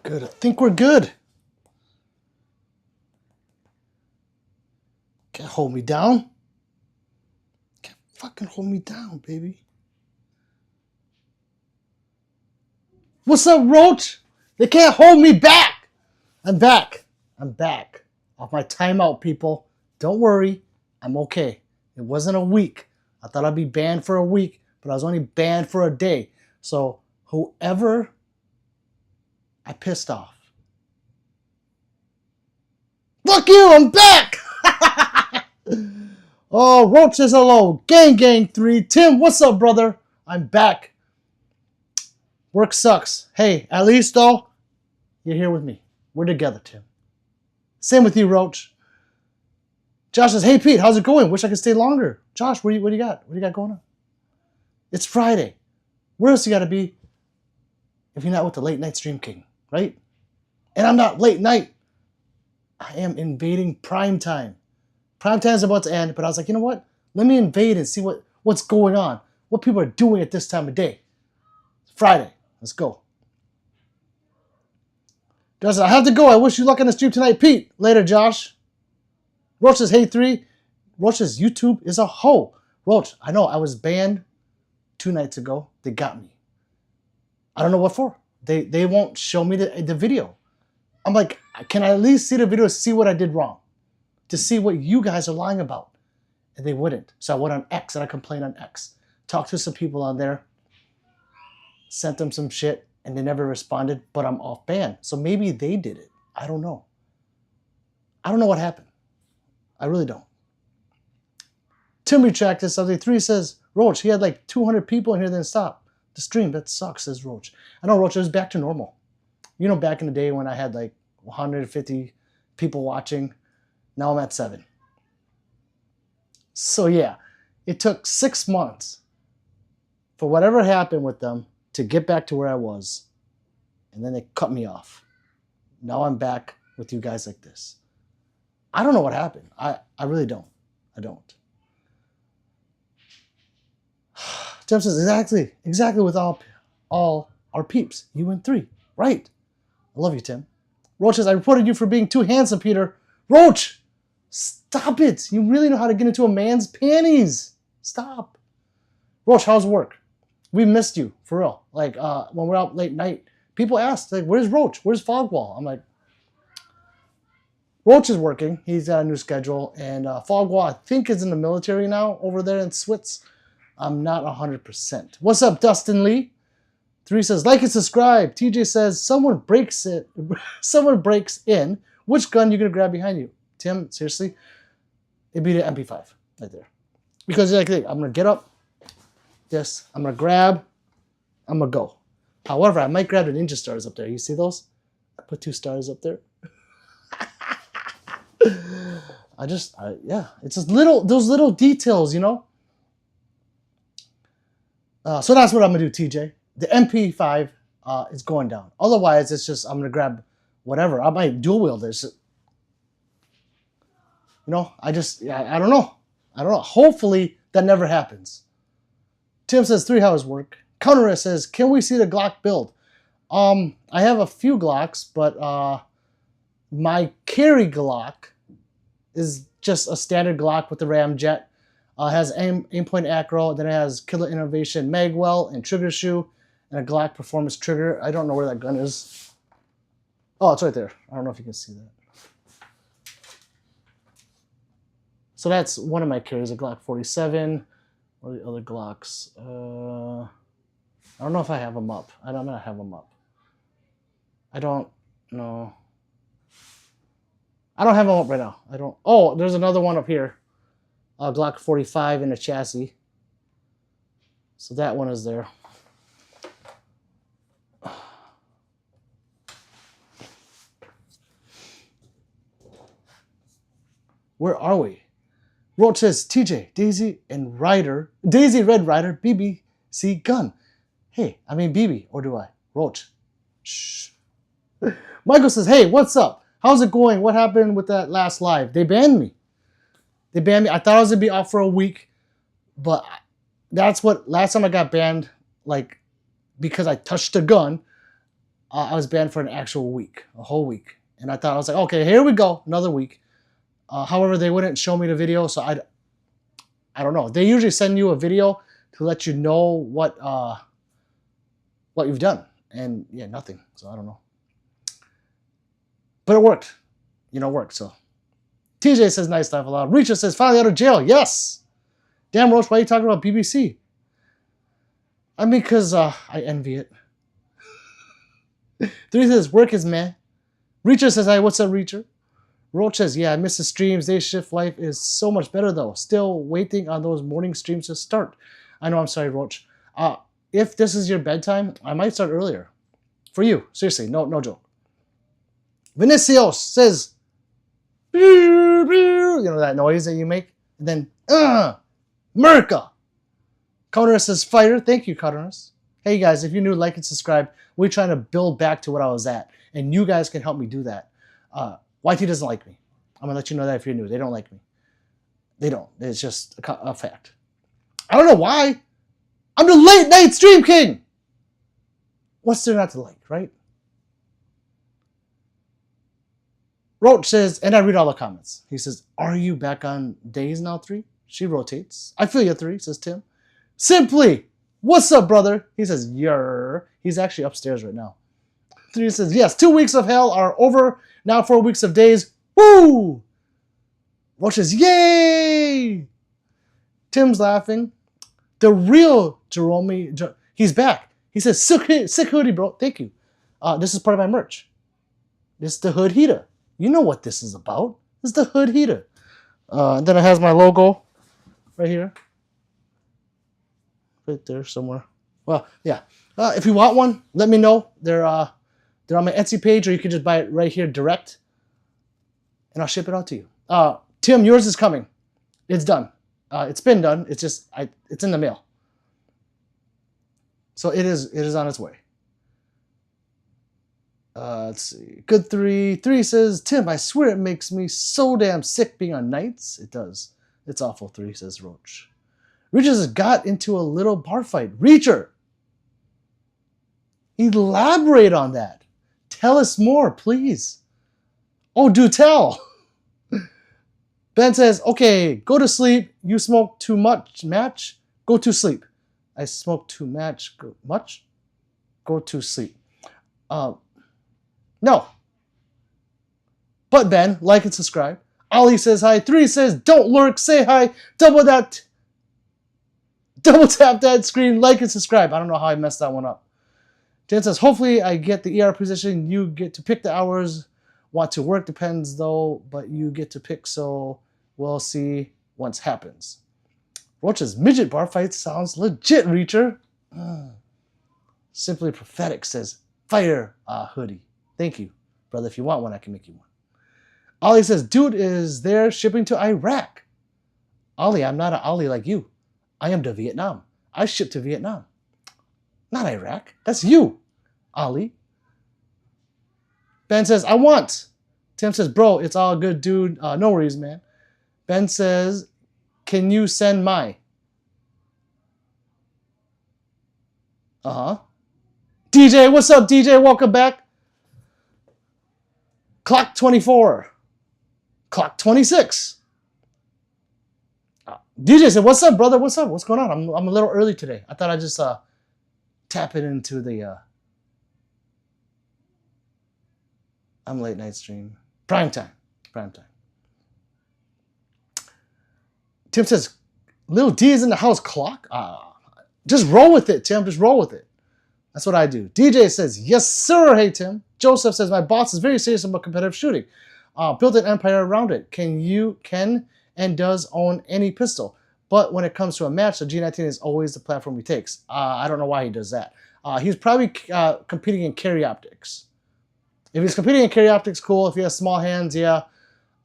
good. I think we're good. Can't hold me down. Can't fucking hold me down, baby. What's up, Roach? They can't hold me back. I'm back. I'm back. Off my timeout, people. Don't worry. I'm okay. It wasn't a week. I thought I'd be banned for a week, but I was only banned for a day. So whoever I pissed off. Fuck you, I'm back! Oh, Roach says hello. Gang 3. Tim, what's up, brother? I'm back. Work sucks. Hey, at least though, you're here with me. We're together, Tim. Same with you, Roach. Josh says, hey, Pete, how's it going? Wish I could stay longer. Josh, what do you got? What do you got going on? It's Friday. Where else you got to be if you're not with the late night stream king, right? And I'm not late night. I am invading prime time. Prime time is about to end, but I was like, you know what? Let me invade and see what's going on, what people are doing at this time of day. It's Friday. Let's go. Josh says, I have to go. I wish you luck on the stream tonight, Pete. Later, Josh. Roach says, hey, 3. Roach says, YouTube is a hoe. Roach, I know. I was banned 2 nights ago. They got me. I don't know what for. They won't show me the video. I'm like, can I at least see the video to see what I did wrong? To see what you guys are lying about. And they wouldn't. So I went on X and I complained on X. Talked to some people on there. Sent them some shit. And they never responded. But I'm off ban. So maybe they did it. I don't know. I don't know what happened. I really don't. Tim retracted something. 3 says, Roach, he had like 200 people in here, then stopped the stream. That sucks, says Roach. I know, Roach, it was back to normal. You know, back in the day when I had like 150 people watching, now I'm at 7. So yeah, it took 6 months for whatever happened with them to get back to where I was. And then they cut me off. Now I'm back with you guys like this. I don't know what happened. I really don't. I don't. Tim says, exactly with all our peeps. You and 3. Right. I love you, Tim. Roach says, I reported you for being too handsome, Peter. Roach, stop it. You really know how to get into a man's panties. Stop. Roach, how's work? We missed you, for real. Like, when we're out late night, people ask, like, where's Roach? Where's Fogwall? I'm like, Roach is working. He's got a new schedule. And Fogwall, I think, is in the military now over there in Switz. I'm not 100%. What's up, Dustin Lee? 3 says, like and subscribe. TJ says, someone breaks in. Which gun you going to grab behind you? Tim, seriously? It'd be the MP5 right there. Because like, I'm going to get up. This. I'm going to grab. I'm going to go. However, I might grab the ninja stars up there. You see those? I put 2 stars up there. Yeah. It's just those little details, you know? So that's what I'm going to do, TJ. The MP5 is going down. Otherwise, it's just, I'm going to grab whatever. I might dual wield this. You know, I don't know. I don't know. Hopefully, that never happens. Tim says, 3 hours work. Counter says, can we see the Glock build? I have a few Glocks, but my carry Glock is just a standard Glock with the ramjet. Has aim-point acro, then it has Killer Innovation magwell and trigger shoe, and a Glock Performance trigger. I don't know where that gun is. Oh, it's right there. I don't know if you can see that. So that's one of my carries, a Glock 47. What are the other Glocks? I don't know if I have them up. I'm gonna have them up. I don't know. I don't have them up right now. I don't. Oh, there's another one up here. Glock 45 in a chassis. So that one is there. Where are we? Roach says, TJ, Daisy and Ryder. Daisy Red Ryder, BBC gun. Hey, I mean BB, or do I? Roach. Shh. Michael says, hey, what's up? How's it going? What happened with that last live? They banned me. They banned me. I thought I was going to be off for a week, but that's what, last time I got banned, like, because I touched a gun, I was banned for an actual week, a whole week. And I thought, I was like, okay, here we go, another week. However, they wouldn't show me the video, so I don't know. They usually send you a video to let you know what you've done. And yeah, nothing. So I don't know. But it worked. It worked, so. TJ says, nice laugh aloud. Reacher says, finally out of jail. Yes. Damn, Roach, why are you talking about BBC? I mean, because I envy it. 3 says, work is meh. Reacher says, hi, what's up, Reacher? Roach says, yeah, I miss the streams. Day shift life is so much better, though. Still waiting on those morning streams to start. I know, I'm sorry, Roach. If this is your bedtime, I might start earlier. For you. Seriously, no joke. Vinicius says, that noise that you make. And then, Merca. Counter says, fire. Thank you, Counter. Hey, guys, if you're new, like and subscribe. We're trying to build back to what I was at. And you guys can help me do that. YT doesn't like me. I'm going to let you know that if you're new. They don't like me. They don't. It's just a fact. I don't know why. I'm the late night stream king. What's there not to like, right? Roach says, and I read all the comments. He says, are you back on days now, 3? She rotates. I feel you, 3, says Tim. Simply, what's up, brother? He says, yer. He's actually upstairs right now. 3 says, yes, 2 weeks of hell are over. Now 4 weeks of days. Woo! Roach says, yay! Tim's laughing. The real Jerome, he's back. He says, sick hoodie, bro. Thank you. This is part of my merch. This is the hood heater. You know what this is about. This is the hood heater. And then it has my logo right here. Right there somewhere. Well, yeah. If you want one, let me know. They're on my Etsy page, or you can just buy it right here direct. And I'll ship it out to you. Tim, yours is coming. It's done. It's been done. It's just it's in the mail. So it is on its way. Let's see. Good 3. 3 says, Tim, I swear it makes me so damn sick being on nights. It does. It's awful, 3, says Roach. Reacher has got into a little bar fight. Reacher! Elaborate on that. Tell us more, please. Oh, do tell. Ben says, okay, go to sleep. You smoke too much. Match? Go to sleep. I smoke too much. Much? Go to sleep. No. But Ben, like and subscribe. Ollie says hi. 3 says, don't lurk. Say hi. Double tap that screen. Like and subscribe. I don't know how I messed that one up. Jen says, hopefully I get the ER position. You get to pick the hours. Want to work depends though, but you get to pick, so we'll see once happens. Roach's midget bar fight sounds legit, Reacher. Simply prophetic says, fire hoodie. Thank you, brother. If you want one, I can make you one. Ollie says, dude is there shipping to Iraq. Ollie, I'm not an Ollie like you. I am to Vietnam. I ship to Vietnam. Not Iraq. That's you, Ollie. Ben says, I want. Tim says, bro, it's all good, dude. No worries, man. Ben says, can you send my? DJ, what's up, DJ? Welcome back. Clock 24. Clock 26. DJ said, what's up, brother? What's up? What's going on? I'm a little early today. I thought I'd just tap it into the I'm late night stream. Prime time. Tim says, Lil D is in the house. Clock? Just roll with it, Tim. Just roll with it. That's what I do. DJ says, yes, sir. Hey, Tim. Joseph says, my boss is very serious about competitive shooting. Built an empire around it. Can and does own any pistol. But when it comes to a match, the G19 is always the platform he takes. I don't know why he does that. He's probably competing in carry optics. If he's competing in carry optics, cool. If he has small hands, yeah.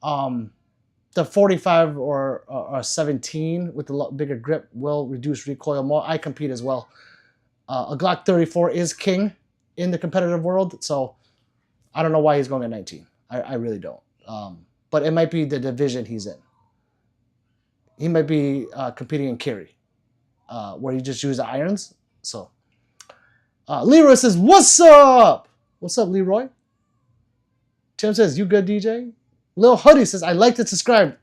The 45 or a 17 with the bigger grip will reduce recoil more. I compete as well. A Glock 34 is king in the competitive world, so I don't know why he's going at 19. I really don't. But it might be the division he's in. He might be competing in carry, where you just use the irons. So Leroy says, what's up? What's up, Leroy? Tim says, you good, DJ? Lil Huddy says, I like to subscribe.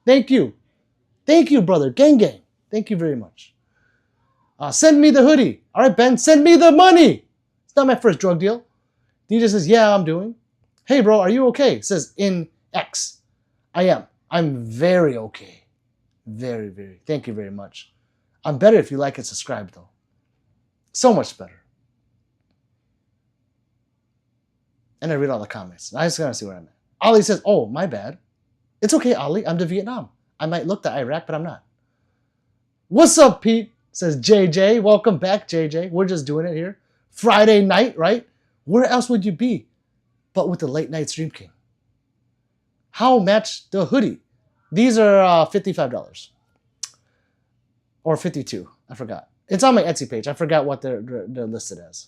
Thank you. Thank you, brother. Gang, gang. Thank you very much. Send me the hoodie. All right, Ben, send me the money. It's not my first drug deal. DJ says, yeah, I'm doing. Hey, bro, are you okay? Says, in X. I am. I'm very okay. Very, very. Thank you very much. I'm better if you like and subscribe, though. So much better. And I read all the comments. I just gotta see where I'm at. Ollie says, oh, my bad. It's okay, Ollie. I'm to Vietnam. I might look to Iraq, but I'm not. What's up, Pete? Says JJ. Welcome back, JJ. We're just doing it here. Friday night, right? Where else would you be but with the late night Stream King? How match the hoodie? These are $55. Or $52. I forgot. It's on my Etsy page. I forgot what they're listed as.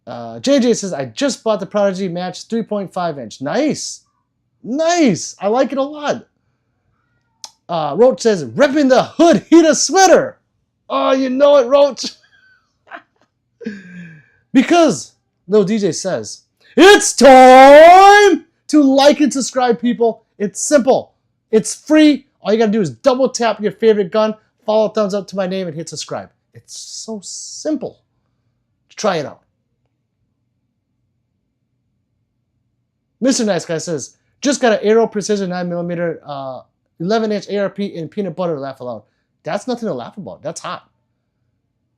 JJ says, I just bought the Prodigy Match 3.5 inch. Nice. Nice. I like it a lot. Roach says, ripping the hood heater sweater. Oh, you know it, Roach. Because Lil DJ says, it's time to like and subscribe, people. It's simple. It's free. All you got to do is double tap your favorite gun, follow thumbs up to my name, and hit subscribe. It's so simple. Try it out. Mr. Nice Guy says, just got an Aero Precision 9mm 11-inch ARP in peanut butter to laugh aloud. That's nothing to laugh about. That's hot.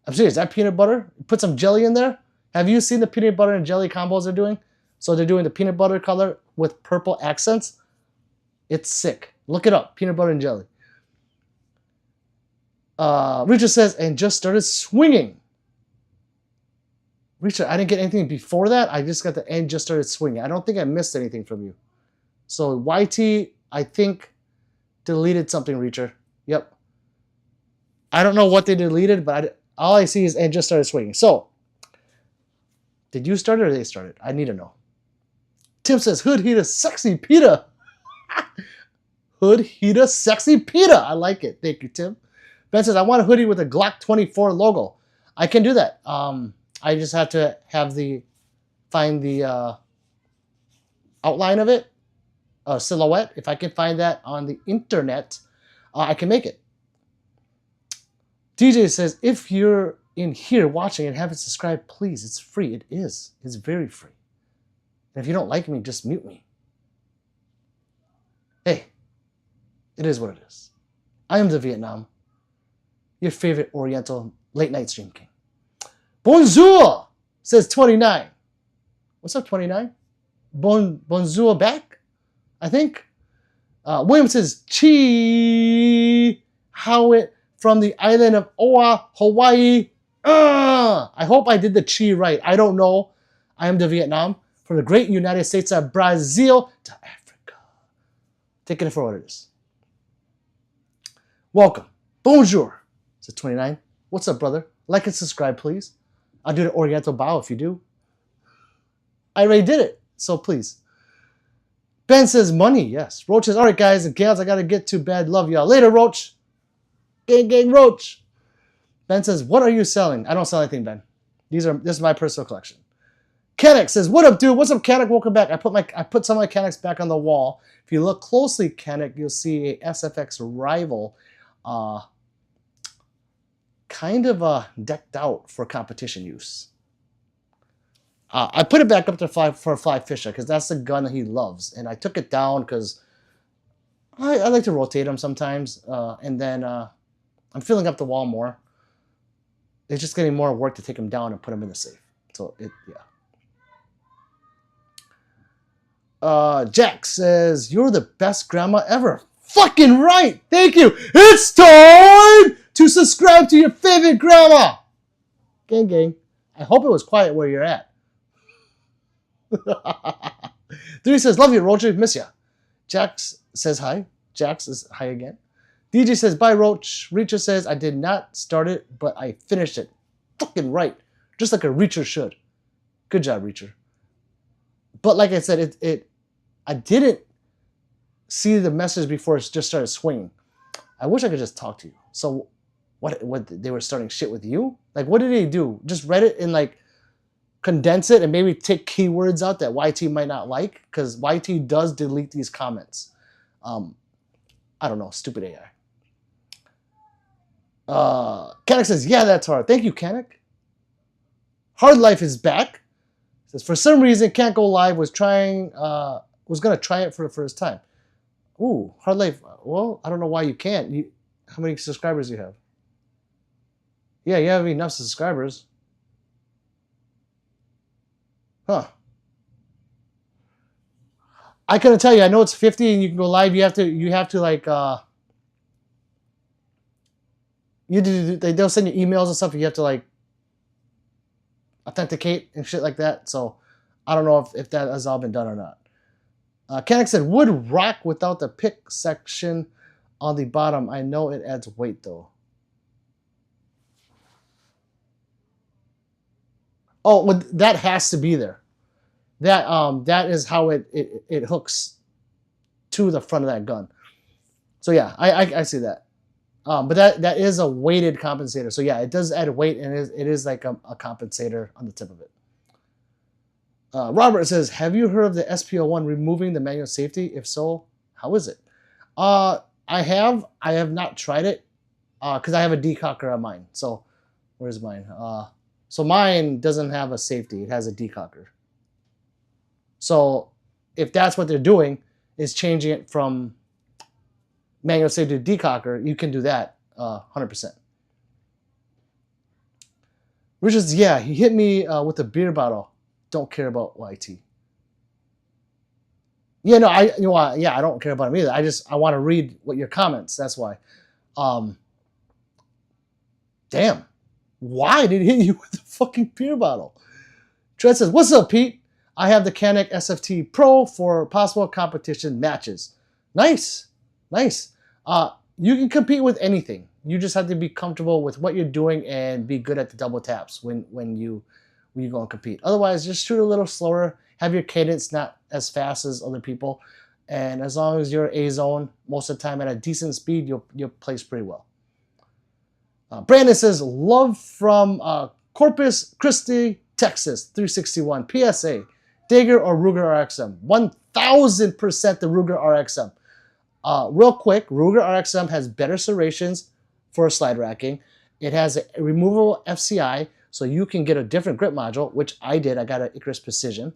I'm serious. That peanut butter, put some jelly in there. Have you seen the peanut butter and jelly combos they're doing? So they're doing the peanut butter color with purple accents. It's sick. Look it up. Peanut butter and jelly. Richard says, and just started swinging. Richard, I didn't get anything before that. I just got the end, just started swinging. I don't think I missed anything from you. So YT, I think, deleted something, Reacher. Yep. I don't know what they deleted, but all I see is and just started swinging. So, did you start it or they started? I need to know. Tim says, hood heater sexy pita. Hood heater sexy pita. I like it. Thank you, Tim. Ben says, I want a hoodie with a Glock 24 logo. I can do that. I just have to find the outline of it, silhouette. If I can find that on the internet, I can make it. DJ says, if you're in here watching and haven't subscribed, please, it's free. It is. It's very free. And if you don't like me, just mute me. Hey, it is what it is. I am the Vietnam, your favorite Oriental late night Stream King. Bonjour, says 29. What's up, 29? Bonjour back, I think. William says, Chi Howitt from the island of Oahu, Hawaii. I hope I did the Chi right. I don't know. I am the Vietnam. From the great United States of Brazil to Africa. Taking it for what it is. Welcome. Bonjour, says 29. What's up, brother? Like and subscribe, please. I'll do the Oriental bow if you do. I already did it, so please. Ben says money, yes. Roach says, all right, guys and gals, I got to get to bed. Love y'all. Later, Roach. Gang, gang, Roach. Ben says, what are you selling? I don't sell anything, Ben. This is my personal collection. Canuck says, what up, dude? What's up, Canuck? Welcome back. I put some of my Canucks back on the wall. If you look closely, Canuck, you'll see a SFX rival kind of decked out for competition use. I put it back up to for Fly Fisher because that's the gun that he loves. And I took it down because I like to rotate them sometimes. And then I'm filling up the wall more. It's just getting more work to take them down and put them in the safe. So, yeah. Jack says, you're the best grandma ever. Fucking right. Thank you. It's time to subscribe to your favorite grandma. Gang, gang. I hope it was quiet where you're at. 3 says, love you, Roach. Miss ya. Jax says hi. Jax says hi again. DJ says, bye, Roach. Reacher says, I did not start it, but I finished it. Fucking right. Just like a Reacher should. Good job, Reacher. But like I said, I didn't see the message before it just started swinging. I wish I could just talk to you. So what they were starting shit with you? Like, what did they do? Just read it and like condense it and maybe take keywords out that YT might not like, because YT does delete these comments. I don't know, stupid AI. Kanik says, yeah, that's hard. Thank you, Kanik. Hard Life is back. Says, for some reason, Can't Go Live was going to try it for the first time. Ooh, Hard Life. Well, I don't know why you can't. How many subscribers do you have? Yeah, you have enough subscribers. Huh. I couldn't tell you. I know it's 50 and you can go live. You have to like they'll send you emails and stuff. You have to like authenticate and shit like that. So I don't know if that has all been done or not. Kanik said, would rock without the pick section on the bottom. I know it adds weight though. Oh, well, that has to be there. That is how it hooks to the front of that gun. So yeah, I see that. But that is a weighted compensator. So yeah, it does add weight, and it is like a compensator on the tip of it. Robert says, have you heard of the SPO1 removing the manual safety? If so, how is it? I have not tried it because I have a decocker on mine. So where's mine? So mine doesn't have a safety. It has a decocker. So if that's what they're doing, is changing it from manual safety to decocker, you can do that 100%. Richard's, yeah, he hit me with a beer bottle. Don't care about YT. Yeah, no, I don't care about him either. I want to read what your comments. That's why. Damn. Why did he hit you with a fucking beer bottle? Tread says, what's up, Pete? I have the Canik SFT Pro for possible competition matches. Nice. Nice. You can compete with anything. You just have to be comfortable with what you're doing and be good at the double taps when you go and compete. Otherwise, just shoot a little slower. Have your cadence not as fast as other people. And as long as you're A-zone, most of the time at a decent speed, you'll place pretty well. Brandon says, love from Corpus Christi, Texas, 361. PSA, Dagger or Ruger RXM? 1000% the Ruger RXM. Real quick, Ruger RXM has better serrations for slide racking. It has a removable FCI, so you can get a different grip module, which I did. I got an Icarus Precision.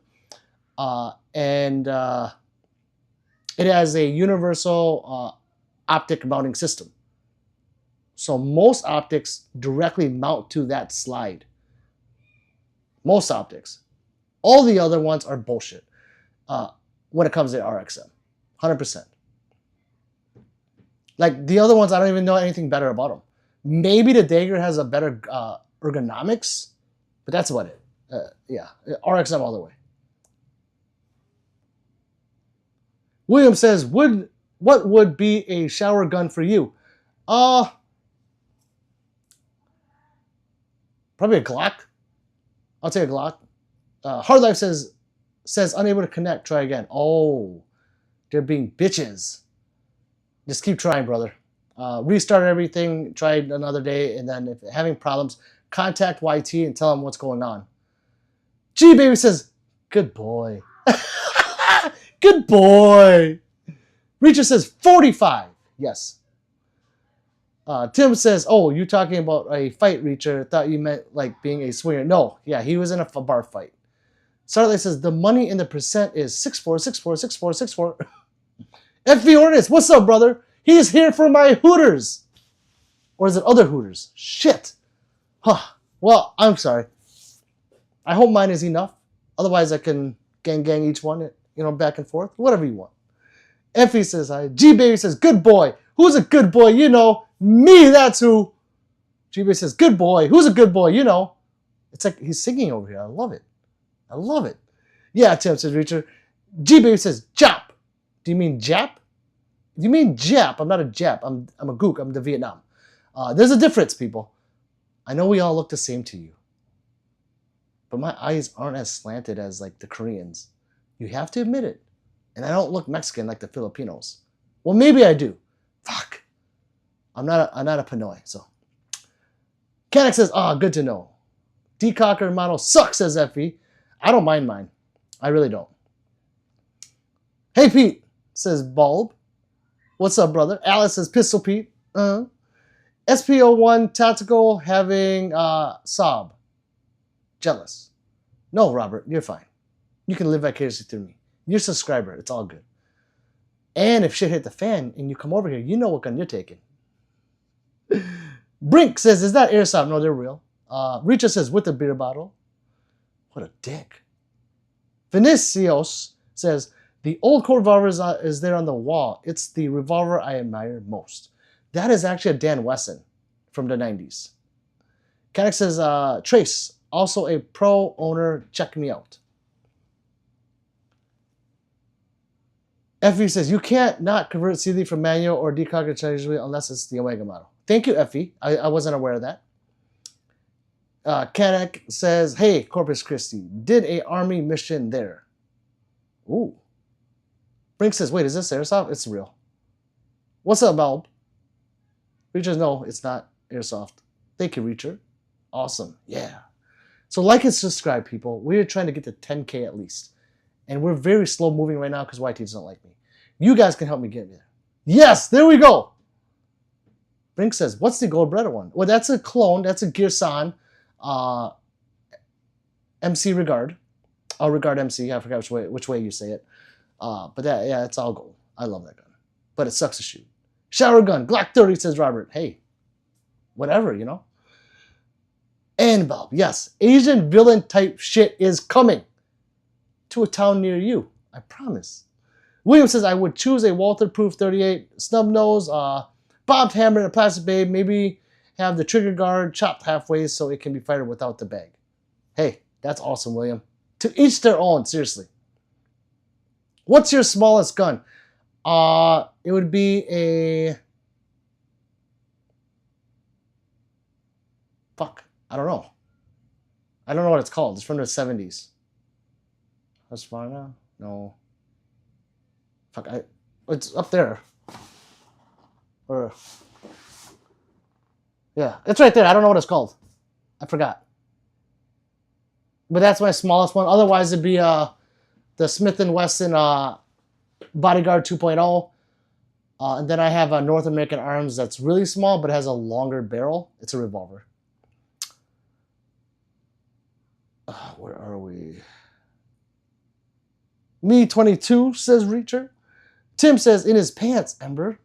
And it has a universal optic mounting system. So most optics directly mount to that slide. Most optics. All the other ones are bullshit when it comes to RXM. 100%. Like the other ones, I don't even know anything better about them. Maybe the Dagger has a better ergonomics, but that's about it. Yeah, RXM all the way. William says, what would be a shower gun for you? Probably a Glock. I'll take a Glock. Hard Life says unable to connect. Try again. Oh, they're being bitches. Just keep trying, brother. Restart everything. Try another day, and then if you're having problems, contact YT and tell them what's going on. G Baby says, good boy. Good boy. Reacher says 45. Yes. Tim says, oh, you're talking about a fight, Reacher. Thought you meant like being a swinger. No, yeah, he was in a bar fight. Starlight says, the money in the percent is 64646464. FV Ordinance, what's up, brother? He is here for my Hooters. Or is it other Hooters? Shit. Huh. Well, I'm sorry. I hope mine is enough. Otherwise, I can gang each one, back and forth. Whatever you want. Effie says hi. G-Baby says, good boy. Who's a good boy? You know. Me, that's who. G-Baby says, good boy. Who's a good boy? You know. It's like he's singing over here. I love it. I love it. Yeah, Tim says, Reacher. G-Baby says, Jap. Do you mean Jap? If you mean Jap, I'm not a Jap. I'm a Gook. I'm the Vietnam. There's a difference, people. I know we all look the same to you. But my eyes aren't as slanted as like the Koreans. You have to admit it. And I don't look Mexican like the Filipinos. Well, maybe I do. Fuck. I'm not a Pinoy, so. Canik says, good to know. Decocker model sucks, says Effie. I don't mind mine. I really don't. Hey, Pete, says Bulb. What's up, brother? Alice says Pistol Pete. SPO1 Tactical having sob. Jealous. No, Robert, you're fine. You can live vicariously through me. You're a subscriber. It's all good. And if shit hit the fan and you come over here, you know what gun you're taking. Brink says, is that airsoft? No, they're real. Reacher says, with a beer bottle. What a dick. Vinicius says, the old core revolver is there on the wall. It's the revolver I admire most. That is actually a Dan Wesson from the 90s. Kanek says, Trace, also a pro owner, check me out. Effie says, you can't not convert CD from manual or decock interchangeably unless it's the Omega model. Thank you, Effie. I wasn't aware of that. Kanek says, hey, Corpus Christi, did a Army mission there. Ooh. Brink says, wait, is this airsoft? It's real. What's up, Bulb? Reacher, no, it's not airsoft. Thank you, Reacher. Awesome. Yeah. So like and subscribe, people. We're trying to get to 10K at least. And we're very slow moving right now because YT doesn't like me. You guys can help me get there. Yes, there we go. Brink says, what's the gold breaded one? Well, that's a clone. That's a Gearsan MC Regard. Oh, Regard MC. I forgot which way you say it. But that, yeah, it's all gold. I love that gun. But it sucks to shoot. Shower gun. Glock 30, says Robert. Hey, whatever, you know. And Bob, yes, Asian villain type shit is coming to a town near you. I promise. William says, I would choose a Walther Proof 38 snub nose, bobbed hammer and a plastic babe, maybe have the trigger guard chopped halfway so it can be fired without the bag. Hey, that's awesome, William. To each their own, seriously. What's your smallest gun? It would be a... Fuck, I don't know. I don't know what it's called. It's from the 70s. Husqvarna? No. Fuck, it's up there. Or... Yeah, it's right there. I don't know what it's called. I forgot. But that's my smallest one. Otherwise, it'd be the Smith & Wesson Bodyguard 2.0. And then I have a North American Arms that's really small, but has a longer barrel. It's a revolver. Where are we? Me 22, says Reacher. Tim says, in his pants, Ember.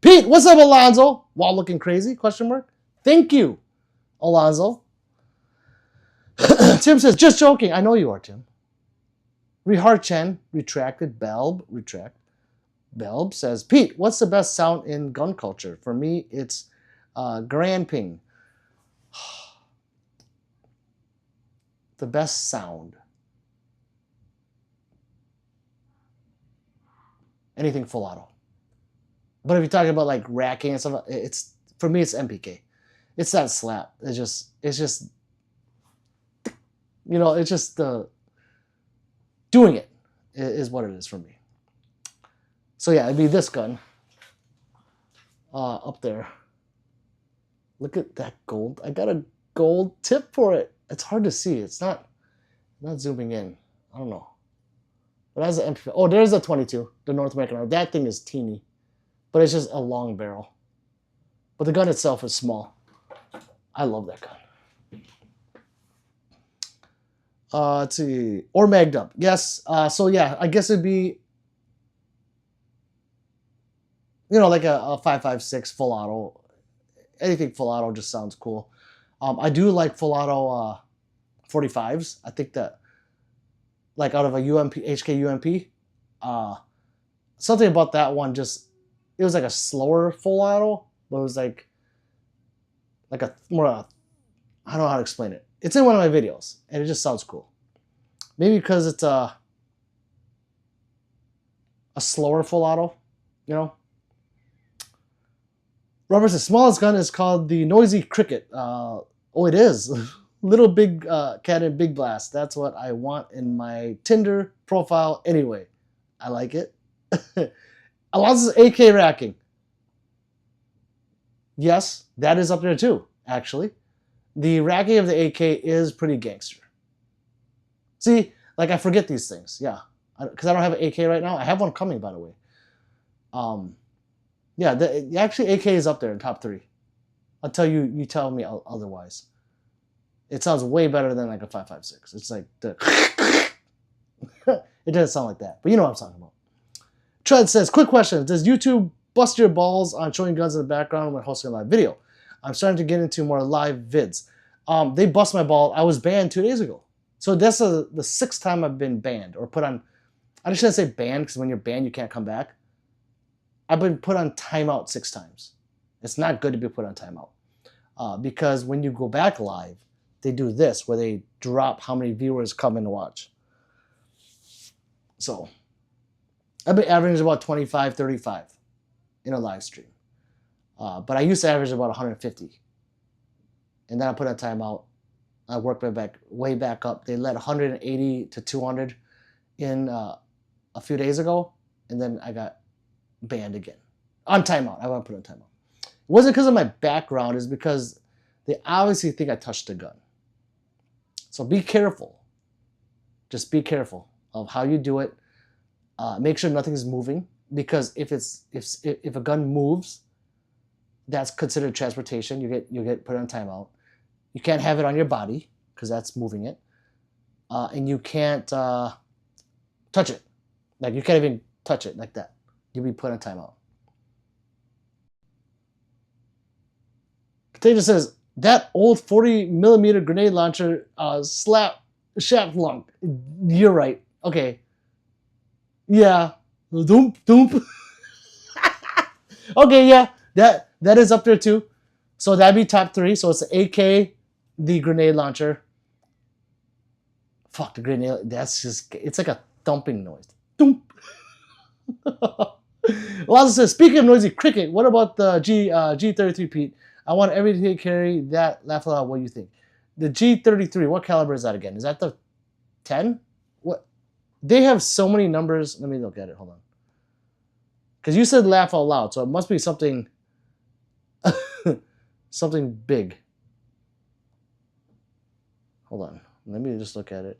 Pete, what's up, Alonzo? While looking crazy, question mark. Thank you, Alonzo. Tim says, just joking. I know you are, Tim. Rehar retracted. Belb, retract. Belb says, Pete, what's the best sound in gun culture? For me, it's Grand Ping. The best sound. Anything full auto. But if you're talking about like racking and stuff, it's for me it's MPK. It's that slap. It's just you know, it's just doing it is what it is for me. So yeah, it'd be this gun. Up there. Look at that gold. I got a gold tip for it. It's hard to see. It's not zooming in. I don't know. But that's an MP. Oh, there's a 22, the North American Arm. That thing is teeny, but it's just a long barrel. But the gun itself is small. I love that gun. Let's see. Or magged up. Yes. So yeah, I guess it'd be, you know, like a 5.56 full auto. Anything full auto just sounds cool. I do like full auto 45s. I think that, like out of a UMP, HK UMP, something about that one just, it was like a slower full auto, but it was like a more, I don't know how to explain it. It's in one of my videos, and it just sounds cool. Maybe because it's a slower full auto, you know? Robert's smallest gun is called the Noisy Cricket. Oh, it is. Little big cannon, big blast. That's what I want in my Tinder profile anyway. I like it. Alonzo's AK racking. Yes, that is up there too, actually. The racking of the AK is pretty gangster. See, like I forget these things. Yeah, because I don't have an AK right now. I have one coming, by the way. Yeah, actually AK is up there in top 3. Until you tell me otherwise. It sounds way better than like a 5.56. It's like the it doesn't sound like that, but you know what I'm talking about. Tread says, quick question: does YouTube bust your balls on showing guns in the background when hosting a live video? I'm starting to get into more live vids. They bust my ball. I was banned 2 days ago, so that's the 6th time I've been banned or put on. I shouldn't say banned because when you're banned you can't come back. I've been put on timeout 6 times. It's not good to be put on timeout because when you go back live, they do this where they drop how many viewers come in to watch. So I've been averaging about 25, 35 in a live stream. But I used to average about 150. And then I put a timeout. I worked way back up. They let 180 to 200 in a few days ago. And then I got banned again. On timeout. I want to put on timeout. It wasn't because of my background. It's because they obviously think I touched a gun. So be careful. Just be careful of how you do it. Make sure nothing's moving, because if a gun moves, that's considered transportation. You get put on timeout. You can't have it on your body because that's moving it, and you can't touch it. Like you can't even touch it like that. You'll be put on timeout. Contagious says that old 40mm grenade launcher slap shaft lunk. You're right. Okay. Yeah. Doomp, doomp. Okay, yeah. That is up there too. So that'd be top 3. So it's the AK, the grenade launcher. Fuck the grenade. That's just, it's like a thumping noise. Doomp. Laza says, speaking of noisy cricket, what about the G33, Pete? I want everybody to carry that. Laugh aloud. What do you think? The G33, what caliber is that again? Is that the 10? What? They have so many numbers. Let me look at it. Hold on. Because you said laugh out loud, so it must be something something big. Hold on. Let me just look at it.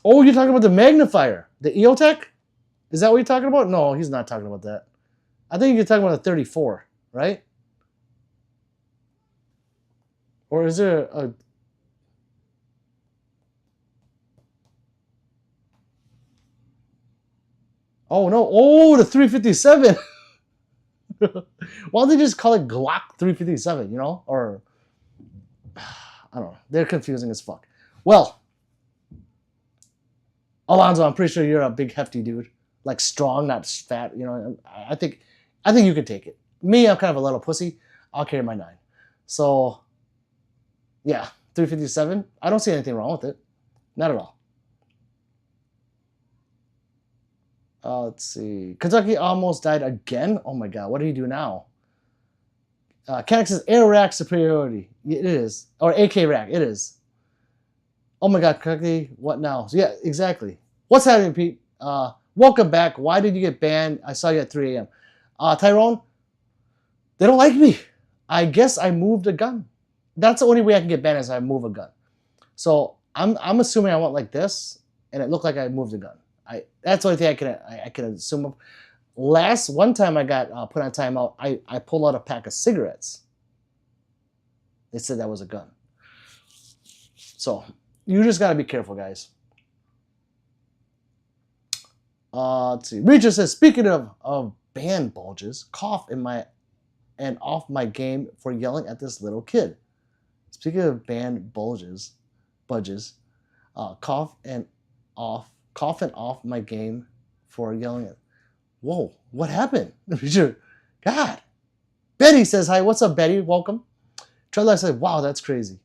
Oh, you're talking about the magnifier. The EOTech? Is that what you're talking about? No, he's not talking about that. I think you're talking about a 34, right? Or is there a... Oh, no. Oh, the 357. Why don't they just call it Glock 357, you know? Or... I don't know. They're confusing as fuck. Well... Alonzo, I'm pretty sure you're a big hefty dude. Like strong, not fat. You know, I think you can take it. Me, I'm kind of a little pussy. I'll carry my 9. So, yeah, 357. I don't see anything wrong with it. Not at all. Let's see. Kentucky almost died again. Oh my god, what do you do now? Canuck says air rack superiority. It is. Or AK rack. It is. Oh my god, Kentucky, what now? So yeah, exactly. What's happening, Pete? Welcome back. Why did you get banned? I saw you at 3 a.m. Tyrone, they don't like me. I guess I moved a gun. That's the only way I can get banned is I move a gun. So I'm assuming I went like this, and it looked like I moved a gun. That's the only thing I can assume of. One time I got put on timeout, I pulled out a pack of cigarettes. They said that was a gun. So you just gotta be careful, guys. Let's see. Reacher says, speaking of band bulges, cough off my game for yelling at this little kid. Speaking of band budges, cough and off my game for yelling at. Whoa, what happened? Reacher, God. Betty says hi. What's up, Betty? Welcome. Treadlight says, wow, that's crazy.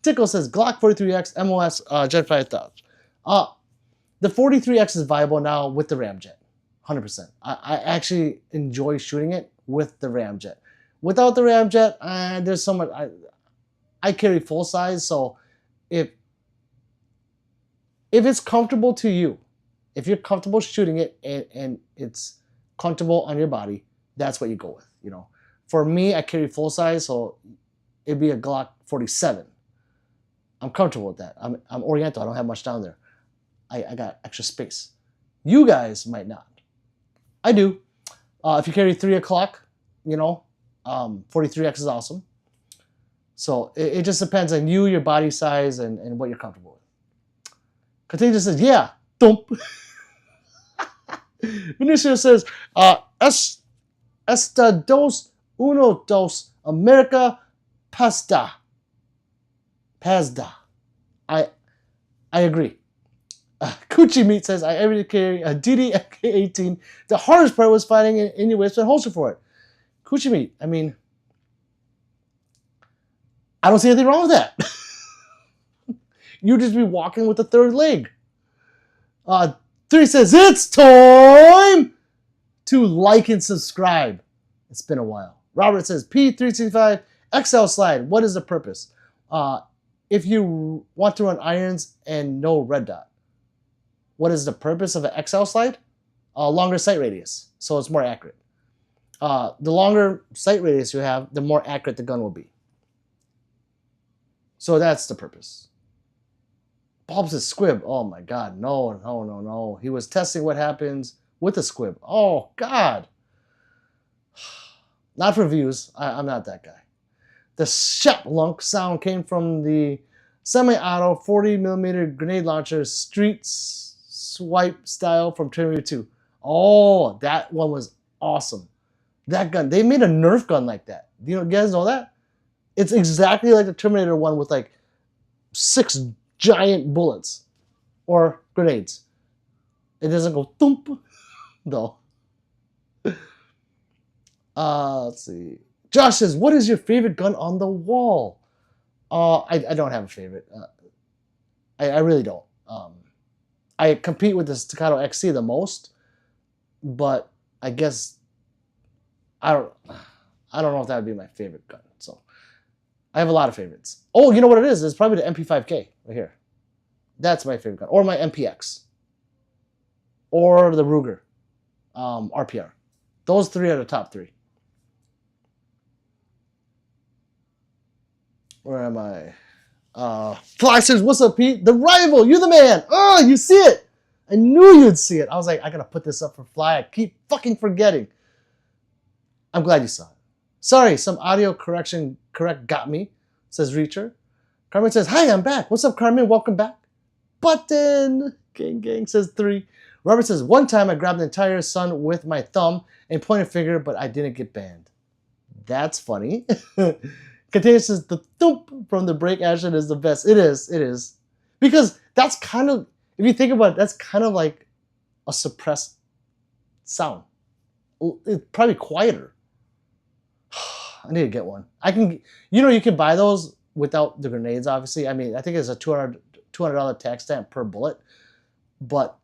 Tickle says Glock 43X MOS Jet 5000. The 43X is viable now with the Ramjet, 100%. I actually enjoy shooting it with the Ramjet. Without the Ramjet, there's so much. I carry full size, so if it's comfortable to you, if you're comfortable shooting it and it's comfortable on your body, that's what you go with. You know, For me, I carry full size, so it'd be a Glock 47. I'm comfortable with that. I'm Oriental. I don't have much down there. I got extra space. You guys might not. I do. If you carry 3 o'clock, 43X is awesome. So it just depends on you, your body size, and what you're comfortable with. Continue says, yeah, thump. Vinicio says, esta dos, uno, dos, America, pasta. Pazda. I agree. Coochie Meat says, I every carry a DD MK18. The hardest part was finding in your waistband holster for it. Coochie Meat, I mean, I don't see anything wrong with that. You just be walking with the third leg. 3 says, it's time to like and subscribe. It's been a while. Robert says, P365 XL slide. What is the purpose? If you want to run irons and no red dot. What is the purpose of an XL slide? Longer sight radius, so it's more accurate. The longer sight radius you have, the more accurate the gun will be. So that's the purpose. Bob says squib. Oh my God, no. He was testing what happens with a squib. Oh God. Not for views. I'm not that guy. The shep lunk sound came from the semi-auto 40mm grenade launcher street swipe style from Terminator 2. Oh, that one was awesome. That gun, they made a Nerf gun like that. You guys know that? It's exactly like the Terminator one with like 6 giant bullets or grenades. It doesn't go thump, though. Let's see. Josh says, what is your favorite gun on the wall? I don't have a favorite. I really don't. I compete with the Staccato XC the most, but I guess I don't know if that would be my favorite gun. So I have a lot of favorites. Oh, you know what it is? It's probably the MP5K right here. That's my favorite gun. Or my MPX. Or the Ruger RPR. Those 3 are the top 3. Where am I? Fly says, what's up, Pete? The rival, you're the man. Oh, you see it. I knew you'd see it. I was like, I gotta put this up for Fly. I keep fucking forgetting. I'm glad you saw it. Sorry, some audio correct got me, says Reacher. Carmen says, hi, I'm back. What's up, Carmen? Welcome back. Button. Gang, says 3. Robert says, one time I grabbed the entire sun with my thumb and pointed finger, but I didn't get banned. That's funny. Container says, the thump from the break action is the best. It is. Because that's kind of, if you think about it, that's kind of like a suppressed sound. It's probably quieter. I need to get one. You can buy those without the grenades, obviously. I mean, I think it's a $200 tax stamp per bullet. But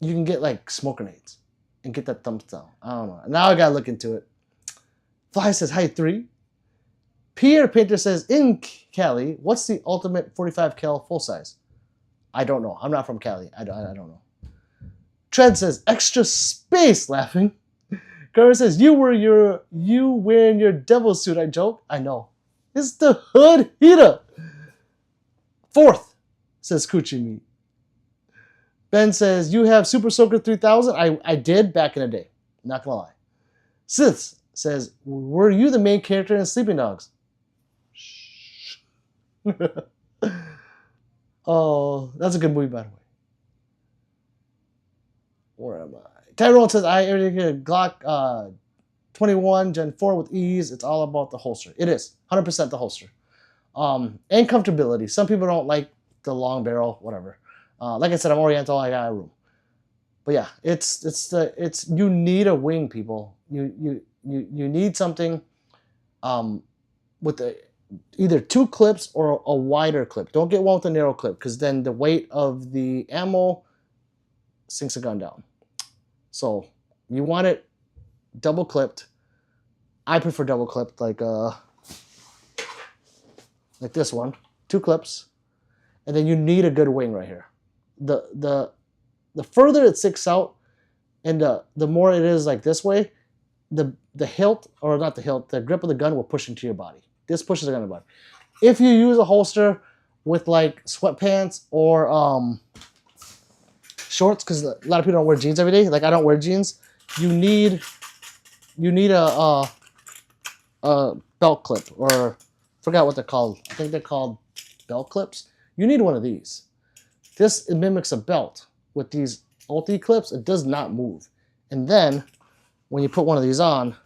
you can get like smoke grenades and get that thump sound. I don't know. Now I gotta look into it. Fly says, hi, 3. Pierre Painter says, in Cali, what's the ultimate 45 cal full size? I don't know. I'm not from Cali. I don't know. Tread says, extra space, laughing. Carter says, you wearing your devil suit, I joke. I know. It's the hood heater. 4th, says Coochie Meat. Ben says, you have Super Soaker 3000? I did back in the day. Not gonna lie. Sith says, were you the main character in Sleeping Dogs? Shh. Oh, that's a good movie, by the way. Where am I? Tyrone says, I already get a Glock 21 Gen 4 with ease. It's all about the holster. It is. 100% the holster. And comfortability. Some people don't like the long barrel, whatever. Like I said, I'm Oriental. I got a room. But yeah, it's you need a wing, people. You need something with either 2 clips or a wider clip. Don't get one with a narrow clip, because then the weight of the ammo sinks the gun down. So you want it double clipped. I prefer double clipped, like this one, 2 clips, and then you need a good wing right here. The further it sticks out, and the more it is like this way, the hilt, or not the hilt, the grip of the gun will push into your body. This pushes the gun in the body. If you use a holster with like sweatpants or shorts, because a lot of people don't wear jeans every day. Like I don't wear jeans. You need a belt clip, or forgot what they're called. I think they're called belt clips. You need one of these. This it mimics a belt. With these ulti clips, it does not move. And then when you put one of these on,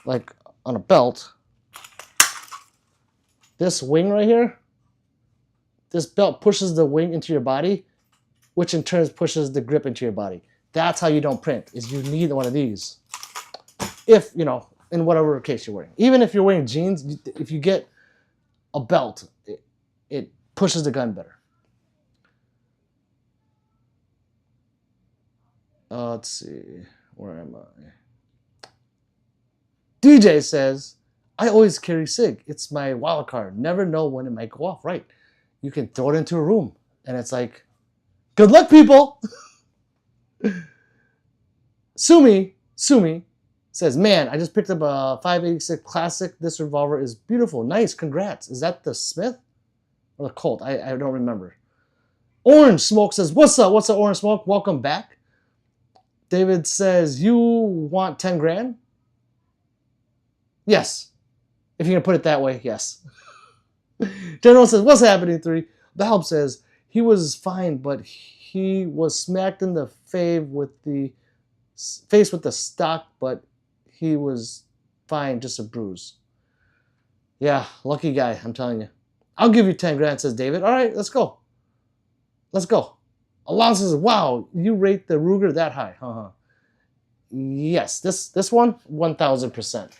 like on a belt, this wing right here, this belt pushes the wing into your body, which in turn pushes the grip into your body. That's how you don't print, is you need one of these. If, you know, in whatever case you're wearing. Even if you're wearing jeans, if you get a belt, it pushes the gun better. Let's see, where am I? DJ says, I always carry SIG. It's my wild card. Never know when it might go off. Right. You can throw it into a room. And it's like, good luck, people. Sumi says, man, I just picked up a 586 Classic. This revolver is beautiful. Nice. Congrats. Is that the Smith or the Colt? I don't remember. Orange Smoke says, what's up? What's up, Orange Smoke? Welcome back. David says, you want 10 grand? Yes. If you're going to put it that way, yes. General says, what's happening, 3? Valve says, he was fine, but he was smacked in the face with the stock, but he was fine, just a bruise. Yeah, lucky guy, I'm telling you. I'll give you 10 grand, says David. All right, let's go. Let's go. Alon says, wow, you rate the Ruger that high. Yes, this one, 1,000%.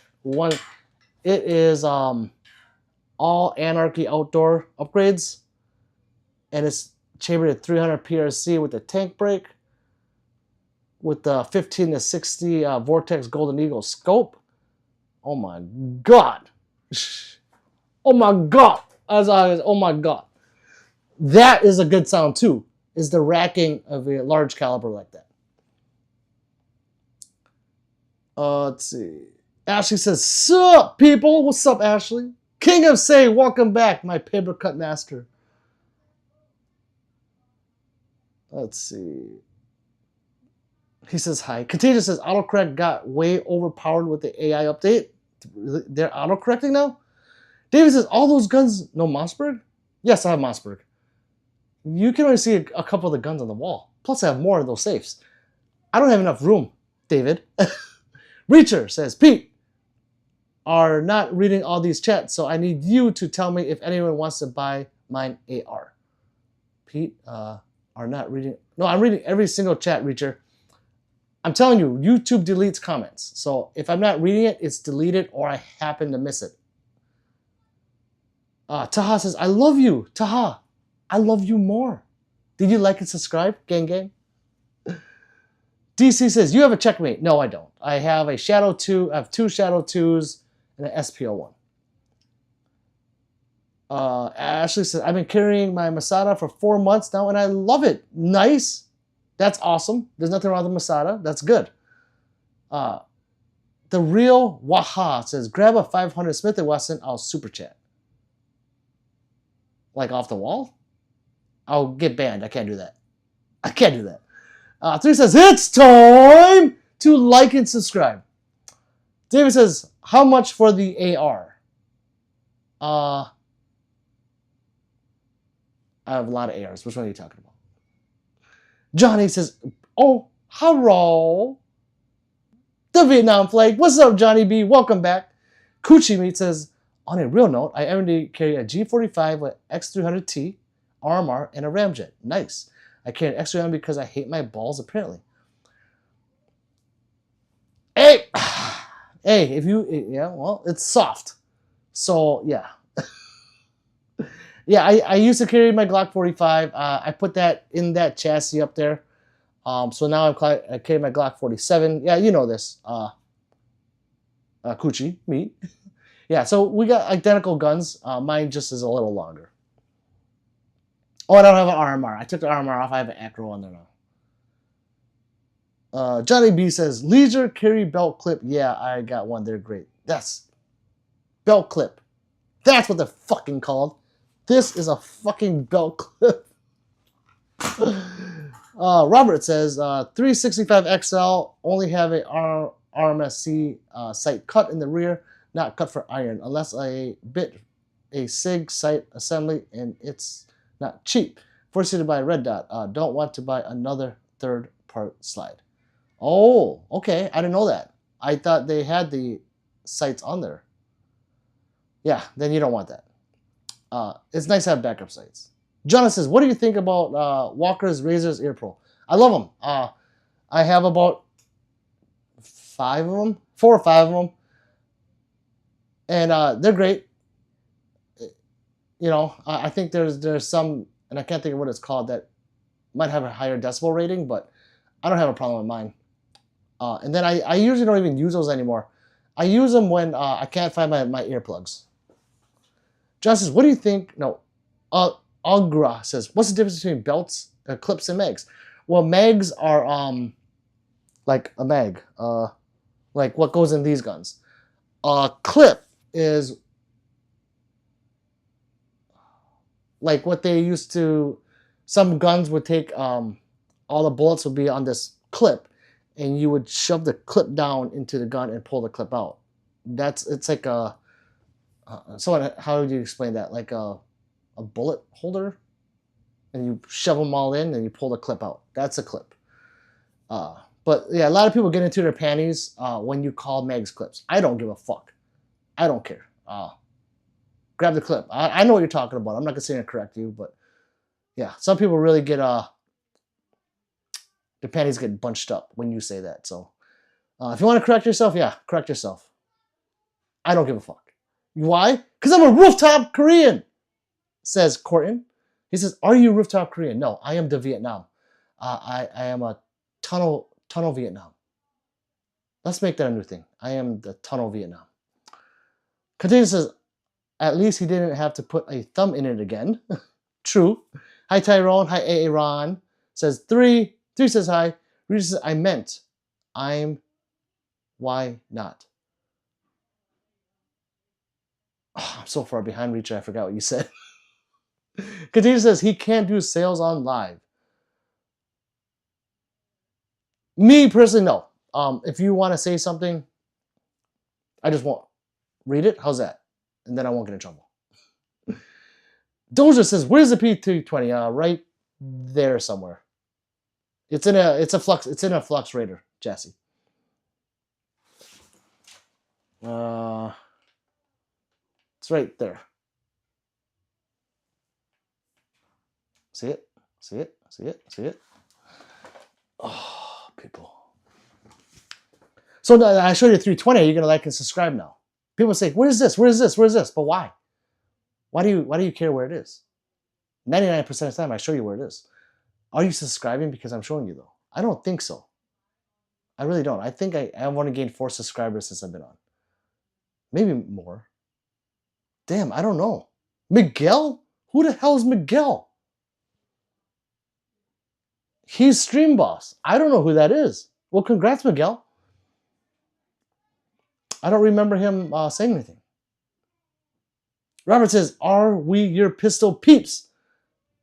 It is all Anarchy outdoor upgrades, and it's chambered at 300 PRC with the tank brake, with the 15 to 60 Vortex Golden Eagle scope. Oh my God. Oh my God. Oh my God. That is a good sound too, is the racking of a large caliber like that. Let's see. Ashley says, sup, people? What's up, Ashley? King of Say, welcome back, my paper cut master. Let's see. He says hi. Contagious says, autocorrect got way overpowered with the AI update. They're autocorrecting now? David says, all those guns, no Mossberg? Yes, I have Mossberg. You can only see a couple of the guns on the wall. Plus, I have more of those safes. I don't have enough room, David. Reacher says, Pete, are not reading all these chats, so I need you to tell me if anyone wants to buy mine AR. Pete, are not reading. No, I'm reading every single chat, Reacher. I'm telling you, YouTube deletes comments. So if I'm not reading it, it's deleted or I happen to miss it. Taha says, I love you. Taha, I love you more. Did you like and subscribe? Gang, gang. DC says, you have a checkmate. No, I don't. I have a Shadow 2. I have 2 Shadow 2s and an SPO1. Ashley says, I've been carrying my Masada for 4 months now and I love it. Nice. That's awesome. There's nothing wrong with the Masada. That's good. The real Waha says, grab a 500 Smith & Wesson. I'll super chat. Like off the wall? I'll get banned. I can't do that. I can't do that. 3 says, it's time to like and subscribe. David says, how much for the AR? I have a lot of ARs. Which one are you talking about? Johnny says, oh, hello. The Vietnam flag. What's up, Johnny B? Welcome back. Coochie Meat says, on a real note, I already carry a G45 with X300T, RMR, and a Ramjet. Nice. I carry an X300 because I hate my balls, apparently. Hey! Hey, if you, yeah, well, it's soft. So, yeah. Yeah, I used to carry my Glock 45. I put that in that chassis up there. So now I carry my Glock 47. Yeah, you know this. Coochie, me. Yeah, so we got identical guns. Mine just is a little longer. Oh, I don't have an RMR. I took the RMR off. I have an Acro on there Johnny B says, leisure carry belt clip. Yeah, I got one. They're great. That's belt clip. That's what they're fucking called. This is a fucking belt clip. Robert says, 365 XL only have a RMSC sight cut in the rear, not cut for iron, unless a SIG sight assembly, and it's not cheap. Forced to buy Red Dot. Don't want to buy another third part slide. Oh, okay. I didn't know that. I thought they had the sights on there. Yeah, then you don't want that. It's nice to have backup sights. Jonathan says, what do you think about Walker's Razors Ear Pro? I love them. I have about 5 of them, 4 or 5 of them. And they're great. You know, I think there's some, and I can't think of what it's called, that might have a higher decibel rating, but I don't have a problem with mine. And then I usually don't even use those anymore. I use them when I can't find my earplugs. John says, what do you think? No. Agra says, what's the difference between belts, clips, and mags? Well, mags are like a mag, like what goes in these guns. Clip is like what they used to. Some guns would take all the bullets would be on this clip, and you would shove the clip down into the gun and pull the clip out. It's like a how would you explain that? Like a bullet holder, and you shove them all in and you pull the clip out. That's a clip. But yeah, a lot of people get into their panties when you call mags clips. I don't give a fuck. I don't care. Grab the clip. I know what you're talking about. I'm not gonna say and correct you, but yeah, some people really get their panties get bunched up when you say that. So if you want to correct yourself, yeah, correct yourself. I don't give a fuck. Why? Because I'm a rooftop Korean, says Corton. He says, are you rooftop Korean? No, I am the Vietnam. I am a tunnel Vietnam. Let's make that a new thing. I am the tunnel Vietnam. Continue says, at least he didn't have to put a thumb in it again. True. Hi Tyrone. Hi Aaron. Says 3 says hi. Rita says, I meant. Why not? Oh, I'm so far behind, Reacher. I forgot what you said. Continue says he can't do sales on live. Me personally, no. If you want to say something, I just won't read it. How's that? And then I won't get in trouble. Doja says, "Where's the P220? Right there somewhere. It's in a Flux Raider, Jesse. It's right there. See it? See it? See it? See it? Oh, people. So I showed you 320. Are you gonna like and subscribe now? People say, "Where's this? Where's this? Where's this?" But why? Why do you care where it is? 99% of the time, I show you where it is. Are you subscribing because I'm showing you though? I don't think so. I really don't. I think I've only gained 4 subscribers since I've been on. Maybe more. Damn, I don't know. Miguel? Who the hell is Miguel? He's Stream Boss. I don't know who that is. Well, congrats, Miguel. I don't remember him saying anything. Robert says, are we your pistol peeps?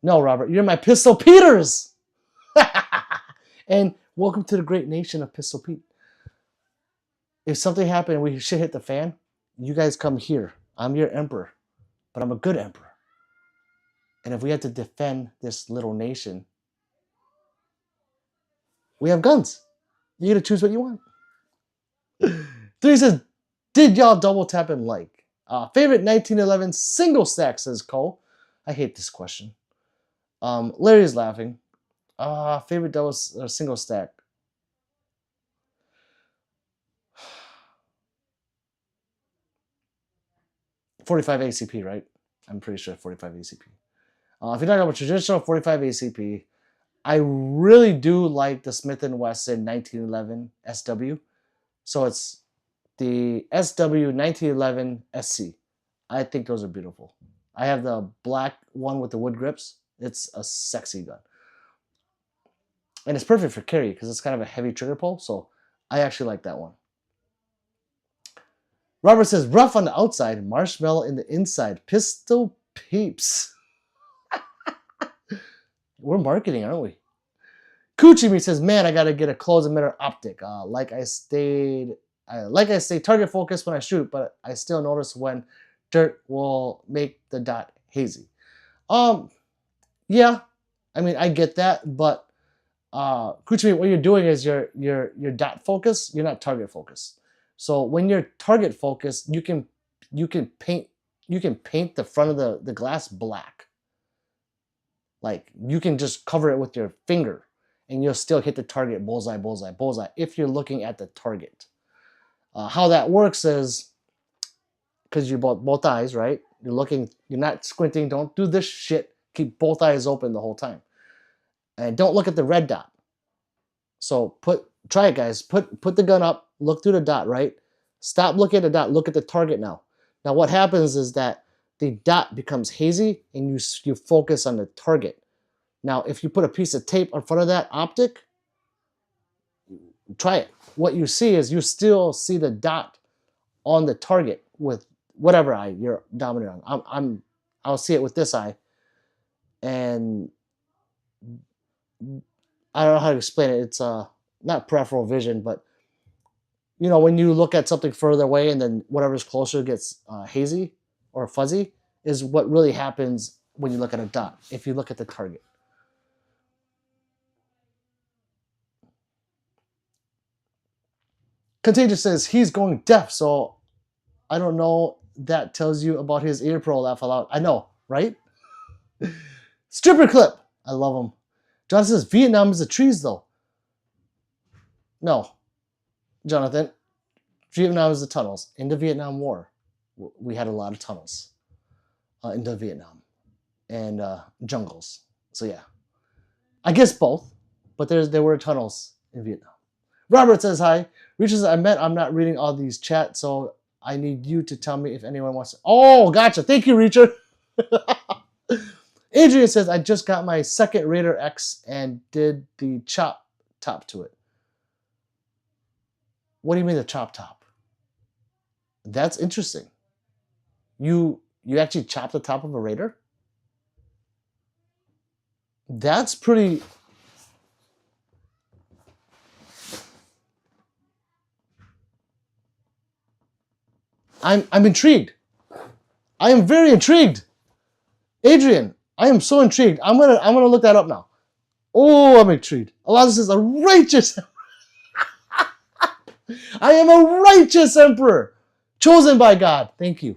No, Robert, you're my Pistol Peters. And welcome to the great nation of Pistol Pete. If something happened and we shit hit the fan, you guys come here. I'm your emperor, but I'm a good emperor. And if we have to defend this little nation, we have guns. You get to choose what you want. 3 says, did y'all double tap and like? Favorite 1911 single stack, says Cole. I hate this question. Larry's laughing. Favorite double single stack. .45 ACP, right? I'm pretty sure 45 ACP. If you're talking about traditional 45 ACP, I really do like the Smith & Wesson 1911 SW. So it's the SW 1911 SC. I think those are beautiful. I have the black one with the wood grips. It's a sexy gun. And it's perfect for carry because it's kind of a heavy trigger pull. So I actually like that one. Robert says, rough on the outside, marshmallow in the inside. Pistol peeps. We're marketing, aren't we? Kuchimi says, man, I got to get a close emitter optic. Like I stay target focused when I shoot, but I still notice when dirt will make the dot hazy. Yeah, I mean, I get that, but Kuchimi, what you're doing is you're dot focus, you're not target focused. So when you're target focused, you can paint the front of the glass black. Like you can just cover it with your finger and you'll still hit the target bullseye, bullseye, bullseye if you're looking at the target. How that works is because you both eyes, right? You're not squinting. Don't do this shit. Keep both eyes open the whole time. And don't look at the red dot. So try it, guys. Put the gun up, look through the dot, right? Stop looking at the dot, look at the target now. Now what happens is that the dot becomes hazy and you focus on the target. Now, if you put a piece of tape in front of that optic, try it. What you see is you still see the dot on the target with whatever eye you're dominant on. I'll see it with this eye, and I don't know how to explain it. It's not peripheral vision, but you know when you look at something further away and then whatever's closer gets hazy or fuzzy is what really happens when you look at a dot. If you look at the target. Contagious says he's going deaf, so I don't know. That tells you about his ear pro. Laugh aloud. I know, right? Stripper clip. I love him. John says Vietnam is the trees, though. No, Jonathan. Vietnam is the tunnels. In the Vietnam War, we had a lot of tunnels into Vietnam and jungles. So yeah, I guess both, but there were tunnels in Vietnam. Robert says hi. Reaches I'm not reading all these chats, so I need you to tell me if anyone wants to. Oh, gotcha. Thank you, Reacher. Adrian says, I just got my second Raider X and did the chop top to it. What do you mean the chop top? That's interesting. You actually chop the top of a Raider? That's pretty... I'm intrigued. I am very intrigued. Adrian, I am so intrigued. I'm gonna look that up now. Oh, I'm intrigued. Elijah says a righteous. I am a righteous emperor, chosen by God. Thank you.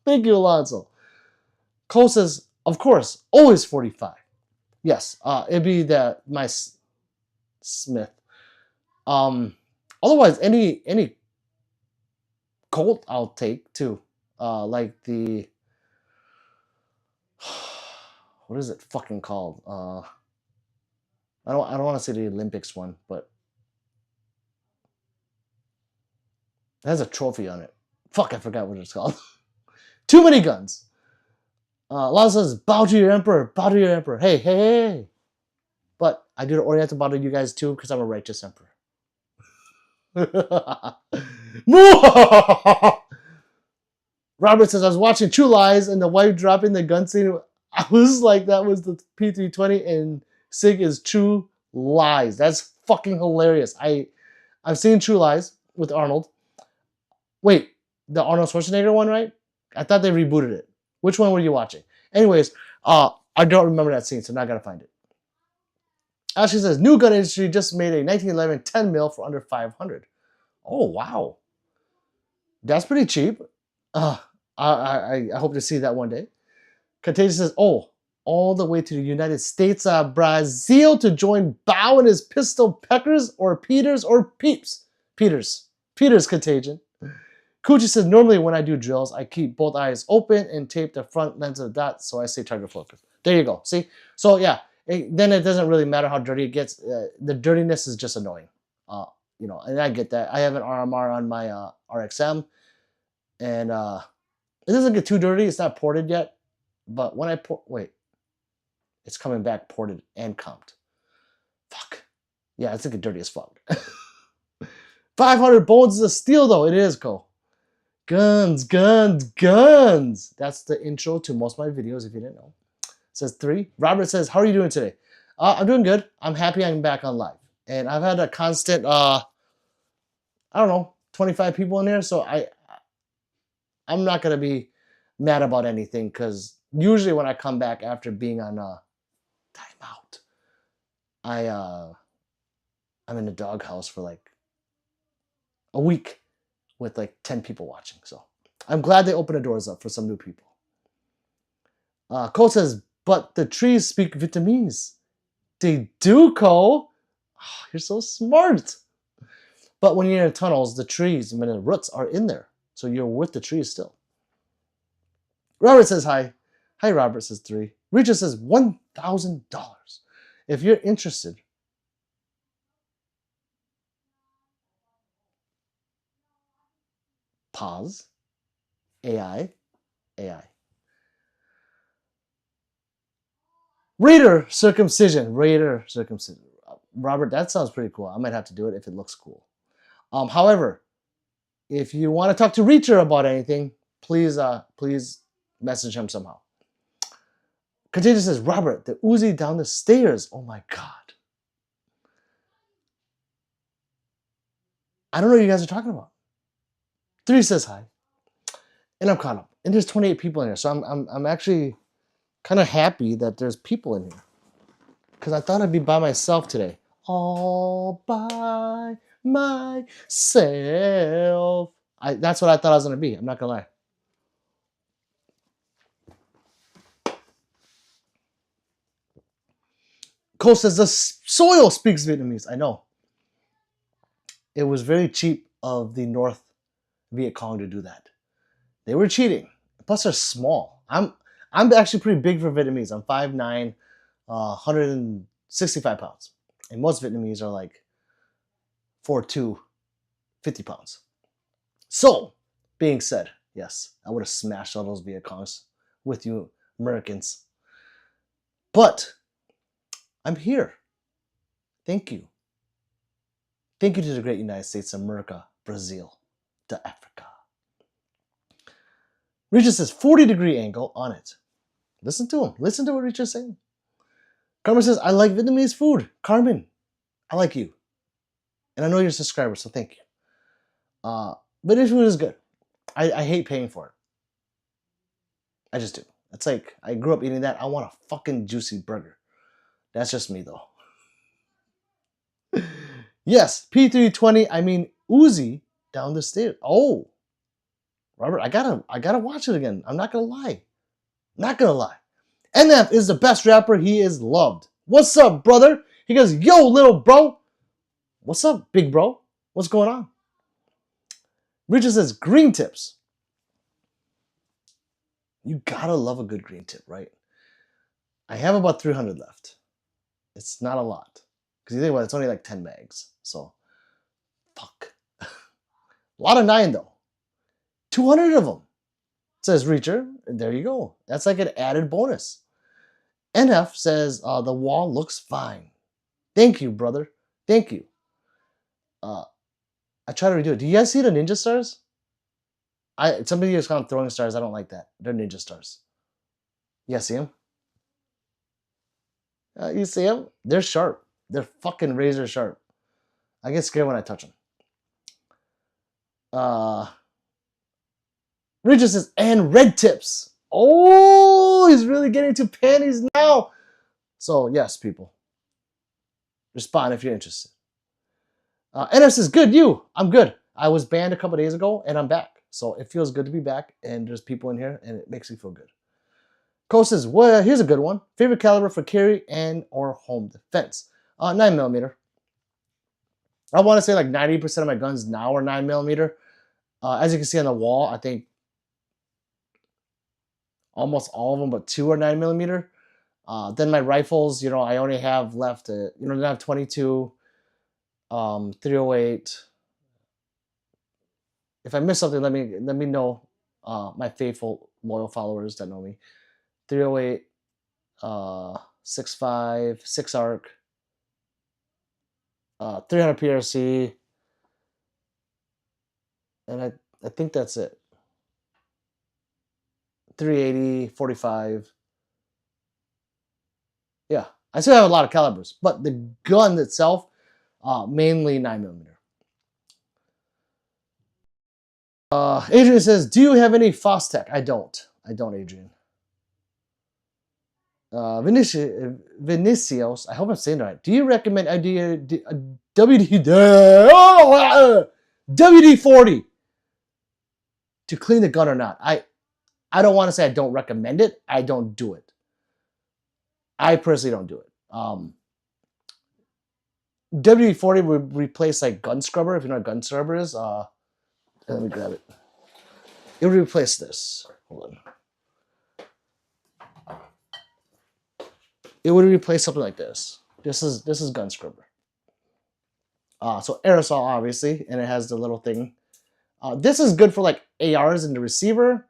Thank you, Alonso. Cole says, of course, always 45. Yes, it'd be my Smith. Otherwise, any Colt I'll take too. Like the what is it fucking called? I don't want to say the Olympics one, but it has a trophy on it. Fuck, I forgot what it's called. Too many guns. Lala says, bow to your emperor, bow to your emperor. Hey, hey, hey. But I do the Oriental bow to you guys too because I'm a righteous emperor. Robert says, I was watching True Lies and the wife dropping the gun scene. I was like, that was the P320 and Sig is True Lies. That's fucking hilarious. I've seen True Lies with Arnold. Wait, the Arnold Schwarzenegger one, right? I thought they rebooted it. Which one were you watching? Anyways, I don't remember that scene, so now I gotta find it. Ashley says, new gun industry just made a 1911 10 mil for under 500. Oh, wow. That's pretty cheap. I hope to see that one day. Contagious says, oh, all the way to the United States of Brazil to join Bow and his pistol peckers or Peters or Peeps. Peters, Contagion. Coochie says, normally when I do drills, I keep both eyes open and tape the front lens of the dot, so I say target focus. There you go. See? So yeah, then it doesn't really matter how dirty it gets. The dirtiness is just annoying. You know, and I get that. I have an RMR on my RXM, and it doesn't get too dirty. It's not ported yet, but when I port, wait, it's coming back ported and comped. Fuck. Yeah, it's looking dirty as fuck. 500 bones of steel, though. It is, Cole. Guns, guns, guns. That's the intro to most of my videos, if you didn't know. It says 3. Robert says, how are you doing today? I'm doing good. I'm happy I'm back on live. And I've had a constant, I don't know, 25 people in there. So I'm not going to be mad about anything. Because usually when I come back after being on timeout, I'm in the doghouse for like a week with like 10 people watching. So I'm glad they opened the doors up for some new people. Cole says, but the trees speak Vietnamese. They do, Cole. Oh, you're so smart. But when you're in tunnels, the trees, I mean, the roots are in there. So you're with the trees still. Robert says hi. Hi, Robert says 3. Regis says $1,000. If you're interested, pause. AI. Raider circumcision. Robert, that sounds pretty cool. I might have to do it if it looks cool. However, if you want to talk to Reacher about anything, please message him somehow. Contagious says, Robert, the Uzi down the stairs. Oh my God. I don't know what you guys are talking about. 3 says hi. And I'm caught up. And there's 28 people in here. So I'm actually kind of happy that there's people in here. Because I thought I'd be by myself today. All by myself. That's what I thought I was going to be. I'm not going to lie. Cole says the soil speaks Vietnamese. I know. It was very cheap of the North Viet Cong to do that. They were cheating. Plus, they're small. I'm actually pretty big for Vietnamese. I'm 5'9", 165 pounds. And most Vietnamese are like 4'2", 50 pounds. So, being said, yes, I would have smashed all those Viet Congs with you Americans. But I'm here. Thank you. Thank you to the great United States of America, Brazil, to Africa. Regis says 40-degree angle on it. Listen to him. Listen to what Regis is saying. Carmen says, I like Vietnamese food. Carmen, I like you. And I know you're a subscriber, so thank you. Vietnamese food is good. I hate paying for it. I just do. It's like, I grew up eating that. I want a fucking juicy burger. That's just me, though. Yes, P320, I mean Uzi down the stairs. Oh, Robert, I gotta watch it again. I'm not gonna lie. Not gonna lie. NF is the best rapper. He is loved. What's up, brother? He goes, yo, little bro. What's up, big bro? What's going on? Richard says, green tips. You gotta love a good green tip, right? I have about 300 left. It's not a lot. Because you think about it, it's only like 10 mags. So, fuck. A lot of 9, though. 200 of them. Says Reacher. There you go. That's like an added bonus. NF says, the wall looks fine. Thank you, brother. Thank you. I try to redo it. Do you guys see the ninja stars? Somebody is called throwing stars. I don't like that. They're ninja stars. Yeah, see them? You see them? They're sharp. They're fucking razor sharp. I get scared when I touch them. Regis says, and red tips. Oh, he's really getting to panties now. So, yes, people. Respond if you're interested. NF says, good, you. I'm good. I was banned a couple days ago, and I'm back. So, it feels good to be back, and there's people in here, and it makes me feel good. Cole says, well, here's a good one. Favorite caliber for carry and or home defense. 9mm. I want to say like 90% of my guns now are 9mm. As you can see on the wall, I think almost all of them but 2 are 9mm. Then my rifles, I only have left, I have 22, 308. If I miss something, let me know. My faithful, loyal followers that know me. 308, 6.5, 6 arc, 300 PRC, and I think that's it. 380, 45. Yeah, I still have a lot of calibers, but the gun itself, mainly 9mm. Adrian says, "Do you have any Fostech?" I don't, Adrian. Vinicius, I hope I'm saying it right. Do you recommend WD-40 to clean the gun or not? I don't want to say I don't recommend it. I don't do it. I personally don't do it. WD-40 would replace like gun scrubber. If you know what gun scrubber is, let me grab it. It would replace this. Hold on. It would replace something like this. This is gun scrubber. So aerosol, obviously, and it has the little thing. This is good for like ARs in the receiver,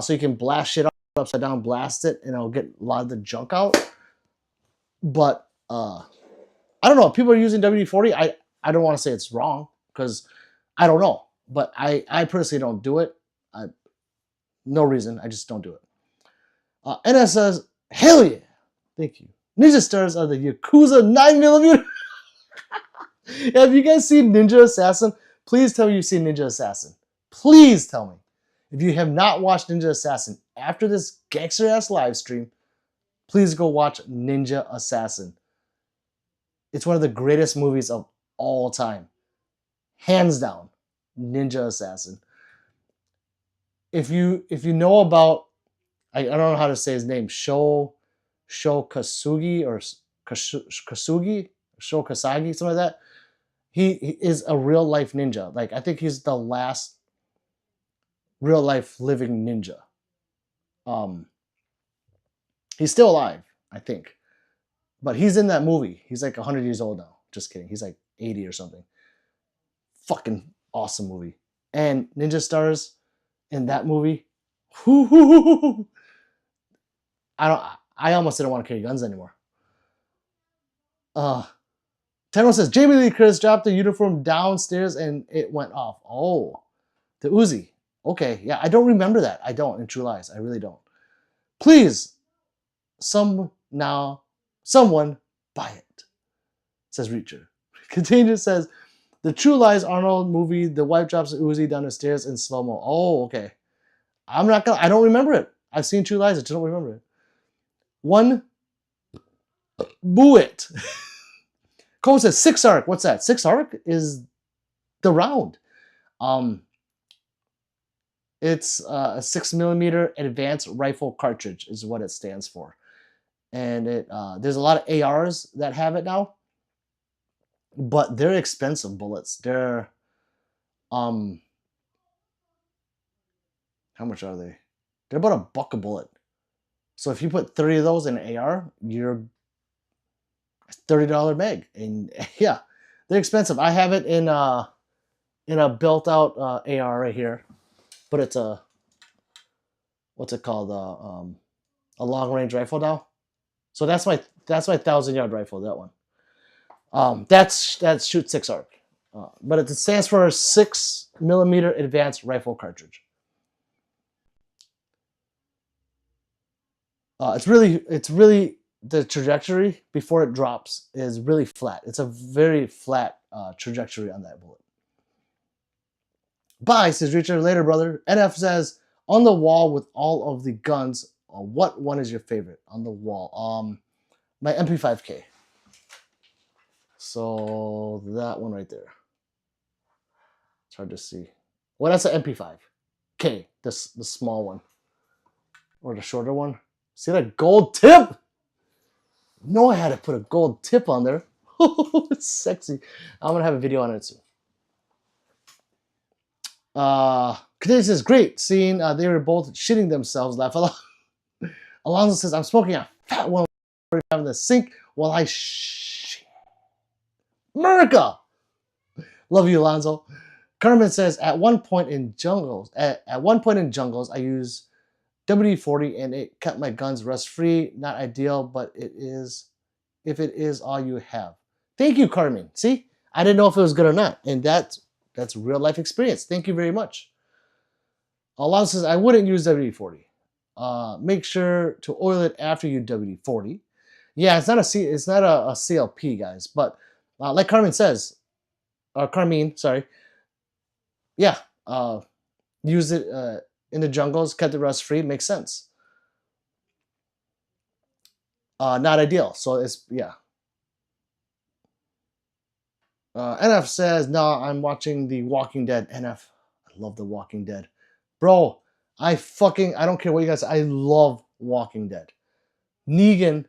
so you can blast shit up upside down, blast it, and it'll get a lot of the junk out. But I don't know. People are using WD-40. I don't want to say it's wrong because I don't know, but I personally don't do it. No reason. I just don't do it. NS says, "Hell yeah, thank you." Ninja Stars are the Yakuza 9mm. Have you guys seen Ninja Assassin? Please tell me you've seen Ninja Assassin. Please tell me. If you have not watched Ninja Assassin after this gangster ass live stream, please go watch Ninja Assassin. It's one of the greatest movies of all time. Hands down, Ninja Assassin. If you know about, I don't know how to say his name, Sho Kasugi or Kasugi, Sho Kasagi, something like that. He is a real life ninja. Like, I think he's the last real life living ninja. He's still alive, I think. But he's in that movie. He's like 100 years old now. Just kidding. He's like 80 or something. Fucking awesome movie. And Ninja Stars in that movie. I almost didn't want to carry guns anymore. Tenno says, Jamie Lee Curtis dropped the uniform downstairs and it went off. Oh, the Uzi. Okay, yeah, I don't remember that. I don't, in True Lies. I really don't. Please, someone buy it, says Reacher. Contagious says, the True Lies Arnold movie, the wife drops the Uzi down the stairs in slow-mo. Oh, okay. I don't remember it. I've seen True Lies, I just don't remember it. One, boo it. Cole says 6-ARC. What's that? 6-ARC is the round. It's a 6mm advanced rifle cartridge is what it stands for. And it there's a lot of ARs that have it now, but they're expensive bullets. They're how much are they? They're about $1 a bullet. So if you put 30 of those in an AR, you're $30 mag, and yeah, they're expensive. I have it in a built-out AR right here, but it's a what's it called? A long-range rifle now. So that's my 1,000-yard rifle. That one. That shoots 6-ARC, but it stands for 6mm advanced rifle cartridge. It's really the trajectory before it drops is really flat. It's a very flat trajectory on that bullet. Bye, says Richard. Later, brother. NF says, on the wall with all of the guns, what one is your favorite on the wall? My MP5K. So that one right there. It's hard to see. Well, that's an MP5K, the small one. Or the shorter one. See that gold tip? No, I had to put a gold tip on there. It's sexy. I'm going to have a video on it soon. Kadej says, great seeing they were both shitting themselves. Laugh a lot. Alonzo says, I'm smoking a fat one in the sink while I shit. America! Love you, Alonzo. Carmen says, at one point in jungles, I use WD-40 and it kept my guns rust free. Not ideal, but it is if it is all you have. Thank you, Carmen. See, I didn't know if it was good or not, and that's real life experience. Thank you very much. Alon says I wouldn't use WD-40. Make sure to oil it after you WD-40. Yeah, it's not a CLP, guys, but like Carmen says, or Carmine, sorry. Yeah, use it in the jungles, cut the rust free, makes sense. Not ideal. So it's yeah. NF says, no, I'm watching The Walking Dead. NF, I love The Walking Dead. Bro, I don't care what you guys say. I love Walking Dead. Negan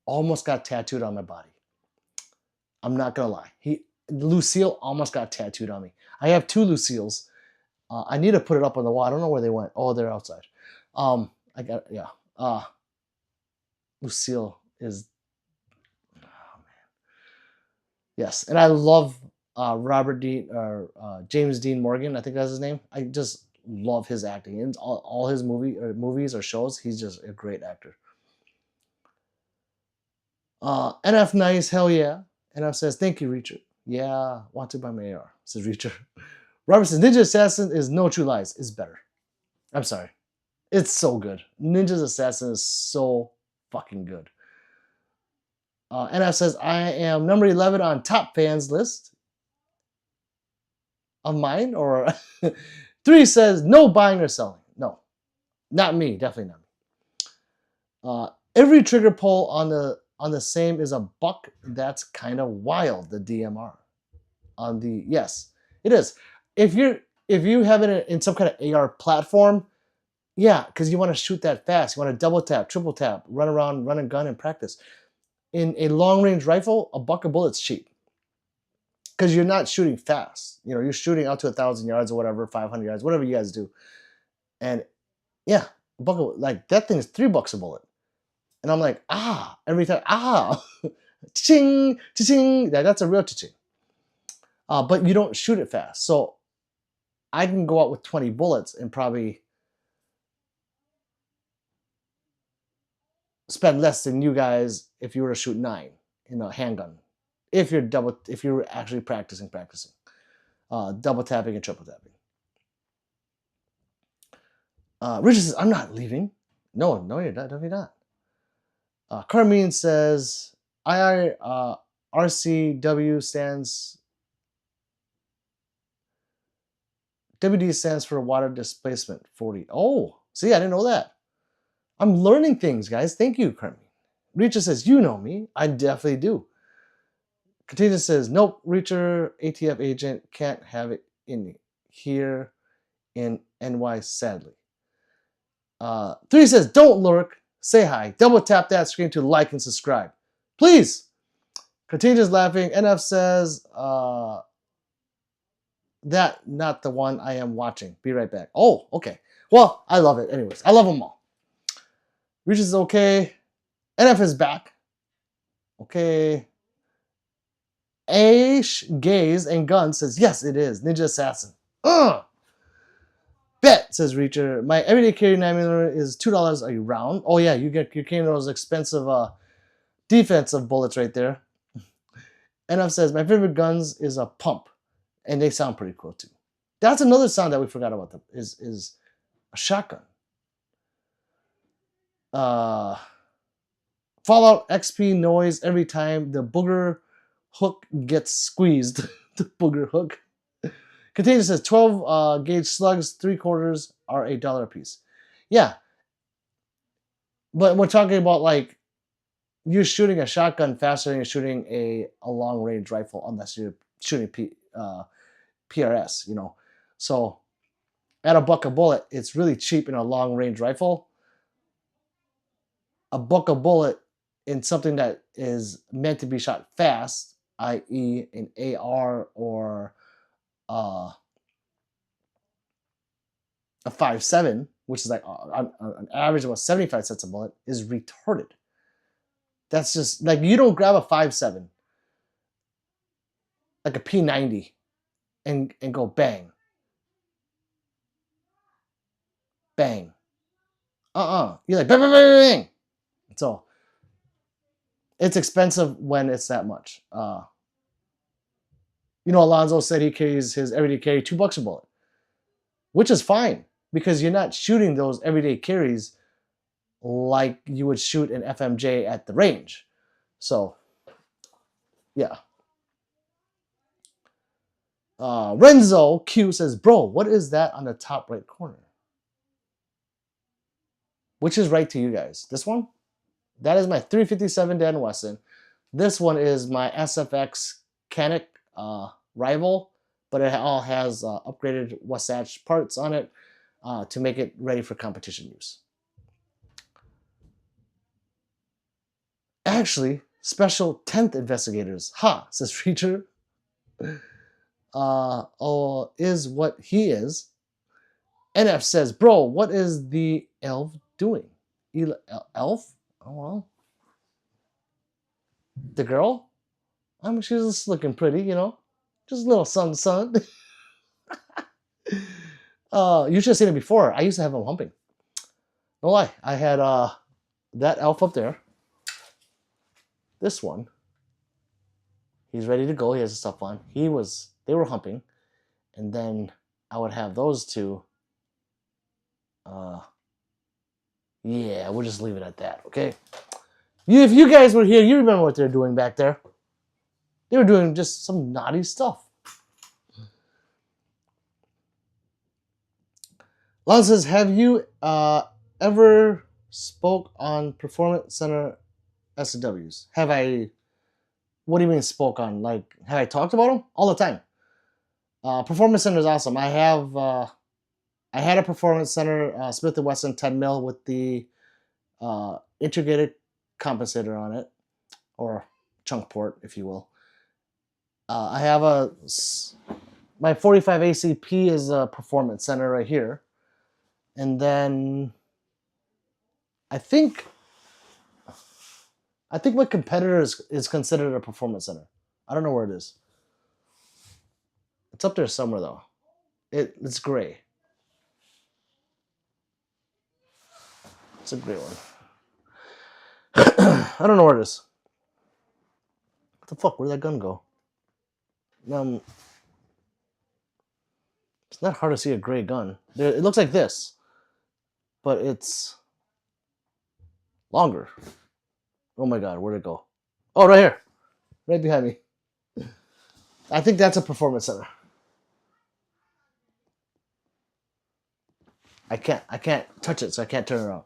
almost got tattooed on my body. I'm not going to lie. Lucille almost got tattooed on me. I have 2 Lucille's. I need to put it up on the wall. I don't know where they went. Oh, they're outside. I got, yeah. Lucille is, oh man. Yes, and I love James Dean Morgan. I think that's his name. I just love his acting. In all his movies or shows, he's just a great actor. NF nice, hell yeah. NF says, thank you, Reacher. Yeah, want to buy my AR, says Reacher. Robert says, Ninja Assassin is no true lies. It's better. I'm sorry. It's so good. Ninja's Assassin is so fucking good. NF says, I am number 11 on top fans list of mine. Or 3 says, no buying or selling. No, not me. Definitely not me. Every trigger pull on the same is a buck. That's kind of wild. The DMR on the, yes, it is. If you have it in some kind of AR platform, yeah, because you want to shoot that fast. You want to double tap, triple tap, run around, run a gun and practice. In a long range rifle, a buck of bullets cheap because you're not shooting fast. You know, you're shooting out to 1,000 yards or whatever, 500 yards, whatever you guys do. And yeah, a buck of, like that thing is $3 a bullet. And I'm like, every time, ching, ching. That's a real ching. But you don't shoot it fast. So I can go out with 20 bullets and probably spend less than you guys if you were to shoot 9 in a handgun. If you're actually practicing, double tapping and triple tapping. Richard says, I'm not leaving. No, you're not, definitely not. Carmine says, RCW stands, WD stands for water displacement 40. Oh, see, I didn't know that. I'm learning things, guys. Thank you, Carmine. Reacher says, you know me. I definitely do. Katina says, nope, Reacher, ATF agent, can't have it in here in NY, sadly. 3 says, don't lurk, say hi. Double tap that screen to like and subscribe. Please. Katina's laughing. NF says, that not the one I am watching. Be right back. Oh, okay. Well, I love it. Anyways, I love them all. Reacher is okay. NF is back. Okay. Ash, Gaze, and Gun says, yes, it is. Ninja Assassin. Bet, says Reacher. My everyday carry 9mm is $2 a round. Oh, yeah, you're carrying those expensive defensive bullets right there. NF says, my favorite guns is a pump. And they sound pretty cool, too. That's another sound that we forgot about, is a shotgun. Fallout XP noise every time the booger hook gets squeezed. The booger hook. Container says 12 gauge slugs, 3/4 are $1 a piece. Yeah. But we're talking about like you're shooting a shotgun faster than you're shooting a long range rifle unless you're shooting PRS, you know. So at a buck a bullet, it's really cheap in a long range rifle. A buck a bullet in something that is meant to be shot fast, i.e. an AR or a 5.7, which is like an average of about 75 cents a bullet, is retarded. That's just like you don't grab a 5.7, like a P90, and go bang, bang. You're like bang, bang, bang, bang. So It's expensive when it's that much. Alonzo said he carries his everyday carry $2 a bullet, which is fine because you're not shooting those everyday carries like you would shoot an FMJ at the range. So, yeah. Renzo Q says, bro, what is that on the top right corner? Which is right to you guys? This one? That is my 357 Dan Wesson. This one is my SFX Canic rival, but it all has upgraded Wasatch parts on it to make it ready for competition use. Actually, special 10th investigators, says Reacher. Is what he is. NF says, bro, what is the elf doing? Elf? Oh, well. The girl? I mean, she's just looking pretty, Just a little sun. You should have seen it before. I used to have him humping. No lie. I had that elf up there. This one. He's ready to go. He has his stuff on. They were humping. And then I would have those two. Yeah, we'll just leave it at that, okay? If you guys were here, you remember what they're doing back there. They were doing just some naughty stuff. Lon says, have you ever spoke on Performance Center SWs? Have I... What do you mean spoke on? Like, have I talked about them? All the time. Performance Center is awesome. I had a Performance Center Smith & Wesson 10 mil with the integrated compensator on it, or chunk port, if you will. I have my 45 ACP is a Performance Center right here. And then I think my competitor is considered a Performance Center. I don't know where it is. It's up there somewhere though. It's gray. It's a gray one. I don't know where it is. What the fuck? Where'd that gun go? It's not hard to see a gray gun. It looks like this, but it's longer. Oh my god, where'd it go? Oh, right here. Right behind me. I think that's a Performance Center. I can't touch it, so I can't turn it around.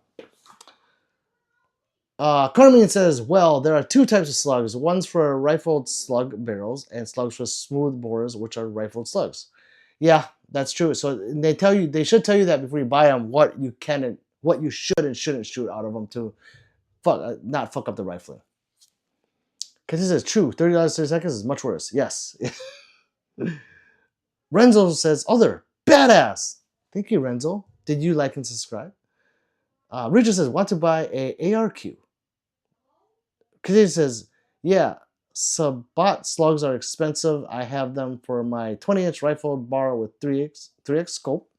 Carmen says, well, there are two types of slugs. One's for rifled slug barrels and slugs for smooth bores, which are rifled slugs. Yeah, that's true. So they should tell you that before you buy them, what you should and shouldn't shoot out of them to not fuck up the rifling. Because this is true. $30 30 seconds is much worse. Yes. Renzo says, oh, they're badass. Thank you, Renzo. Did you like and subscribe? Richard says, want to buy a ARQ? Because says, yeah, Sabat slugs are expensive. I have them for my 20-inch rifle bar with 3x scope.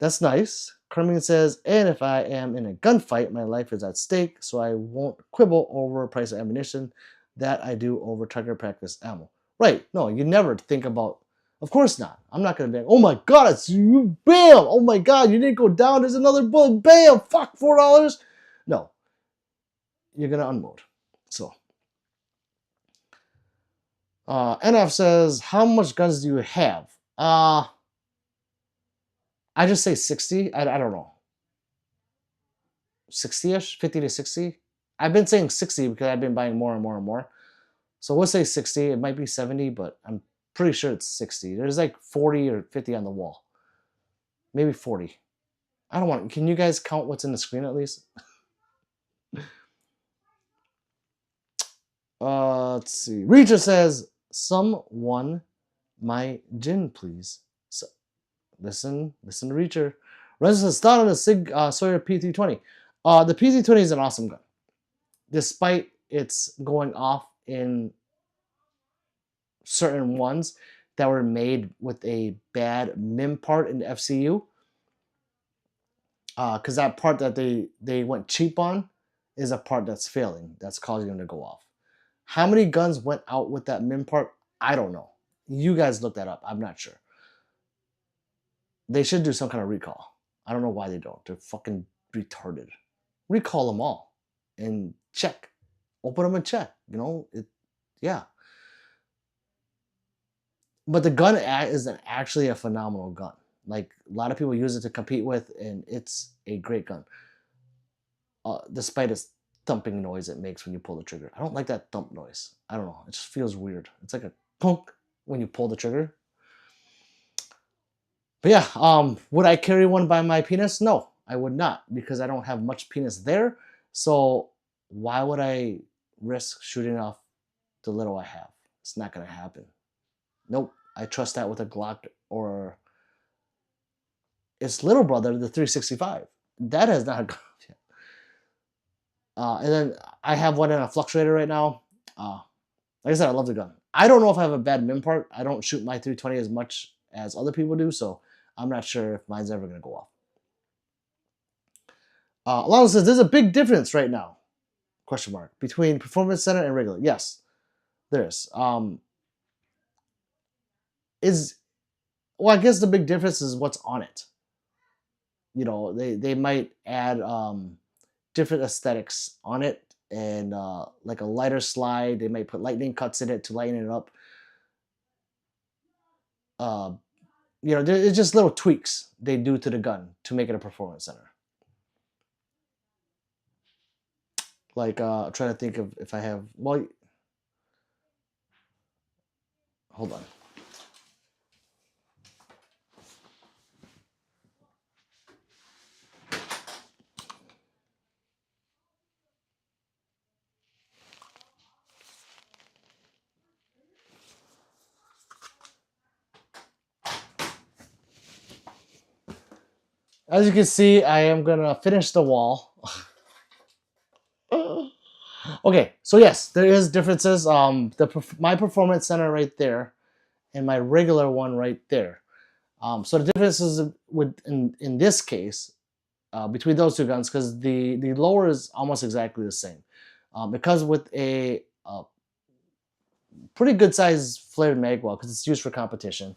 That's nice. Carmen says, and if I am in a gunfight, my life is at stake, so I won't quibble over price of ammunition. That I do over target practice ammo. Right. No, you never think about... Of course not. I'm not going to be like, oh my god, it's you, bam! Oh my god, you didn't go down, there's another bullet, bam! Fuck, $4! No. You're going to unload. So. NF says, how much guns do you have? I just say 60. I don't know. 60-ish? 50 to 60? I've been saying 60 because I've been buying more and more and more. So we'll say 60. It might be 70, but I'm pretty sure it's 60. There's like 40 or 50 on the wall. Maybe 40. I don't want... Can you guys count what's in the screen at least? Let's see. Reacher says, someone my gin, please. So, listen to Reacher. Renzo says, thought on the Sig Sawyer P320. The P320 is an awesome gun. Despite its going off in certain ones that were made with a bad MIM part in the FCU. Because that part that they went cheap on is a part that's failing, that's causing them to go off. How many guns went out with that MIM part? I don't know. You guys look that up. I'm not sure. They should do some kind of recall. I don't know why they don't. They're fucking retarded. Recall them all and check. Open them and check. You know, yeah. But the gun is actually a phenomenal gun. Like, a lot of people use it to compete with, and it's a great gun. Despite its thumping noise it makes when you pull the trigger. I don't like that thump noise. I don't know. It just feels weird. It's like a punk when you pull the trigger. But yeah, would I carry one by my penis? No, I would not, because I don't have much penis there. So why would I risk shooting off the little I have? It's not going to happen. Nope. I trust that with a Glock or its little brother, the 365. That has not gone yet. And then I have one in a fluctuator right now. Like I said, I love the gun. I don't know if I have a bad MIM part. I don't shoot my 320 as much as other people do, so I'm not sure if mine's ever going to go off. Alonzo says, there's a big difference right now, question mark, between Performance Center and regular. Yes, there is. Well, I guess the big difference is what's on it. You know, they might add different aesthetics on it, and like a lighter slide. They might put lightning cuts in it to lighten it up. You know, it's just little tweaks they do to the gun to make it a Performance Center. Like, I'm trying to think of if I have, well, hold on. As you can see, I am gonna finish the wall. Okay, so yes, there is differences. My Performance Center right there, and my regular one right there. So the differences in this case between those two guns, because the lower is almost exactly the same. Because with a pretty good size flared mag well, because it's used for competition.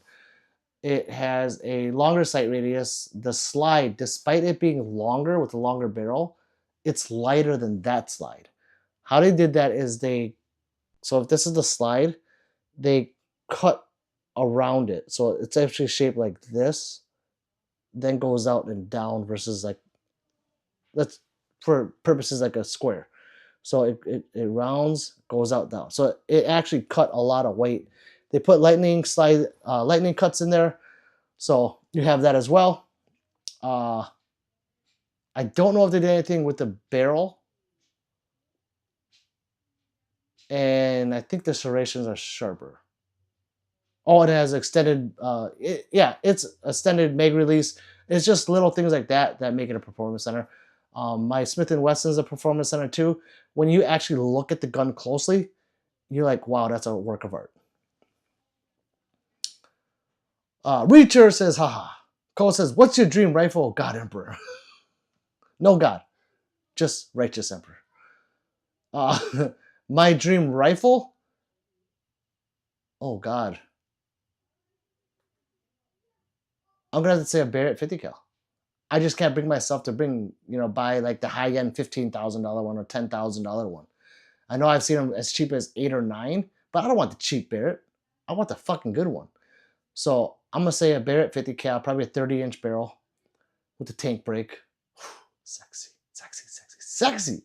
It has a longer sight radius. The slide, despite it being longer with a longer barrel, it's lighter than that slide. How they did that is so if this is the slide, they cut around it. So it's actually shaped like this, then goes out and down versus like, that's for purposes like a square. So it rounds, goes out, down. So it actually cut a lot of weight. They put lightning cuts in there. So you have that as well. I don't know if they did anything with the barrel. And I think the serrations are sharper. Oh, it has extended, it's extended mag release. It's just little things like that that make it a Performance Center. My Smith & Wesson is a Performance Center too. When you actually look at the gun closely, you're like, wow, that's a work of art. Reacher says, haha. Cole says, what's your dream rifle? God Emperor. No God, just Righteous Emperor. My dream rifle? Oh God. I'm gonna have to say a Barrett 50 cal. I just can't bring myself to buy like the high end $15,000 one or $10,000 one. I know I've seen them as cheap as 8 or 9, but I don't want the cheap Barrett. I want the fucking good one. So I'm gonna say a Barrett 50 cal, probably a 30-inch barrel with a tank brake. Sexy, sexy, sexy, sexy.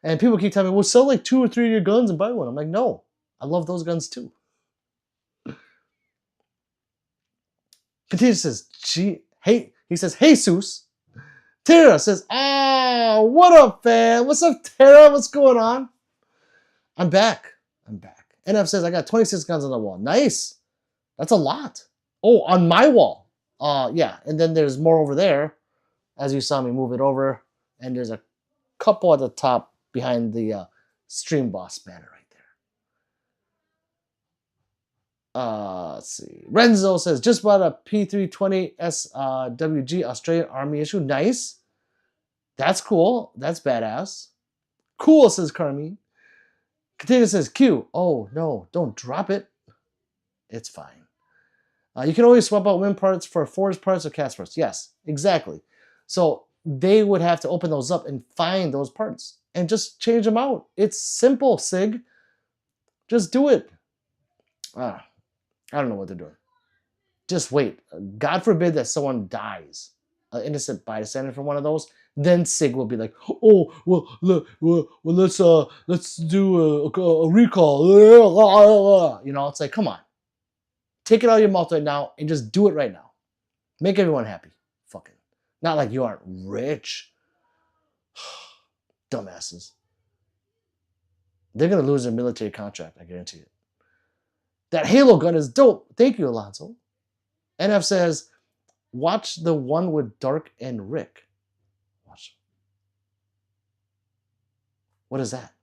And people keep telling me, well, sell like 2 or 3 of your guns and buy one. I'm like, no, I love those guns too. Continue says, he says, hey, Seuss. Tara says, oh, what up, fam? What's up, Tara? What's going on? I'm back. NF says, I got 26 guns on the wall. Nice. That's a lot. Oh, on my wall. Yeah, and then there's more over there, as you saw me move it over. And there's a couple at the top behind the Stream Boss banner right there. Let's see. Renzo says, just bought a P320 SWG Australian Army issue. Nice. That's cool. That's badass. Cool, says Carmine. Contagious says Q. Oh, no, don't drop it. It's fine. You can always swap out wind parts for forged parts or cast parts. Yes, exactly. So they would have to open those up and find those parts and just change them out. It's simple, Sig. Just do it. I don't know what they're doing. Just wait. God forbid that someone dies, an innocent bystander from one of those. Then Sig will be like, oh, well, let's do a recall. You know, it's like, come on. Take it out of your mouth right now and just do it right now. Make everyone happy. Fucking. Not like you aren't rich. Dumbasses. They're going to lose their military contract, I guarantee it. That Halo gun is dope. Thank you, Alonso. NF says, watch the one with Dark and Rick. Watch. What is that?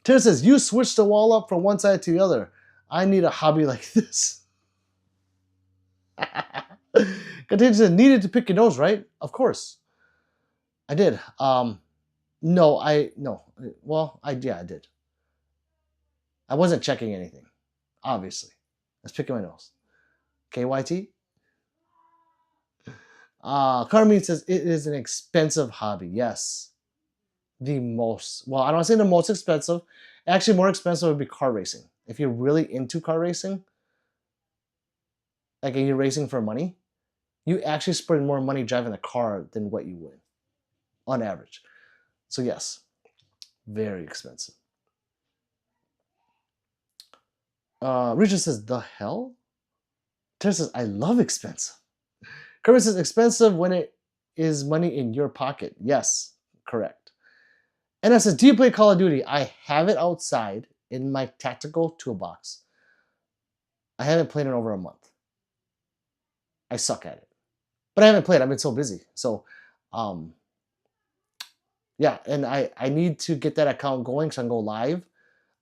Tara says, you switch the wall up from one side to the other. I need a hobby like this. Continue says, needed to pick your nose, right? Of course. I did. No. Well, I did. I wasn't checking anything, obviously. I was picking my nose. KYT? Carmine says, it is an expensive hobby. Yes. The most. Well, I don't want to say the most expensive. Actually, more expensive would be car racing. If you're really into car racing, like you're racing for money, you actually spend more money driving the car than what you win, on average. So yes, very expensive. Richard says, the hell? Tara says, I love expensive. Kermit says, expensive when it is money in your pocket. Yes, correct. And I says, do you play Call of Duty? I have it outside in my tactical toolbox. I haven't played in over a month. I suck at it. But I haven't played. I've been so busy. So, yeah, and I need to get that account going so I can go live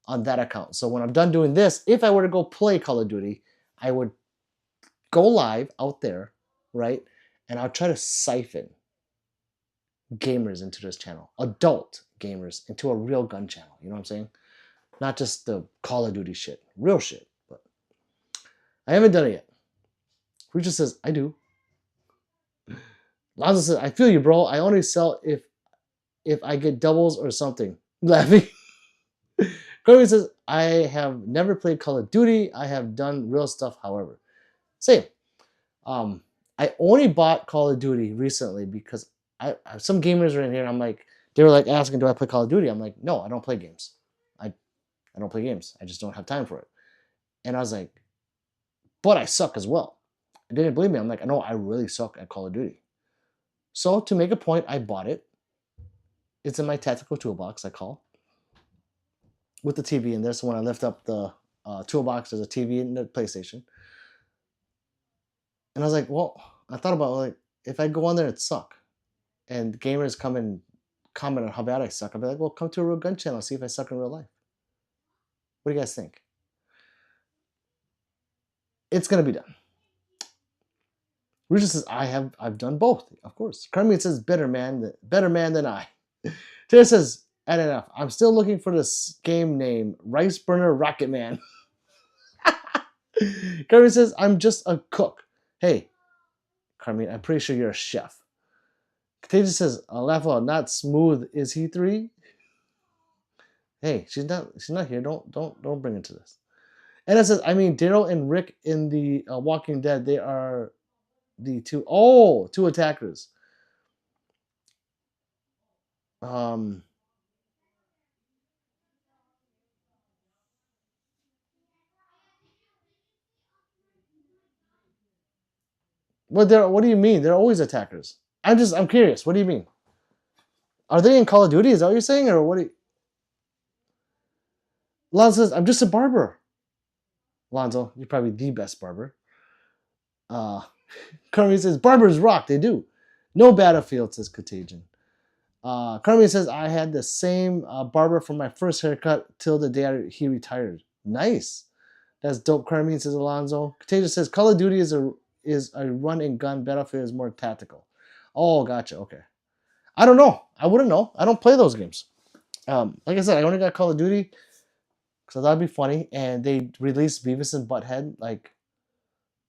on that account. So when I'm done doing this, if I were to go play Call of Duty, I would go live out there, right? And I'll try to siphon gamers into this channel, adult gamers into a real gun channel. You know what I'm saying? Not just the Call of Duty shit, real shit. But I haven't done it yet. Richard says, I do. Lonzo says, I feel you, bro. I only sell if I get doubles or something. Laughing. Kirby says, I have never played Call of Duty. I have done real stuff, however. Same. I only bought Call of Duty recently because some gamers are in here and I'm like, they were like asking, do I play Call of Duty? I'm like, no, I don't play games. I don't play games. I just don't have time for it. And I was like, but I suck as well. They didn't believe me. I'm like, no, I really suck at Call of Duty. So to make a point, I bought it. It's in my tactical toolbox, I call, with the TV in there. So when I lift up the toolbox, there's a TV in the PlayStation. And I was like, well, I thought about like, if I go on there and suck, and gamers come and comment on how bad I suck, I'd be like, well, come to a real gun channel, see if I suck in real life. What do you guys think? It's gonna be done. Richard says, I've done both, of course. Kermit says, better man than I. Taylor says, at enough. I'm still looking for this game name, Rice Burner Rocket Man. Kermit says, I'm just a cook. Hey, Kermit, I'm pretty sure you're a chef. Contagious says, Laugh not smooth, is he 3? Hey, she's not here. Don't bring into this. And it says, I mean, Daryl and Rick in the Walking Dead, they are the two attackers. Well, what do you mean? They're always attackers. I'm curious. What do you mean? Are they in Call of Duty? Is that what you're saying? Or what do you... Lonzo says, I'm just a barber. Lonzo, you're probably the best barber. Kermit says, barbers rock. They do. No battlefield, says Contagion. Kermit says, I had the same barber for my first haircut till the day he retired. Nice. That's dope, Kermit, says Alonzo. Contagion says, Call of Duty is a run and gun. Battlefield is more tactical. Oh, gotcha. Okay. I don't know. I wouldn't know. I don't play those games. Like I said, I only got Call of Duty because that'd be funny. And they released Beavis and Butthead like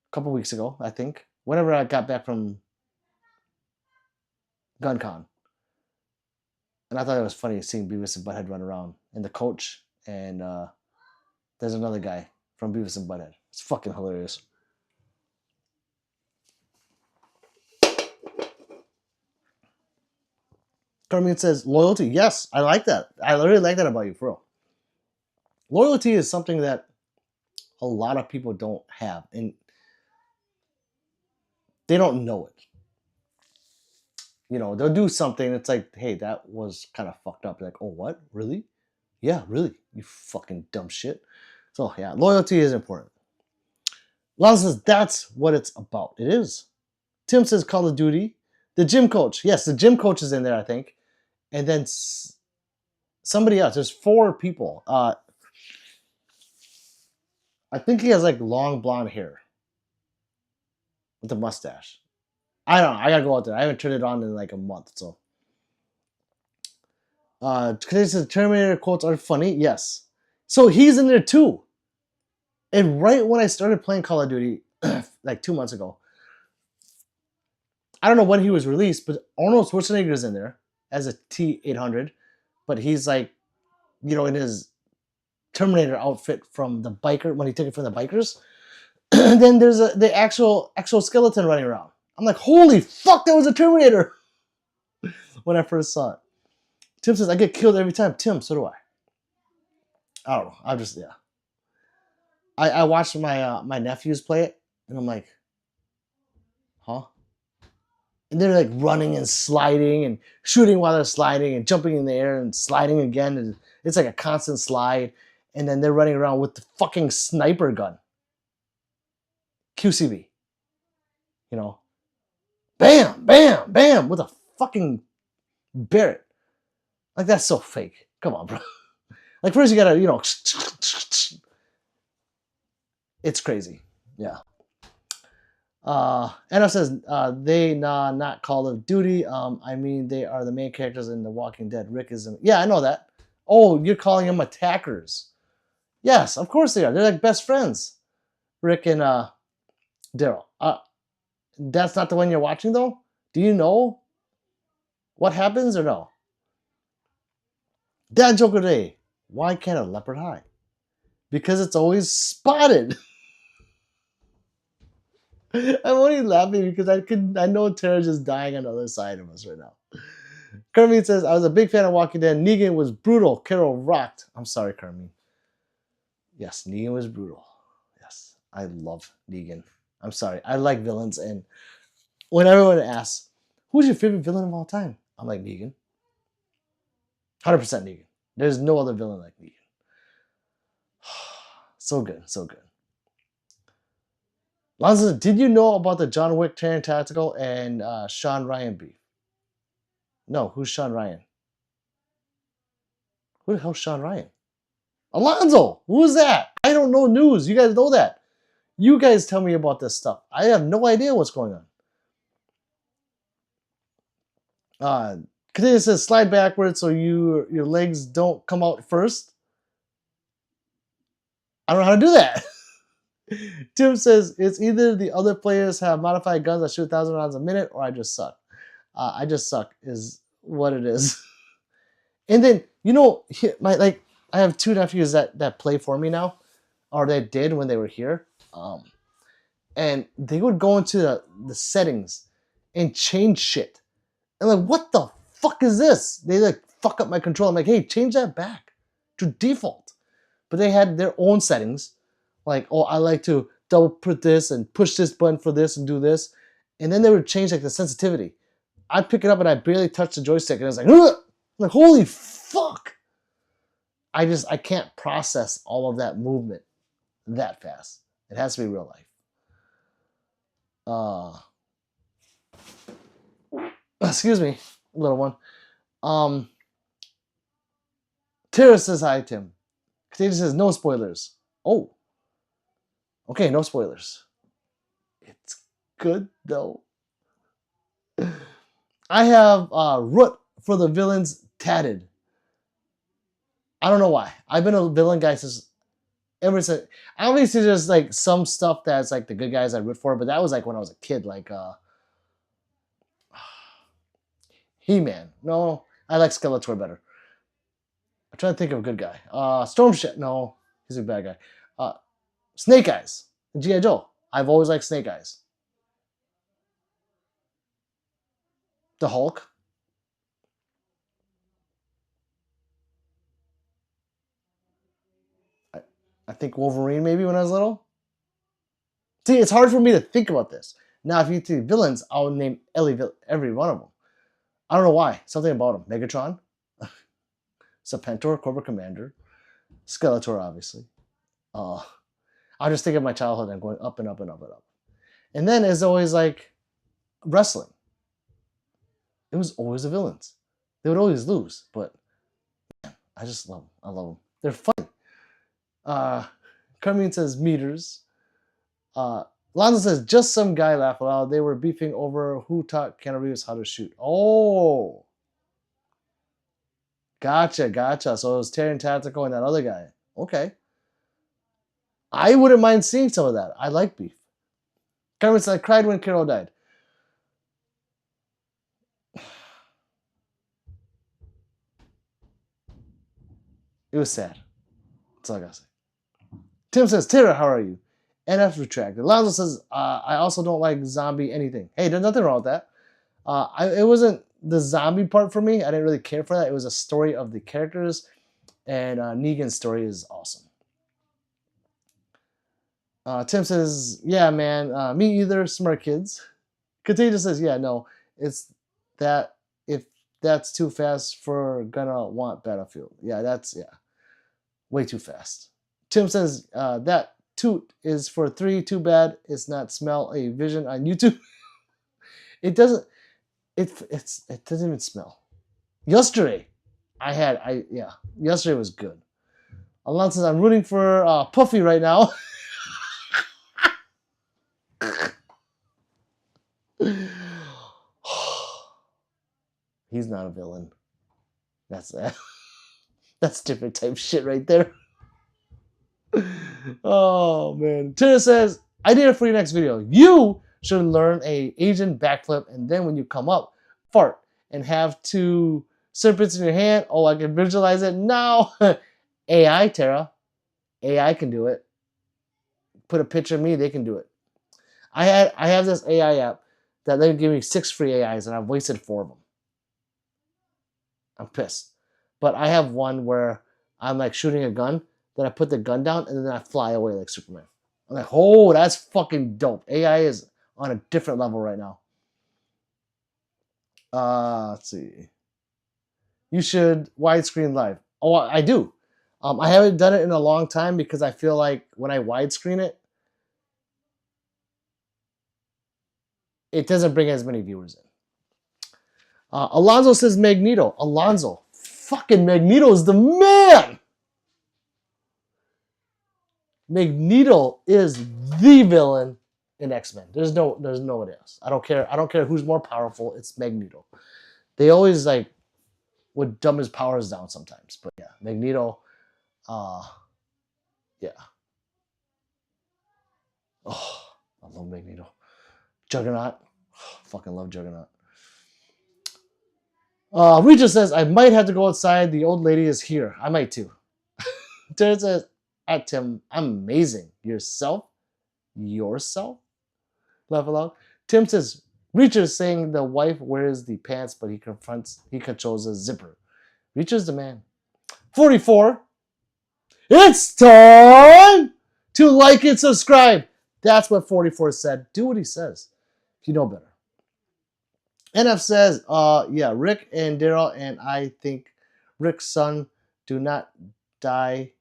a couple weeks ago, I think. Whenever I got back from GunCon. And I thought it was funny seeing Beavis and Butthead run around. And the coach and there's another guy from Beavis and Butthead. It's fucking hilarious. Carmen says, loyalty. Yes, I like that. I really like that about you, for real. Loyalty is something that a lot of people don't have. And they don't know it. You know, they'll do something. It's like, hey, that was kind of fucked up. They're like, oh, what? Really? Yeah, really. You fucking dumb shit. So, yeah, loyalty is important. Lon says, that's what it's about. It is. Tim says, Call of Duty. The gym coach. Yes, the gym coach is in there, I think. And then somebody else. There's 4 people. I think he has like long blonde hair with a mustache. I don't know. I gotta go out there. I haven't turned it on in like a month. So, because Terminator quotes are funny. Yes. So he's in there too. And right when I started playing Call of Duty, like 2 months ago, I don't know when he was released, but Arnold Schwarzenegger is in there as a T-800, but he's like, you know, in his Terminator outfit from the biker, when he took it from the bikers. And then there's the actual skeleton running around. I'm like, holy fuck, that was a Terminator when I first saw it. Tim says, I get killed every time. Tim, so do I. I don't know. I'm just, yeah. I watched my nephews play it, and I'm like, huh? And they're like running and sliding and shooting while they're sliding and jumping in the air and sliding again. And it's like a constant slide. And then they're running around with the fucking sniper gun. QCB. You know? Bam, bam, bam, with a fucking Barrett. Like, that's so fake. Come on, bro. Like, first you gotta, you know, it's crazy. Yeah. Anna says, not Call of Duty. I mean, they are the main characters in The Walking Dead. Rick is, yeah, I know that. Oh, you're calling them attackers. Yes, of course they are. They're like best friends. Rick and Daryl. That's not the one you're watching, though? Do you know what happens or no? Dad joke of the day. Why can't a leopard hide? Because it's always spotted. I'm only laughing because I know Tara's just dying on the other side of us right now. Carmine says, I was a big fan of Walking Dead. Negan was brutal. Carol rocked. I'm sorry, Carmine. Yes, Negan was brutal. Yes, I love Negan. I'm sorry. I like villains, and when everyone asks, who's your favorite villain of all time? I'm like, Negan. 100% Negan. There's no other villain like Negan. So good, so good. Lonzo, did you know about the John Wick Terran Tactical and Sean Ryan beef? No, who's Sean Ryan? Who the hell's Sean Ryan? Alonzo, who's that? I don't know news. You guys know that. You guys tell me about this stuff. I have no idea what's going on. Katina says, slide backwards so your legs don't come out first. I don't know how to do that. Tim says, it's either the other players have modified guns that shoot 1,000 rounds a minute, or I just suck. I just suck is what it is. And then, you know, I have 2 nephews that play for me now, or they did when they were here. And they would go into the settings and change shit. And like, what the fuck is this? They like fuck up my control. I'm like, hey, change that back to default. But they had their own settings. Like, oh, I like to double put this and push this button for this and do this. And then they would change like the sensitivity. I'd pick it up and I barely touch the joystick. And it's like, ugh! I'm like, holy fuck. I can't process all of that movement that fast. It has to be real life. Excuse me, little one. Tara says hi, Tim. Katina says no spoilers. Oh. Okay, no spoilers. It's good though. I have Root for the villains tatted. I don't know why. I've been a villain guy since ever since. Obviously, there's like some stuff that's like the good guys I root for, but that was like when I was a kid, like He-Man. No, I like Skeletor better. I'm trying to think of a good guy. Storm Shadow. No, he's a bad guy. Snake Eyes. G.I. Joe. I've always liked Snake Eyes. The Hulk. I think Wolverine maybe when I was little. See, it's hard for me to think about this. Now, if you think villains, I'll name every one of them. I don't know why. Something about them. Megatron. Serpentor, Cobra Commander. Skeletor, obviously. I'll just think of my childhood and going up and up and up and up. And then there's always like wrestling. It was always the villains. They would always lose, but man, I just love them. I love them. They're funny. Carmine says meters. Lonzo says just some guy laughed aloud. They were beefing over who taught Keanu Reeves how to shoot. Oh, gotcha. So it was Terry Tactical and that other guy. Okay. I wouldn't mind seeing some of that. I like beef. Carmen said, I cried when Carol died. It was sad. That's all I gotta say. Tim says, Tara, how are you? NF retracted. Lonzo says, I also don't like zombie anything. Hey, there's nothing wrong with that. It wasn't the zombie part for me. I didn't really care for that. It was a story of the characters, and Negan's story is awesome. Tim says, yeah, man, me either, smart kids. Contagious says, yeah, no, it's that if that's too fast for gonna want Battlefield. Yeah, way too fast. Tim says, that toot is for 3, too bad it's not smell a vision on YouTube. It doesn't even smell. Yesterday, yesterday was good. Alon says, I'm rooting for Puffy right now. He's not a villain. That's different type shit right there. Oh man. Tina says, I did it for your next video. You should learn a Asian backflip, and then when you come up, fart and have 2 serpents in your hand. Oh, I can visualize it now. AI, Tara. AI can do it. Put a picture of me, they can do it. I have this AI app that they give me 6 free AIs, and I've wasted 4 of them. I'm pissed. But I have one where I'm like shooting a gun, then I put the gun down, and then I fly away like Superman. I'm like, oh, that's fucking dope. AI is on a different level right now. Let's see. You should widescreen live. Oh, I do. I haven't done it in a long time because I feel like when I widescreen it, it doesn't bring as many viewers in. Alonzo says Magneto. Alonzo. Fucking Magneto is the man! Magneto is the villain in X-Men. There's nobody else. I don't care who's more powerful. It's Magneto. They always like would dumb his powers down sometimes. But yeah, Magneto, yeah. Oh, I love Magneto. Juggernaut. Oh, fucking love Juggernaut. Regis says, I might have to go outside. The old lady is here. I might too. Jared says, at Tim, I'm amazing. Yourself? Laugh aloud. Tim says, Reacher's saying the wife wears the pants, but he controls the zipper. Reacher's the man. 44. It's time to like and subscribe. That's what 44 said. Do what he says if you know better. NF says, yeah, Rick and Daryl, and I think Rick's son do not die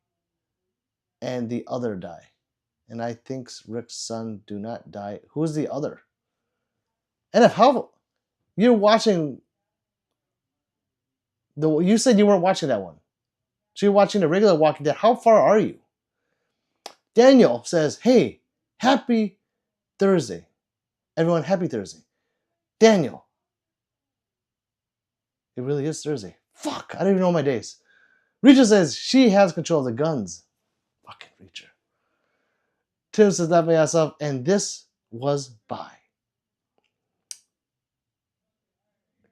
and the other die. And I think Rick's son do not die. Who's the other? NF, how you're watching you said you weren't watching that one. So you're watching the regular Walking Dead. How far are you? Daniel says, hey, happy Thursday. Everyone, happy Thursday. Daniel, It really is Thursday. Fuck, I don't even know my days. Reacher says she has control of the guns. Fucking Reacher. Tim says that by myself, and this was by.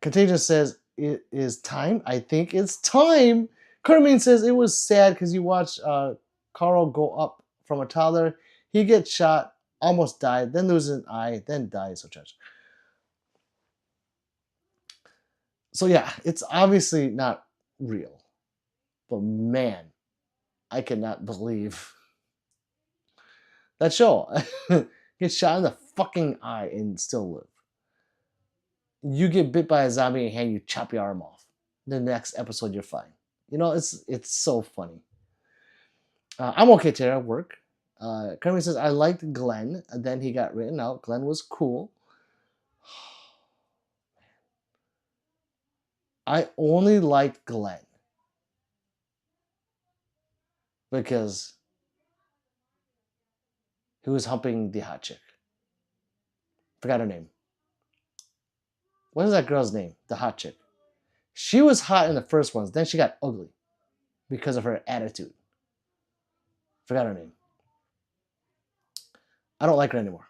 Contagious says it is time. I think it's time. Kermine says it was sad because you watched Carl go up from a toddler. He gets shot, almost died, then loses an eye, then dies. So tragic. So yeah, it's obviously not real. But man, I cannot believe that show. Get shot in the fucking eye and still live. You get bit by a zombie and you chop your arm off. The next episode, you're fine. You know, it's so funny. I'm okay, Tara. Work. Kermit says, I liked Glenn. And then he got written out. Glenn was cool. I only liked Glenn because he was humping the hot chick. Forgot her name. What is that girl's name? The hot chick. She was hot in the first ones. Then she got ugly because of her attitude. Forgot her name. I don't like her anymore.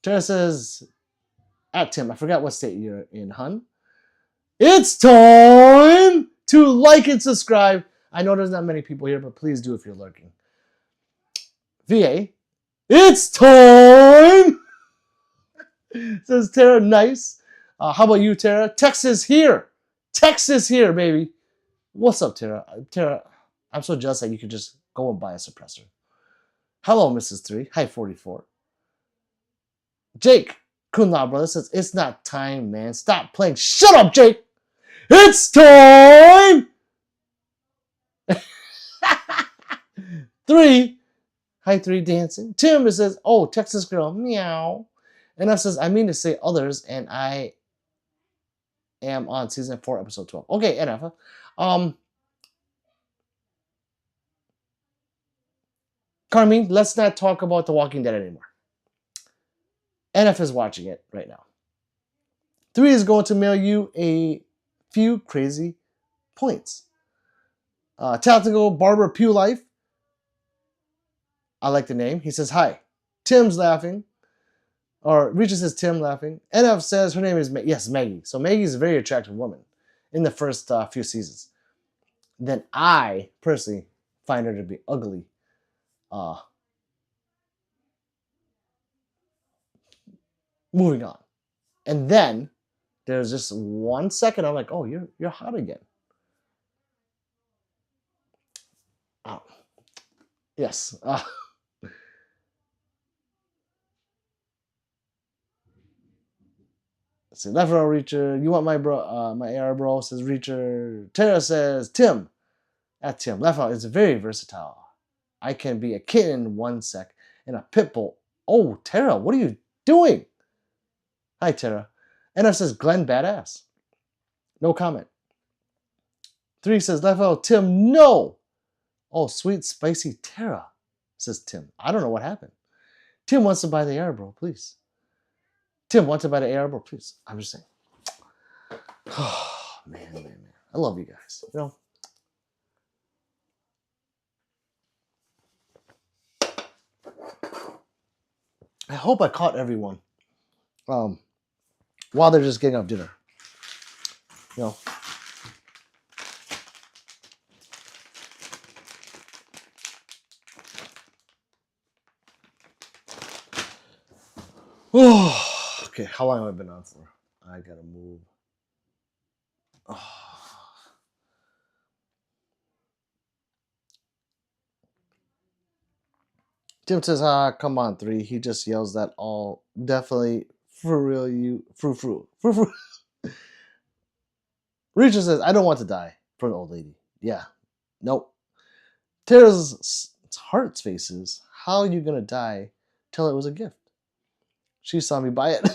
Tara says, at Tim, I forgot what state you're in, hun. It's time to like and subscribe. I know there's not many people here, but please do if you're lurking. VA, it's time! Says Tara, nice. How about you, Tara? Texas here. Texas here, baby. What's up, Tara? Tara, I'm so jealous that you could just go and buy a suppressor. Hello, Mrs. 3. Hi, 44. Jake, Kunla brother, says, it's not time, man. Stop playing. Shut up, Jake! It's time! 3. Hi, 3 dancing. Tim says, oh, Texas girl, meow. And F says, I mean to say others, and I am on season 4, episode 12. Okay, NF. Carmine, let's not talk about The Walking Dead anymore. NF is watching it right now. 3 is going to mail you a few crazy points. Tactical Barber Pew Life. I like the name. He says, hi. Tim's laughing. Or Regis says Tim laughing. NF says her name is Maggie. So Maggie's a very attractive woman in the first few seasons. Then I personally find her to be ugly. Moving on. And then there's just 1 second I'm like, oh, you're hot again. Yes. Let's see, left row Reacher. You want my bro? My AR bro says Reacher. Tara says Tim. At Tim. Left row is very versatile. I can be a kitten in 1 sec and a pit bull. Oh, Tara, what are you doing? Hi, Tara. NF says Glenn badass. No comment. 3 says left row Tim. No. Oh, sweet spicy Tara, says Tim. I don't know what happened. Tim wants to buy the AR bro, please. Tim wants to buy the AR bro, please. I'm just saying. Oh, man. I love you guys. You know. I hope I caught everyone while they're just getting up dinner. You know. Oh, okay, how long have I been on for? I gotta move. Oh. Tim says, come on, 3. He just yells that all. Definitely, for real, you. Frou. Richard says, I don't want to die for an old lady. Yeah. Nope. Tara's heart's faces. How are you gonna die? Tell it was a gift. She saw me buy it.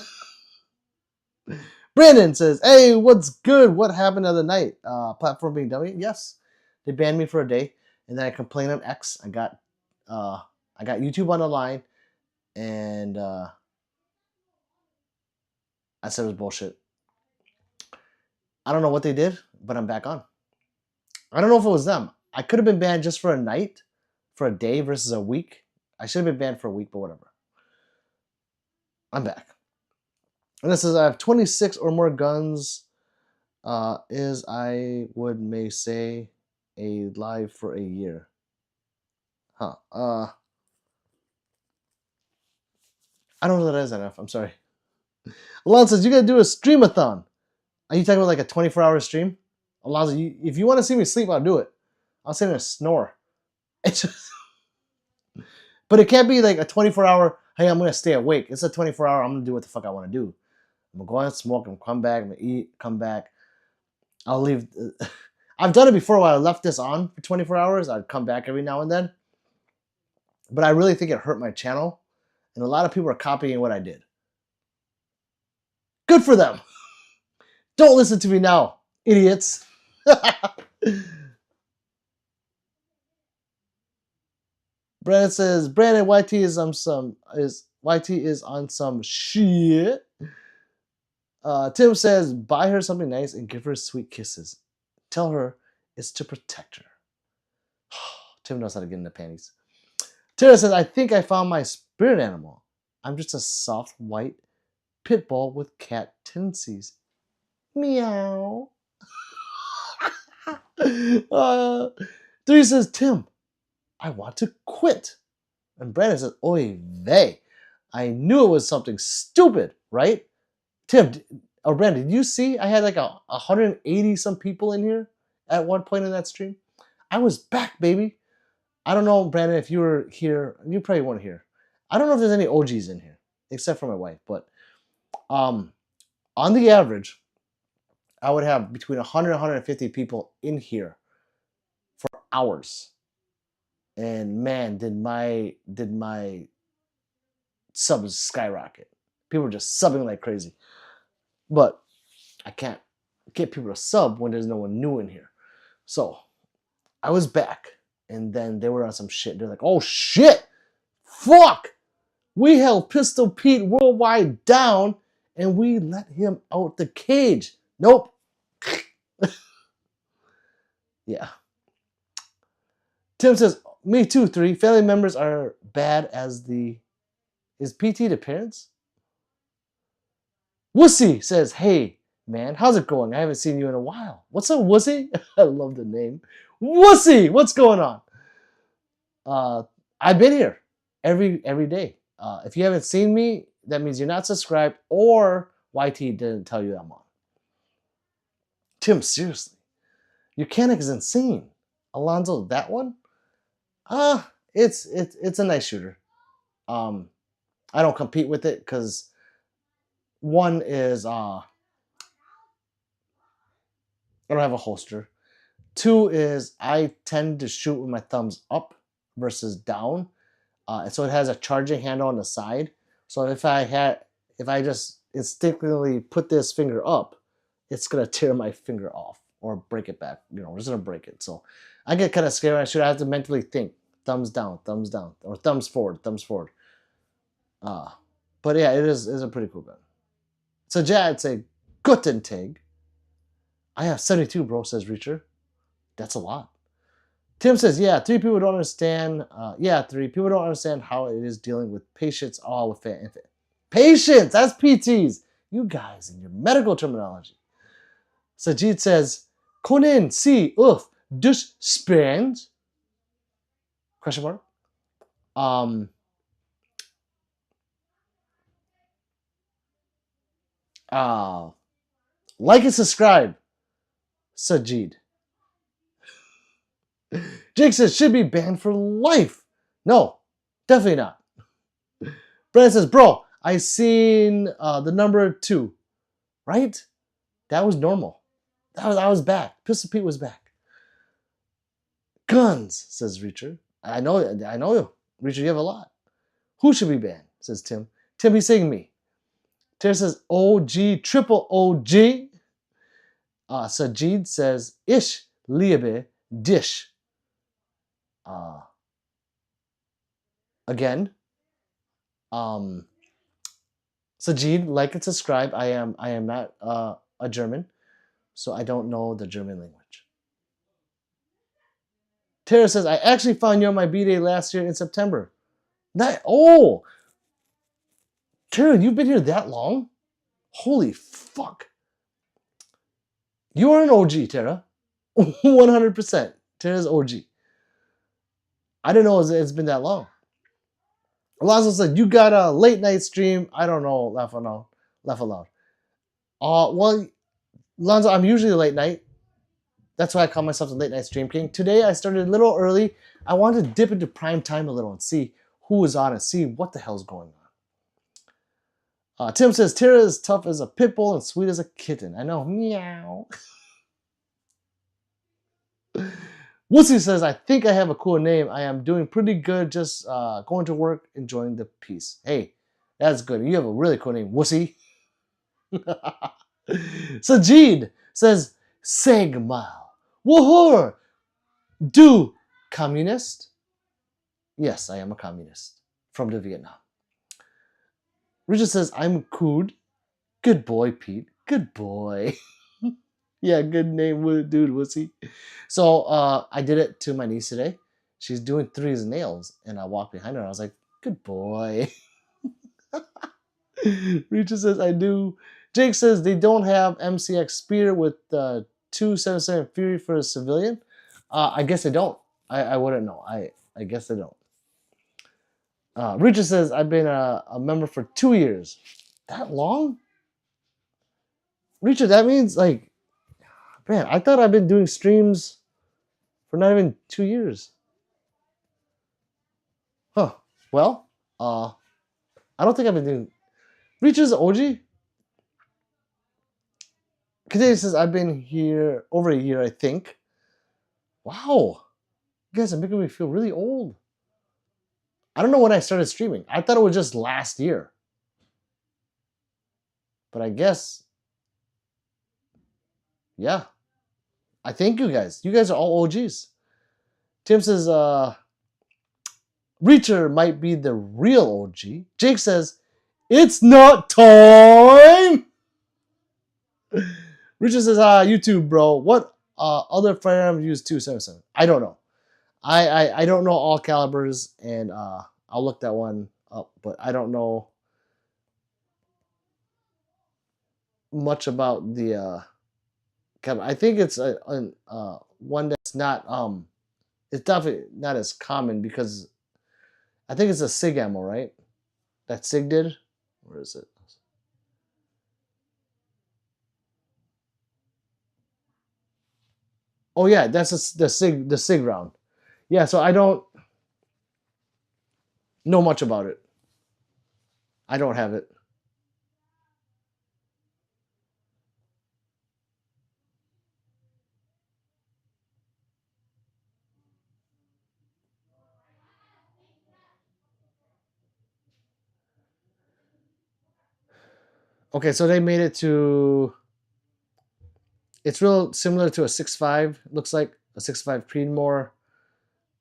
Brandon says, hey, what's good? What happened the other night? Platform being dummy? Yes. They banned me for a day. And then I complained on X. I got YouTube on the line. And I said it was bullshit. I don't know what they did, but I'm back on. I don't know if it was them. I could have been banned just for a night, for a day versus a week. I should have been banned for a week, but whatever. I'm back. And this says I have 26 or more guns. Is I would may say a live for a year. Huh. I don't know what that is enough. I'm sorry. Alonzo says you gotta do a streamathon. Are you talking about like a 24-hour stream? Alonzo, if you want to see me sleep, I'll do it. I'll sit there and snore. It's just, but it can't be like a 24-hour. Hey, I'm gonna stay awake. It's a 24-hour. I'm gonna do what the fuck I want to do. I'm gonna go out and smoke. I'm gonna come back. I'm gonna eat. Come back. I'll leave. I've done it before. While I left this on for 24 hours, I'd come back every now and then. But I really think it hurt my channel, and a lot of people are copying what I did. Good for them. Don't listen to me now, idiots. Brandon says Brandon YT is on some shit. Tim says buy her something nice and give her sweet kisses. Tell her it's to protect her. Tim knows how to get in the panties. Tara says I think I found my spirit animal. I'm just a soft white pit bull with cat tendencies. Meow. 3 says Tim, I want to quit. And Brandon says, oy vey. I knew it was something stupid, right? Tim, or Brandon, did you see I had like 180 some people in here at one point in that stream? I was back, baby. I don't know, Brandon, if you were here. You probably weren't here. I don't know if there's any OGs in here, except for my wife. But on the average, I would have between 100 and 150 people in here for hours. And man, did my subs skyrocket. People were just subbing like crazy. But I can't get people to sub when there's no one new in here. So I was back, and then they were on some shit. They're like, oh shit! Fuck! We held Pistol Pete Worldwide down, and we let him out the cage. Nope. Yeah. Tim says, me too, 3. Family members are bad as the... Is PT the parents? Wussy says, hey, man, how's it going? I haven't seen you in a while. What's up, Wussy? I love the name. Wussy, what's going on? I've been here every day. If you haven't seen me, that means you're not subscribed or YT didn't tell you I'm on. Tim, seriously. Your Canic is insane. Alonzo, that one? It's a nice shooter. I don't compete with it because one is I don't have a holster. 2 is I tend to shoot with my thumbs up versus down. And so it has a charging handle on the side. So if I just instinctively put this finger up, it's gonna tear my finger off or break it back. You know, it's gonna break it. So I get kind of scared. I have to mentally think thumbs down, or thumbs forward. But yeah, it's a pretty cool gun. So I'd say Guten Tag. I have 72, bro, says Reacher. That's a lot. Tim says, yeah, 3 people don't understand. 3 people don't understand how it is dealing with patients all with patients, that's PTs. You guys and your medical terminology. Sajid says, Konin, si, uf, dus spend. Question mark. Like and subscribe. Sajid. Jake says, should be banned for life. No, definitely not. Brandon says, bro, I seen the number 2, right? That was normal. I was back. Pistol Pete was back. Guns, says Reacher. I know you. Reacher, you have a lot. Who should be banned, says Tim. Tim, he's saying me. Terry says, OG, triple OG. Sajid says, Ish, liebe, dish. Again, Sajid, like and subscribe. I am not a German. so I don't know the German language. Tara says, I actually found you on my B-Day last year in September. Oh! Tara, you've been here that long? Holy fuck. You are an OG, Tara. 100%. Tara's OG. I didn't know it's been that long. Alonzo said, you got a late night stream. I don't know, laugh aloud. Well, Alonzo, I'm usually late night. That's why I call myself the late night stream king. Today I started a little early. I wanted to dip into prime time a little and see who was on and see what the hell's going on. Tim says, Tara is tough as a pit bull and sweet as a kitten. I know, meow. Wussy says, I think I have a cool name. I am doing pretty good, just going to work, enjoying the peace. Hey, that's good. You have a really cool name, Wussy. Sajid says, Segmal. Woohoo! Do communist? Yes, I am a communist from the Vietnam. Richard says, I'm Kood. Good boy, Pete. Good boy. Yeah, good name, dude, Wussy. So I did it to my niece today. She's doing 3's nails, and I walked behind her. I was like, good boy. Richard says, I do. Jake says, they don't have MCX Spear with 277 Fury for a civilian. I guess they don't. I wouldn't know. I guess they don't. Richard says, I've been a member for 2 years. That long? Richard, that means like, man, I thought I've been doing streams for not even 2 years. Huh. Well, I don't think I've been doing... Richard's OG? Kadeja says, I've been here over a year, I think. Wow. You guys are making me feel really old. I don't know when I started streaming. I thought it was just last year. But I guess... yeah. I thank you guys. You guys are all OGs. Tim says, Reacher might be the real OG. Jake says, it's not time! Richard says, YouTube, bro. What other firearms use 277? I don't know. I don't know all calibers, and I'll look that one up, but I don't know much about the caliber. I think it's one that's not it's definitely not as common because I think it's a SIG ammo, right? That SIG did? Where is it? Oh yeah, that's the SIG round. Yeah, so I don't know much about it. I don't have it. Okay, so they made it to... it's real similar to a 6.5. Looks like a 6.5 Creedmoor,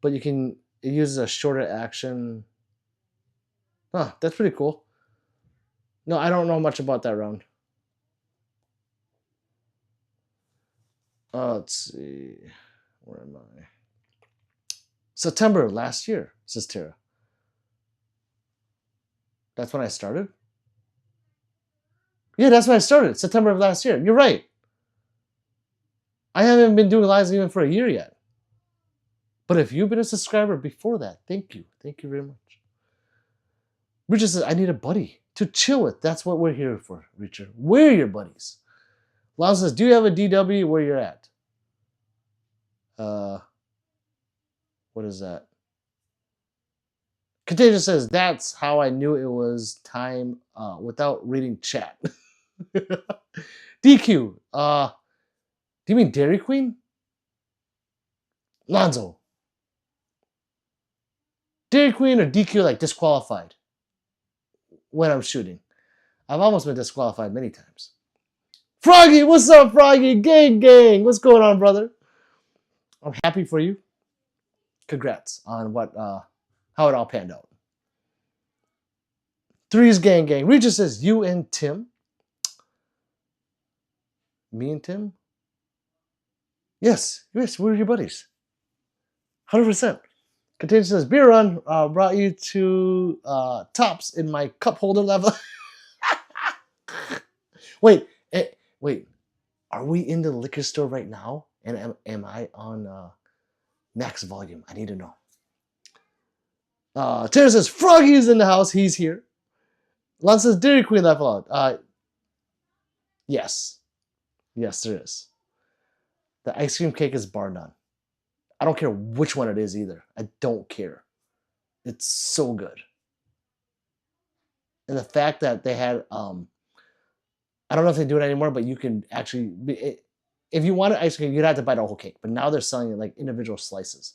but it uses a shorter action. Huh, that's pretty cool. No, I don't know much about that round. Let's see. Where am I? September last year, says Tara. That's when I started? Yeah, that's when I started. September of last year. You're right. I haven't been doing lives even for a year yet. But if you've been a subscriber before that, thank you. Thank you very much. Richard says, I need a buddy to chill with. That's what we're here for, Richard. We're your buddies. Lon says, do you have a DW where you're at? What is that? Contagious says, that's how I knew it was time without reading chat. DQ. Do you mean Dairy Queen? Lonzo. Dairy Queen or DQ like disqualified when I'm shooting. I've almost been disqualified many times. Froggy, what's up, Froggy? Gang. What's going on, brother? I'm happy for you. Congrats on how it all panned out. 3's gang. Regis says, you and Tim. Me and Tim? Yes, we're your buddies. 100%. Contagious says, beer run brought you to tops in my cup holder level. Wait, wait. Are we in the liquor store right now? And am I on max volume? I need to know. Terry says, Froggy's in the house. He's here. Lon says, Dairy Queen left out. Yes. Yes, there is. The ice cream cake is bar none. I don't care which one it is either. I don't care. It's so good. And the fact that they had, I don't know if they do it anymore, but you can actually, if you wanted ice cream, you'd have to buy the whole cake. But now they're selling it like individual slices.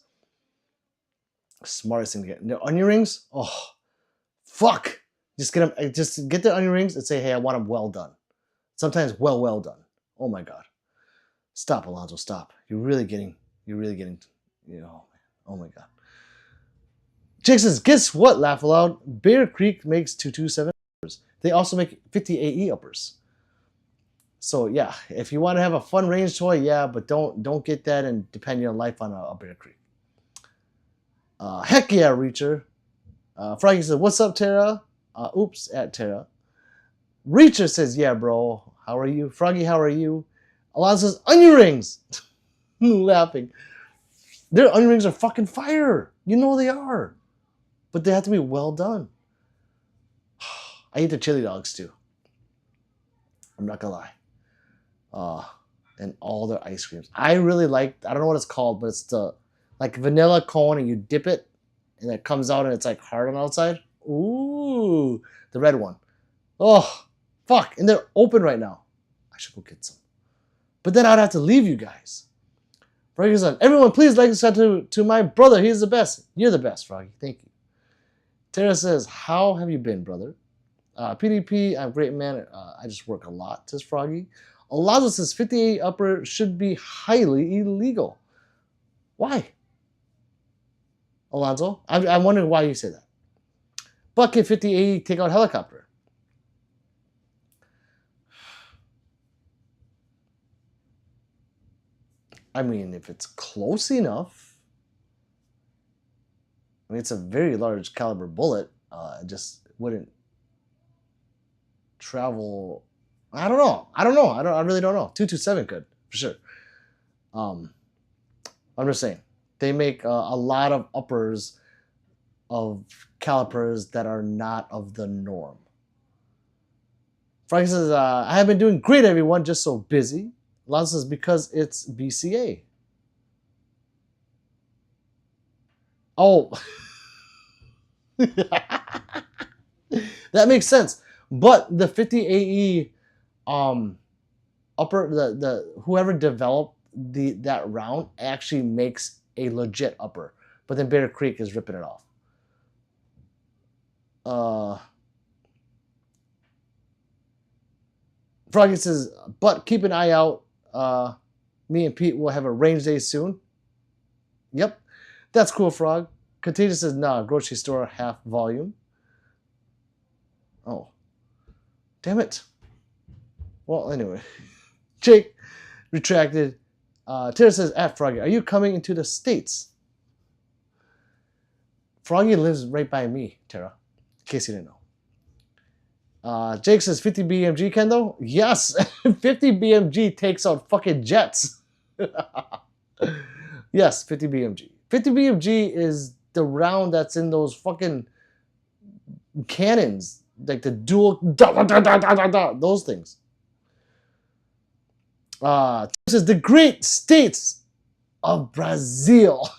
Smartest thing to get. The onion rings, oh, fuck. Just get them. Just get the onion rings and say, hey, I want them well done. Sometimes well done. Oh my god. Stop, Alonzo. Stop. You're really getting. Oh my god. Jake says, guess what? Laugh aloud. Bear Creek makes 227 uppers. They also make 50 AE uppers. So yeah, if you want to have a fun range toy, yeah, but don't get that and depend your life on a Bear Creek. Heck yeah, Reacher. Froggy says, what's up, Tara? Oops, at Tara. Reacher says, yeah, bro. How are you? Froggy, how are you? Alonzo says, onion rings. Laughing. Their onion rings are fucking fire. You know they are. But they have to be well done. I eat the chili dogs too. I'm not gonna lie. And all their ice creams. I really like, I don't know what it's called, but it's the like vanilla cone and you dip it and it comes out and it's like hard on the outside. Ooh, the red one. Oh, fuck. And they're open right now. I should go get some. But then I'd have to leave you guys. Froggy says, everyone, please like and subscribe to my brother. He's the best. You're the best, Froggy. Thank you. Tara says, how have you been, brother? PDP, I'm great, man. I just work a lot, says Froggy. Alonzo says, 58 upper should be highly illegal. Why? Alonzo, I'm wondering why you say that. Bucket 58 take out helicopter. I mean, if it's close enough. I mean, it's a very large caliber bullet. It just wouldn't travel. I don't know. I really don't know. 227 could, for sure. I'm just saying. They make a lot of uppers of calipers that are not of the norm. Frank says, I have been doing great, everyone, just so busy. Lon says, because it's BCA. Oh. That makes sense. But the 50 AE upper, the whoever developed that round actually makes a legit upper. But then Bear Creek is ripping it off. Froggy says, but keep an eye out. Me and Pete will have a range day soon. Yep. That's cool, Frog. Contagious says, nah, grocery store half volume. Oh. Damn it. Well, anyway. Jake retracted. Tara says, at Froggy, are you coming into the States? Froggy lives right by me, Tara. In case you didn't know. Jake says 50 BMG, Kendo? Yes, 50 BMG takes out fucking jets. Yes, 50 BMG. 50 BMG is the round that's in those fucking cannons, like the dual, those things. This is the great states of Brazil.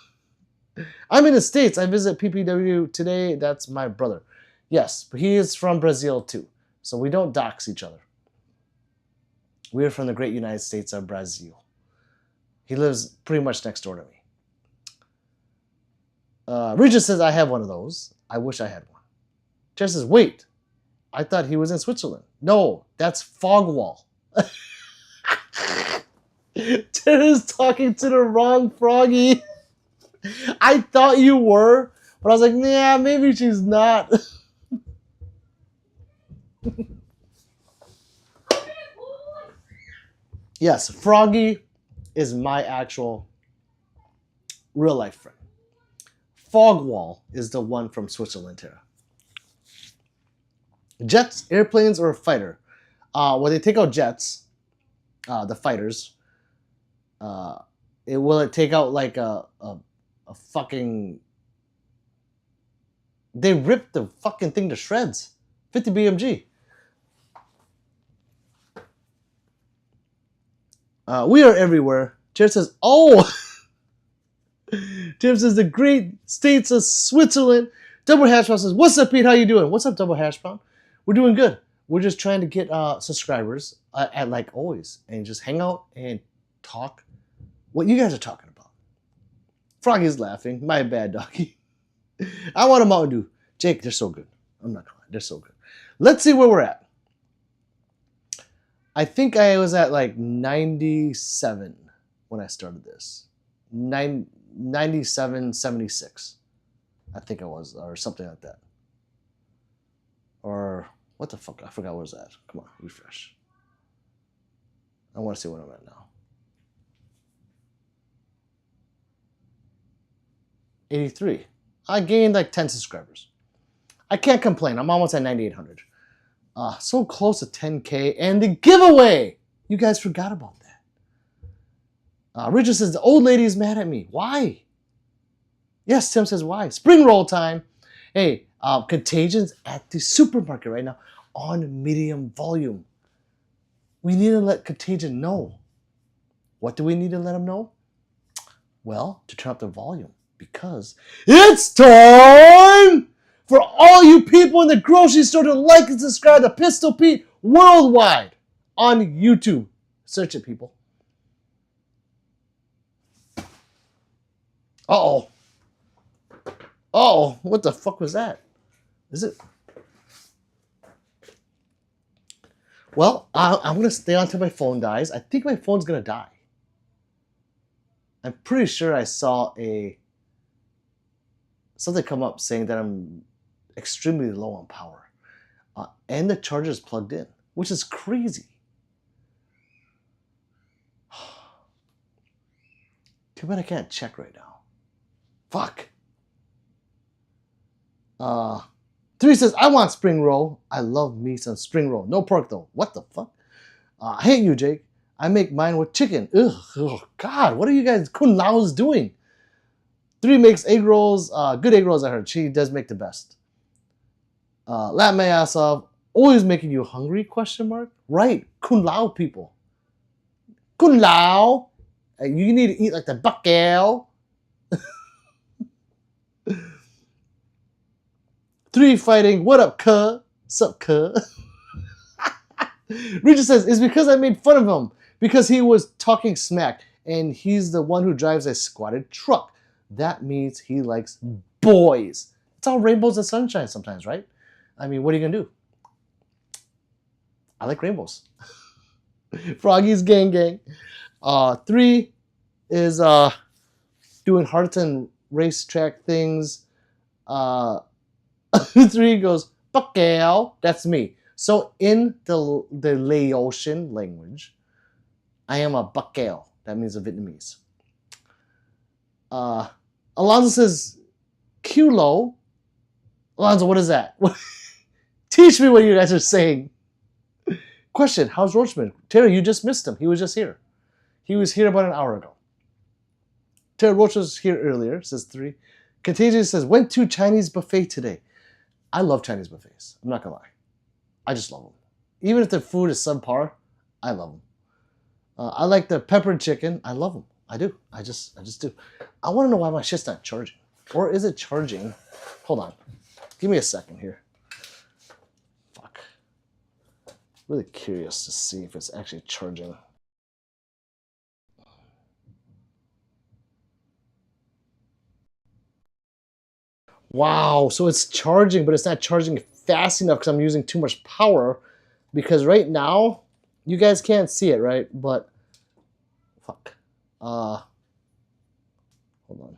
I'm in the States. I visit PPW today. That's my brother. Yes, but he is from Brazil too. So we don't dox each other. We are from the great United States of Brazil. He lives pretty much next door to me. Regis says, I have one of those. I wish I had one. Jess says, wait. I thought he was in Switzerland. No, that's Fogwall. Tara's talking to the wrong Froggy. I thought you were, but I was like, nah, maybe she's not. Yes, Froggy is my actual real life friend. Fogwall is the one from Switzerland here. Jets, airplanes, or a fighter? When they take out jets, the fighters, will it take out like a fucking... They ripped the fucking thing to shreds. 50 BMG. We are everywhere. Jared says, oh! Tim says, the great states of Switzerland. Double Hash Brown says, what's up, Pete? How you doing? What's up, Double Hash Brown? We're doing good. We're just trying to get subscribers, at like always, and just hang out and talk what you guys are talking about. Froggy's laughing. My bad, doggy. I want a Mountain Dew. Jake, they're so good. I'm not crying. They're so good. Let's see where we're at. I think I was at like 97 when I started this. 97, 76. I think I was, or something like that. Or, what the fuck? I forgot where it was at. Come on, refresh. I want to see where I'm at now. 83. I gained like 10 subscribers. I can't complain. I'm almost at 9,800. So close to 10K. And the giveaway! You guys forgot about that. Richard says, the old lady is mad at me. Why? Yes, Tim says, why? Spring roll time. Hey, Contagions at the supermarket right now on medium volume. We need to let Contagion know. What do we need to let them know? Well, to turn up the volume. Because it's time for all you people in the grocery store to like and subscribe to Pistol Pete worldwide on YouTube. Search it, people. Uh-oh. Uh-oh. What the fuck was that? Is it? Well, I'm going to stay on until my phone dies. I think my phone's going to die. I'm pretty sure I saw something come up saying that I'm extremely low on power. And the charger is plugged in, which is crazy. Too bad I can't check right now. Fuck. 3 says, I want spring roll. I love me some spring roll. No pork though. What the fuck? I hate you, Jake. I make mine with chicken. Ugh, oh God, what are you guys Kun Lao's doing? 3 makes egg rolls. Good egg rolls, I heard. She does make the best. Lap my ass off. Always making you hungry, question mark? Right, Kun Lao people. Kun Lao. You need to eat like the buckel. 3 fighting. What up, cuh? Sup, cuh? Richard says, it's because I made fun of him. Because he was talking smack. And he's the one who drives a squatted truck. That means he likes boys. It's all rainbows and sunshine sometimes, right? I mean, what are you going to do? I like rainbows. Froggy's gang gang. 3 is doing hearts and racetrack things. 3 goes, buckel. That's me. So in the Laotian language, I am a buckel. That means a Vietnamese. Alonzo says, Kulo. Alonzo, what is that? Teach me what you guys are saying. Question, how's Roachman? Terry, you just missed him. He was just here. He was here about an hour ago. Terry Roach was here earlier, says 3. Contagious says, went to Chinese buffet today. I love Chinese buffets. I'm not going to lie. I just love them. Even if the food is subpar, I love them. I like the peppered chicken. I love them. I do. I just do. I want to know why my shit's not charging. Or is it charging? Hold on. Give me a second here. Fuck. Really curious to see if it's actually charging. Wow, so it's charging, but it's not charging fast enough because I'm using too much power. Because right now, you guys can't see it, right? But, fuck. Hold on.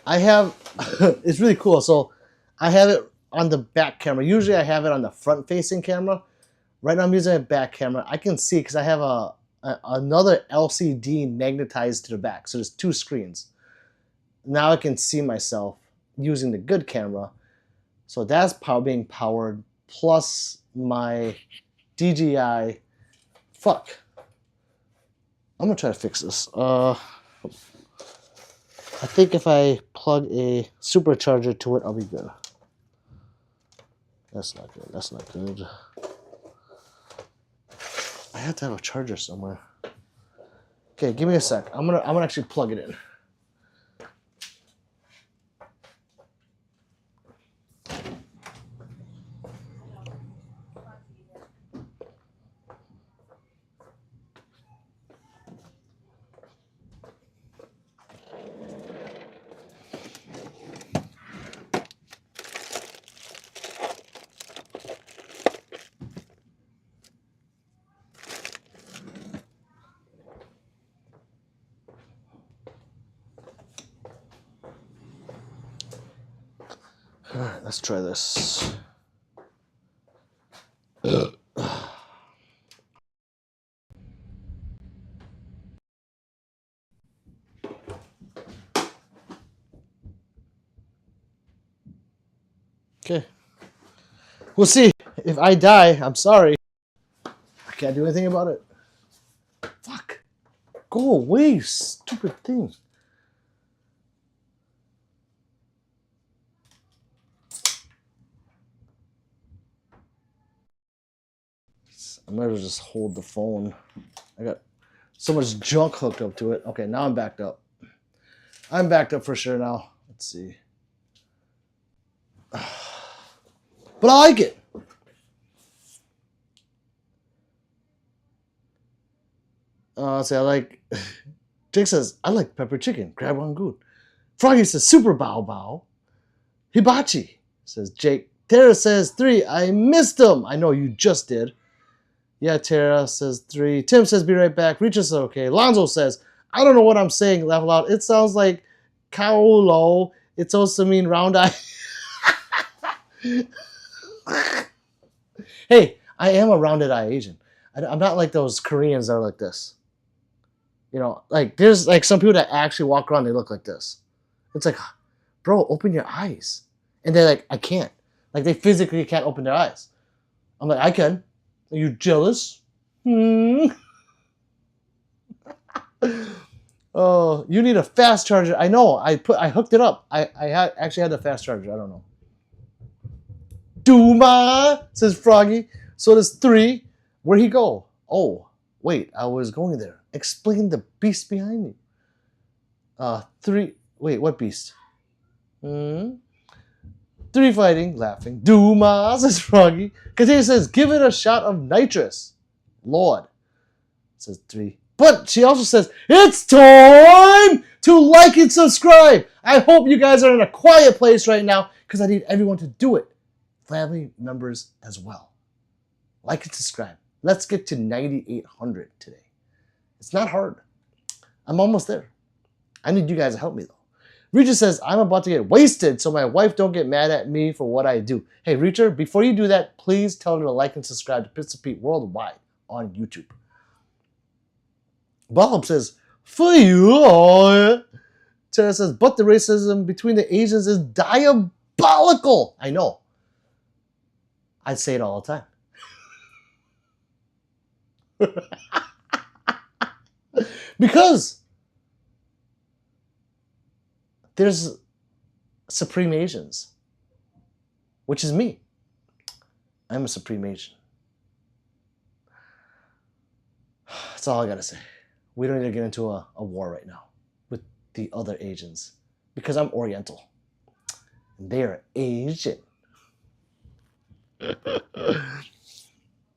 I have, it's really cool. So I have it on the back camera. Usually I have it on the front facing camera. Right now I'm using a back camera. I can see because I have another LCD magnetized to the back. So there's 2 screens. Now I can see myself using the good camera. So that's being powered plus my DJI. Fuck. I'm gonna try to fix this. I think if I plug a supercharger to it, I'll be good. That's not good. That's not good. I have to have a charger somewhere. Okay, give me a sec. I'm gonna actually plug it in. All right, let's try this. Okay. We'll see. If I die, I'm sorry. I can't do anything about it. Fuck. Go away, you stupid thing. I might as well just hold the phone. I got so much junk hooked up to it. Okay, now I'm backed up. I'm backed up for sure now. Let's see. But I like it. See, I like... Jake says, I like pepper chicken. Grab one good. Froggy says, super bow bow. Hibachi, says Jake. Tara says 3. I missed them. I know you just did. Yeah, Tara says 3. Tim says, be right back. Reach us okay. Lonzo says, I don't know what I'm saying. Laugh aloud. It sounds like Kaolo. It's also mean round eye. Hey, I am a rounded eye Asian. I'm not like those Koreans that are like this. You know, like there's like some people that actually walk around, they look like this. It's like, bro, open your eyes. And they're like, I can't. Like they physically can't open their eyes. I'm like, I can. Are you jealous? Oh, you need a fast charger. I know. I hooked it up. I actually had the fast charger. I don't know. Duma, says Froggy. So there's 3. Where'd he go? Oh, wait. I was going there. Explain the beast behind me. 3. Wait, what beast? 3 fighting, laughing. Duma, says Froggy. Cashapp says, give it a shot of nitrous. Lord, says 3. But she also says, it's time to like and subscribe. I hope you guys are in a quiet place right now because I need everyone to do it. Family members as well. Like and subscribe. Let's get to 9,800 today. It's not hard. I'm almost there. I need you guys to help me though. Reacher says, I'm about to get wasted so my wife don't get mad at me for what I do. Hey, Reacher, before you do that, please tell her to like and subscribe to Pistol Pete Worldwide on YouTube. Bob says, for you. Tara says, but the racism between the Asians is diabolical. I know. I say it all the time. Because there's Supreme Asians, which is me. I'm a Supreme Asian. That's all I gotta say. We don't need to get into a war right now with the other Asians because I'm Oriental and they are Asian.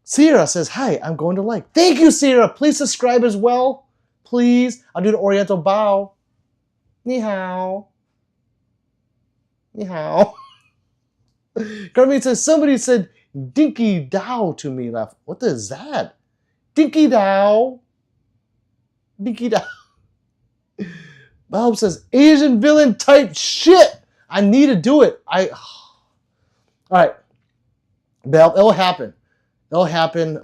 Sierra says, hi, I'm going to like. Thank you, Sierra. Please subscribe as well. Please. I'll do the Oriental bow. Ni hao. Ni hao. Carmen says, somebody said Dinky Dow to me. Laugh. What is that? Dinky Dow. Dinky Dow. Bob says, Asian villain type shit. I need to do it. All right. Bell, it'll happen. It'll happen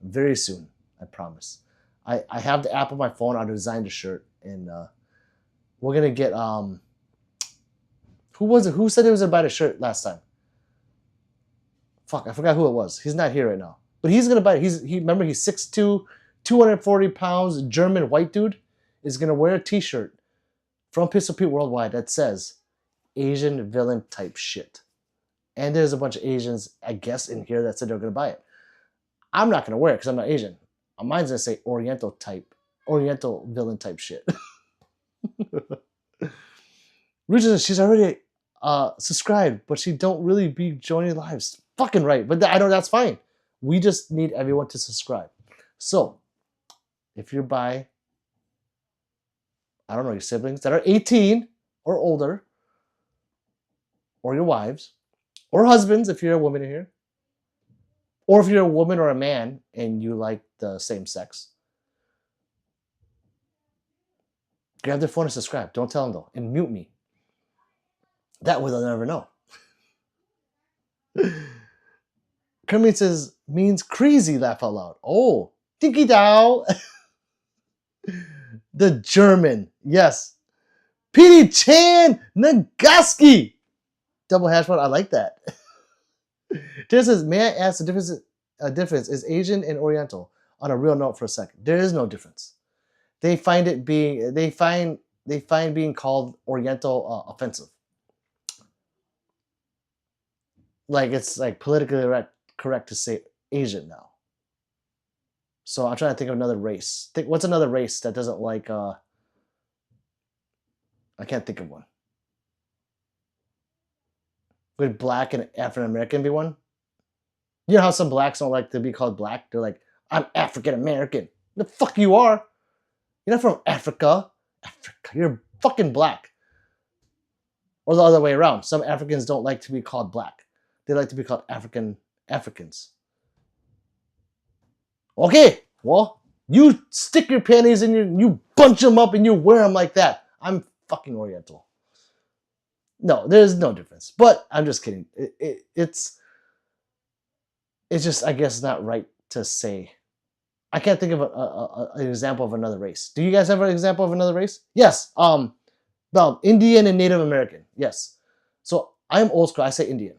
very soon, I promise. I have the app on my phone. I'll design the shirt, and we're gonna get who was it? Who said he was gonna buy the shirt last time? Fuck, I forgot who it was. He's not here right now, but he's gonna buy it. Remember he's 6'2", 240 pounds, German white dude is gonna wear a T-shirt from Pistol Pete Worldwide that says Asian villain type shit. And there's a bunch of Asians, I guess, in here that said they're gonna buy it. I'm not gonna wear it because I'm not Asian. Mine's gonna say Oriental villain type shit. Richard, she's already subscribed, but she don't really be joining lives. Fucking right, but I know that's fine. We just need everyone to subscribe. So, if you're by, I don't know, your siblings that are 18 or older, or your wives, or husbands if you're a woman in here, or if you're a woman or a man and you like the same sex, grab their phone and subscribe. Don't tell them though, and mute me. That way they'll never know. Kermit says, means crazy, laugh out loud. Oh, dinky dow. The German, yes. Petey Chan Nagaski. Double hash brown, I like that. There says, may I ask the difference is Asian and Oriental on a real note for a second? There is no difference. They find being called Oriental offensive. Like it's like politically correct to say Asian now. So I'm trying to think of another race. What's another race that doesn't like I can't think of one. Would black and African American be one? You know how some blacks don't like to be called black? They're like, I'm African American. The fuck you are. You're not from Africa. You're fucking black. Or the other way around. Some Africans don't like to be called black. They like to be called Africans. Okay, well, you stick your panties in you bunch them up and you wear them like that. I'm fucking Oriental. No, there's no difference. But I'm just kidding. It's just, I guess, not right to say. I can't think of an example of another race. Do you guys have an example of another race? Yes. Well, Indian and Native American. Yes. So I'm old school. I say Indian.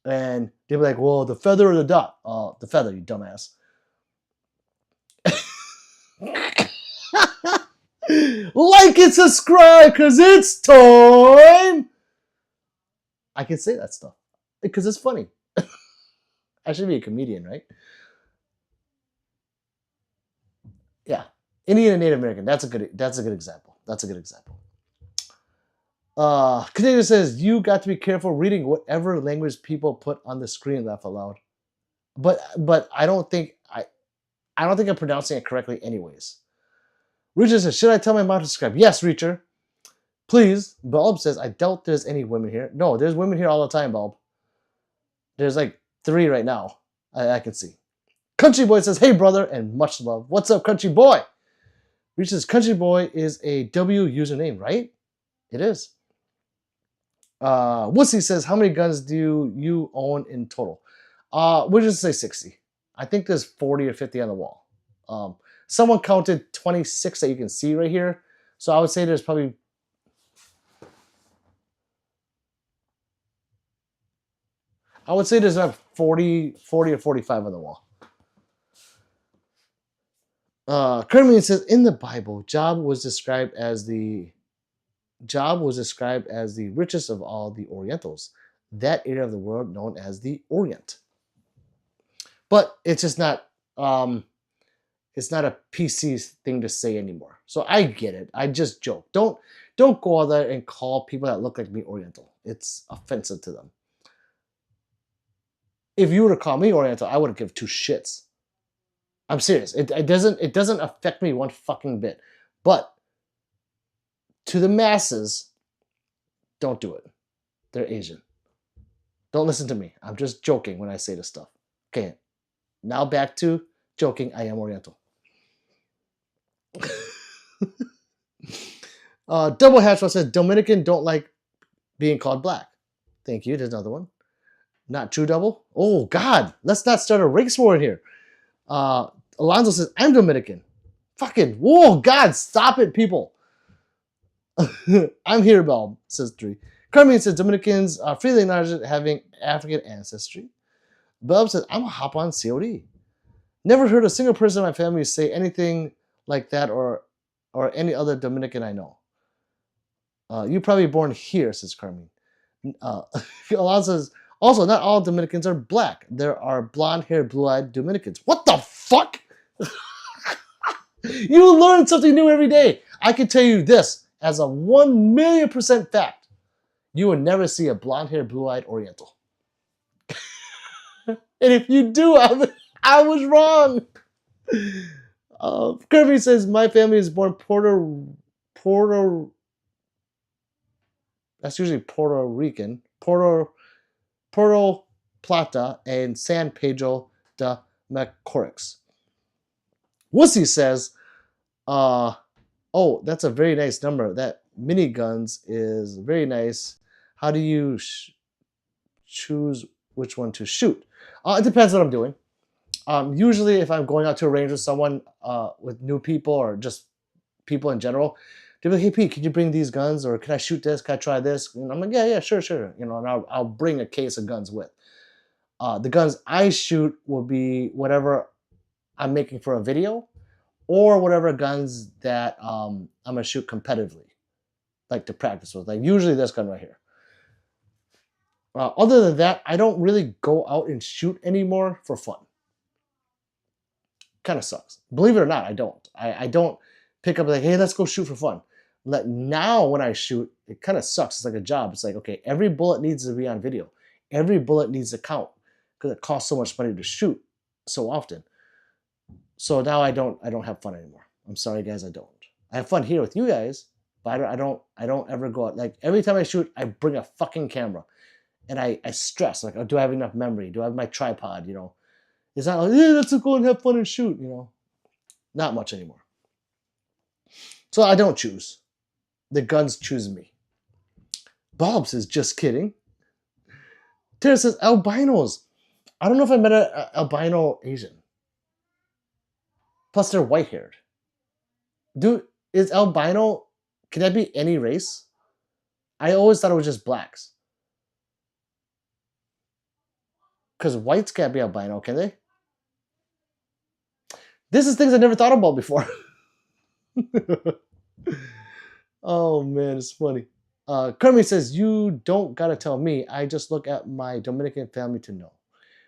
And they'll be like, well, the feather or the dot? The feather, you dumbass. Like and subscribe, because it's time. I can say that stuff because it's funny. I should be a comedian, right? Yeah. Indian and Native American. That's a good example. Canadian says, you got to be careful reading whatever language people put on the screen, laugh aloud. But I don't think I'm pronouncing it correctly anyways. Reacher says, should I tell my mom to subscribe? Yes, Reacher. Please. Bulb says, I doubt there's any women here. No, there's women here all the time, Bulb. There's like 3 right now. I can see. Country Boy says, hey, brother, and much love. What's up, Country Boy? Reacher says, Country Boy is a W username, right? It is. Wussy says, how many guns do you own in total? We'll just say 60. I think there's 40 or 50 on the wall. Someone counted 26 that you can see right here. So I would say there's probably... I would say there's about 40 or 45 on the wall. Kermit says, in the Bible, Job was described as the richest of all the Orientals, that area of the world known as the Orient. But it's just not it's not a PC thing to say anymore. So I get it. I just joke. Don't go out there and call people that look like me Oriental. It's offensive to them. If you were to call me Oriental, I wouldn't give 2 shits. I'm serious. It doesn't affect me one fucking bit. But to the masses, don't do it. They're Asian. Don't listen to me. I'm just joking when I say this stuff. Okay. Now back to joking. I am Oriental. Double Hatchwell says Dominican don't like being called black. Thank you. There's another one. Not true, double? Oh, God. Let's not start a race war in here. Alonzo says, I'm Dominican. Fucking, whoa, God, stop it, people. I'm here, Bob, says 3. Carmen says, Dominicans are freely acknowledged having African ancestry. Bob says, I'm a hop on COD. Never heard a single person in my family say anything like that or any other Dominican I know. You probably born here, says Carmen. Alonzo says, also, not all Dominicans are black. There are blonde-haired, blue-eyed Dominicans. What the fuck? You learn something new every day. I can tell you this as a 1,000,000% fact. You will never see a blonde-haired, blue-eyed Oriental. And if you do, I was wrong. Kirby says, my family is born that's usually Puerto Rican, Puerto Plata, and San Pedro de Macorix. Wussy says, oh, that's a very nice number. That miniguns is very nice. How do you choose which one to shoot? It depends what I'm doing. Usually if I'm going out to a range with someone, with new people or just people in general, they'll be like, hey, Pete, can you bring these guns? Or can I shoot this? Can I try this? And I'm like, yeah, sure. You know, and I'll bring a case of guns with. The guns I shoot will be whatever I'm making for a video or whatever guns that I'm going to shoot competitively, like to practice with. Like usually this gun right here. Other than that, I don't really go out and shoot anymore for fun. Kind of sucks. Believe it or not, I don't. I don't pick up like, hey, let's go shoot for fun. Now when I shoot, it kind of sucks. It's like a job. It's like, okay, every bullet needs to be on video. Every bullet needs to count because it costs so much money to shoot so often. So now I don't have fun anymore. I'm sorry, guys, I don't. I have fun here with you guys, but I don't ever go out. Like every time I shoot, I bring a fucking camera, and I stress like, oh, do I have enough memory? Do I have my tripod? You know, it's not like, yeah, let's go and have fun and shoot. You know, not much anymore. So I don't choose. The guns choose me. Bob says, just kidding. Tara says, albinos. I don't know if I met an albino Asian. Plus, they're white-haired. Dude, is albino, can that be any race? I always thought it was just blacks. Because whites can't be albino, can they? This is things I never thought about before. Oh, man, it's funny. Kermit says, you don't gotta tell me. I just look at my Dominican family to know.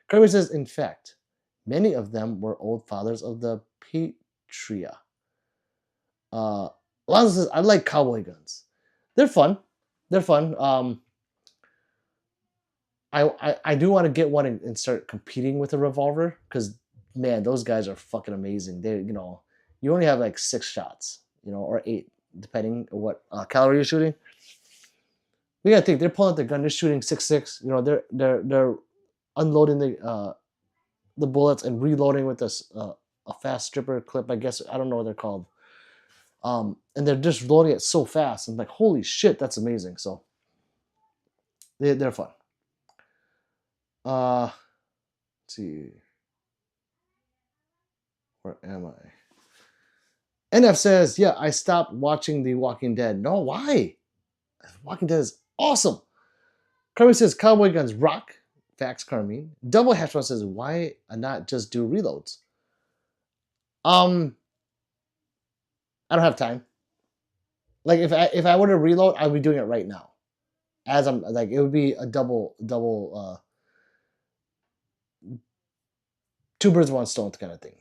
Kermit says, in fact, many of them were old fathers of the Patria. Alonzo says, I like cowboy guns. They're fun. They're fun. I do want to get one and start competing with a revolver because, man, those guys are fucking amazing. They, you know, you only have like 6 shots, you know, or 8, depending on what caliber you're shooting. We gotta think they're pulling out their gun, they're shooting 6.6. You know, they're unloading the bullets and reloading with this a fast stripper clip. I guess I don't know what they're called. And they're just loading it so fast. I'm like, holy shit, that's amazing. So they're fun. Let's see. Where am I? NF says, yeah, I stopped watching The Walking Dead. No, why? Walking Dead is awesome. Carmine says, cowboy guns rock. Facts, Carmine. Double Hatchman says, why not just do reloads? I don't have time. Like if I were to reload, I'd be doing it right now. As I'm like, it would be a double 2 birds, 1 stone kind of thing.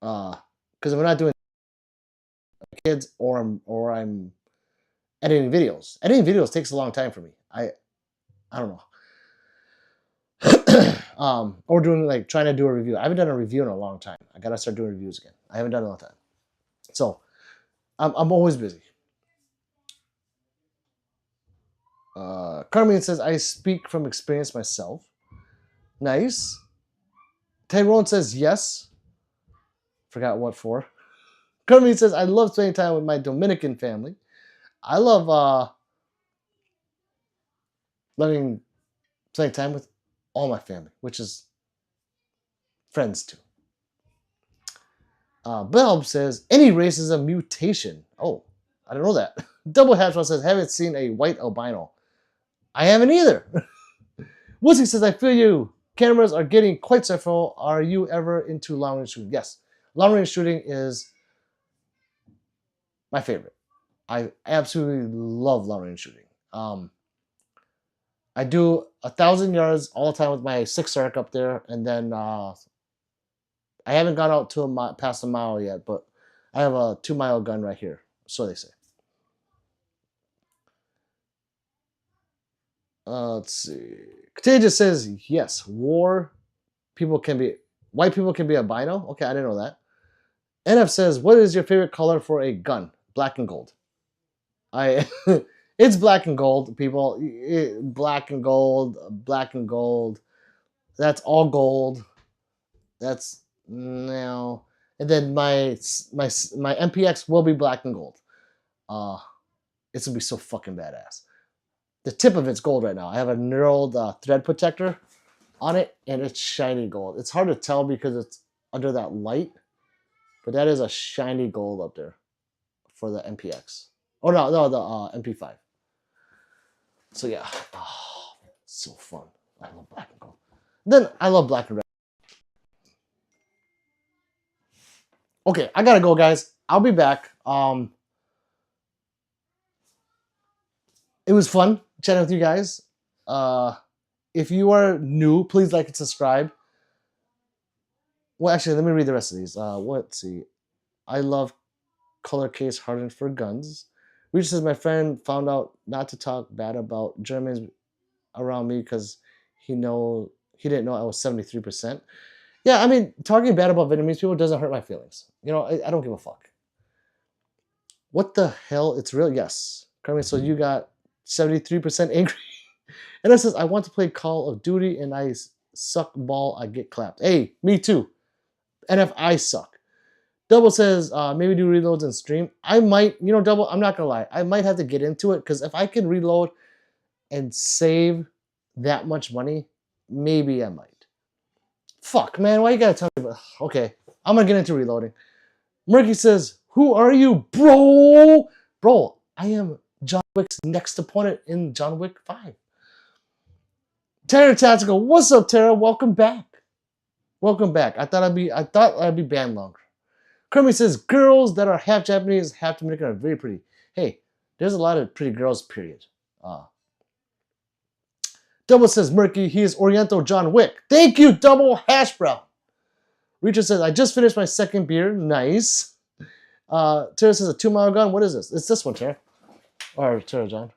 Because if I'm not doing kids or I'm editing videos. Editing videos takes a long time for me. I don't know. Or doing like trying to do a review. I haven't done a review in a long time. I gotta start doing reviews again. I haven't done it in a long time. So I'm always busy. Carmen says, I speak from experience myself. Nice. Tyrone says yes. Forgot what for. Carmen says, I love spending time with my Dominican family. I love spending time with all my family, which is friends too. Belb says, any race is a mutation. Oh, I don't know that. Double Hatchwell says, haven't seen a white albino. I haven't either. Woodsy says, I feel you. Cameras are getting quite several. Are you ever into long range shooting? Yes. Long range shooting is my favorite. I absolutely love long range shooting. I do 1,000 yards all the time with my 6 arc up there, and then I haven't gone out to past a mile yet, but I have a 2-mile gun right here. So they say. Let's see. Contagious says yes. White people can be albino. Okay, I didn't know that. NF says, what is your favorite color for a gun? Black and gold. It's black and gold, people. Black and gold. That's all gold. That's now. And then my MPX will be black and gold. It's gonna be so fucking badass. The tip of it's gold right now. I have a knurled thread protector on it, and it's shiny gold. It's hard to tell because it's under that light, but that is a shiny gold up there for the MPX. Oh no, the MP5. So yeah, it's so fun. I love black and gold. Then I love black and red. Okay, I gotta go, guys. I'll be back. It was fun chatting with you guys. If you are new, please like and subscribe. Well, actually, let me read the rest of these. Let's see. I love color case hardened for guns. Reach says, my friend found out not to talk bad about Germans around me because he didn't know I was 73%. Yeah, I mean, talking bad about Vietnamese people doesn't hurt my feelings. You know, I don't give a fuck. What the hell? It's real? Yes. Carmen, so you got 73% angry. And it says, I want to play Call of Duty and I suck ball, I get clapped. Hey, me too. And if I suck. Double says, maybe do reloads and stream. I might, Double, I'm not going to lie. I might have to get into it because if I can reload and save that much money, maybe I might. Fuck, man, why you got to tell me about... Okay, I'm going to get into reloading. Murky says, who are you, bro? Bro, I am John Wick's next opponent in John Wick 5. Tara Tactical, what's up, Tara? Welcome back. Welcome back. I thought I'd be banned longer. Kermit says, girls that are half Japanese, half Dominican are very pretty. Hey, there's a lot of pretty girls, period. Double says, Murky, he is Oriental John Wick. Thank you, Double Hash Brown. Reacher says, I just finished my second beer. Nice. Tara says, a 2-mile gun. What is this? It's this one, Tara. Or Tara, John.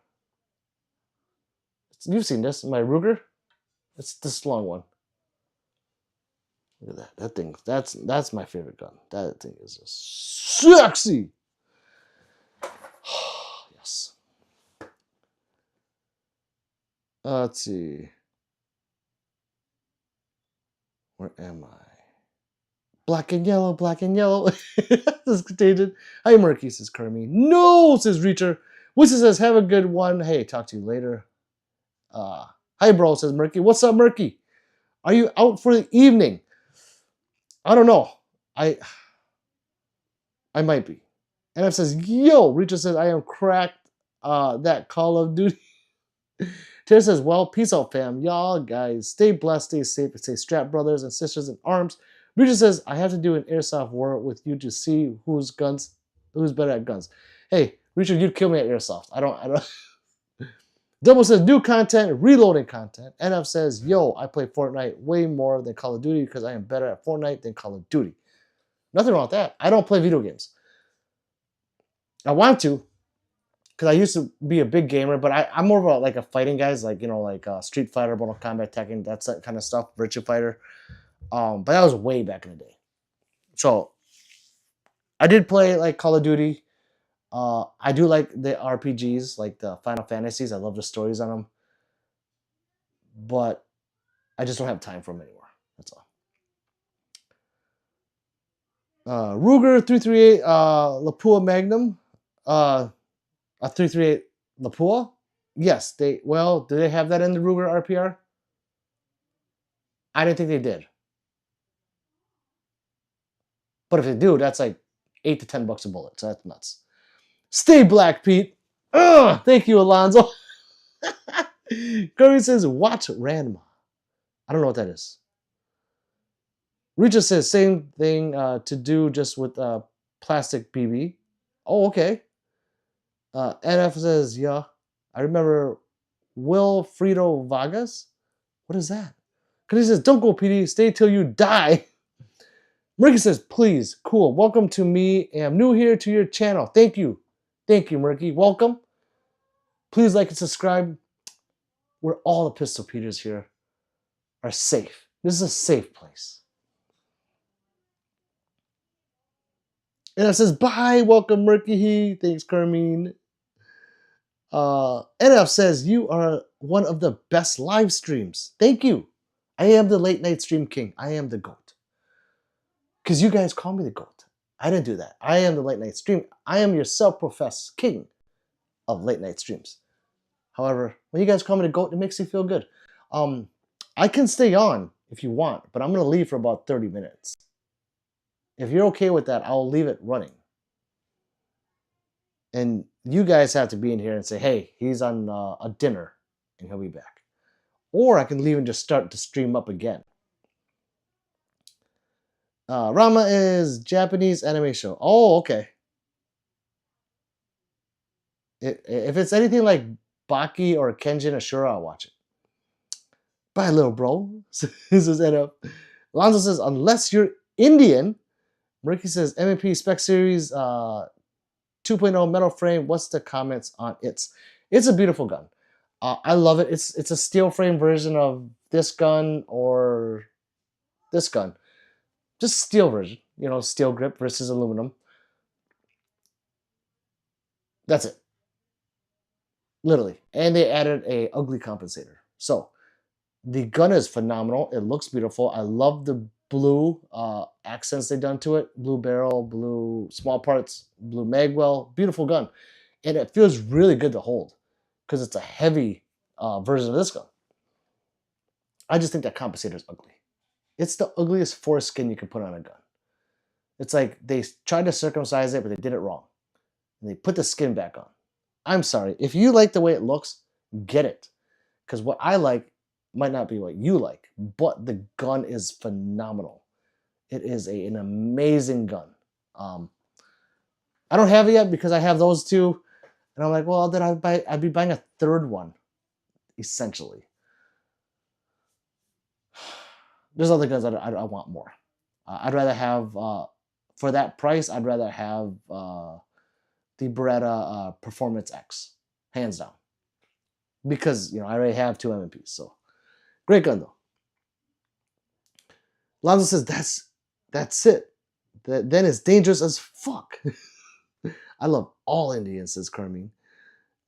You've seen this. My Ruger. It's this long one. Look at that. That thing. That's my favorite gun. That thing is just sexy. Yes. Let's see. Where am I? Black and yellow, black and yellow. This is contagious. Hi, Murky, says Kermie. No, says Reacher. Whistle says, have a good one. Hey, talk to you later. Hi, bro, says Murky. What's up, Murky? Are you out for the evening? I don't know. I might be. NF says, yo. Reacher says, I am cracked that Call of Duty. Tara says, well, peace out, fam. Y'all guys, stay blessed, stay safe, and stay strapped, brothers and sisters in arms. Reacher says, I have to do an airsoft war with you to see who's better at guns. Hey, Reacher, you'd kill me at airsoft. I don't. Double says, new content, reloading content. NF says, yo, I play Fortnite way more than Call of Duty because I am better at Fortnite than Call of Duty. Nothing wrong with that. I don't play video games. I want to, because I used to be a big gamer, but I'm more of a fighting guys, like Street Fighter, Mortal Kombat, Tekken, that's that kind of stuff, Virtua Fighter. But that was way back in the day. So I did play like Call of Duty. I do like the RPGs, like the Final Fantasies. I love the stories on them. But I just don't have time for them anymore. That's all. Ruger 338 Lapua Magnum. A 338 Lapua? Yes, do they have that in the Ruger RPR? I didn't think they did. But if they do, that's like $8 to $10 a bullet. So that's nuts. Stay black, Pete. Ugh, thank you, Alonzo. Curry says, watch Ranma. I don't know what that is. Reacher says, same thing to do just with plastic BB. Oh, okay. NF says, yeah. I remember Wilfredo Vargas. What is that? Because he says, don't go, PD. Stay till you die. Murky says, please. Cool. Welcome to me. I'm new here to your channel. Thank you. Thank you, Murky. Welcome. Please like and subscribe. Where all the Pistol Peters here are safe. This is a safe place. And it says, bye. Welcome, Murky. Thanks, Carmine. NF says, you are one of the best live streams. Thank you. I am the late night stream king. I am the GOAT. Because you guys call me the GOAT. I didn't do that. I am the late night stream. I am your self-professed king of late night streams. However, when you guys call me the GOAT, it makes me feel good. I can stay on if you want, but I'm going to leave for about 30 minutes. If you're okay with that, I'll leave it running. And you guys have to be in here and say, hey, he's on a dinner and he'll be back. Or I can leave and just start to stream up again. Rama is Japanese anime show. Oh, okay. If it's anything like Baki or Kenjin Ashura, I'll watch it. Bye, little bro. This is NF. Lonzo says, unless you're Indian. Murky says, MP Spec Series 2.0 metal frame. What's the comments on it? It's a beautiful gun. I love it. It's a steel frame version of this gun or this gun. Just steel version. You know, steel grip versus aluminum. That's it. Literally. And they added a ugly compensator. So the gun is phenomenal. It looks beautiful. I love the blue accents they've done to it. Blue barrel, blue small parts, blue magwell. Beautiful gun. And it feels really good to hold because it's a heavy version of this gun. I just think that compensator is ugly. It's the ugliest foreskin you can put on a gun. It's like they tried to circumcise it, but they did it wrong. And they put the skin back on. I'm sorry. If you like the way it looks, get it. Because what I like might not be what you like, but the gun is phenomenal. It is an amazing gun. I don't have it yet because I have those two. And I'm like, well, then I'd be buying a third one, essentially. There's other guns that I want more. I'd rather have, for that price, I'd rather have the Beretta Performance X, hands down. Because, you know, I already have 2 MMPs, so. Great gun, though. Lonzo says, that's it. Then it's dangerous as fuck. I love all Indians, says Carmine.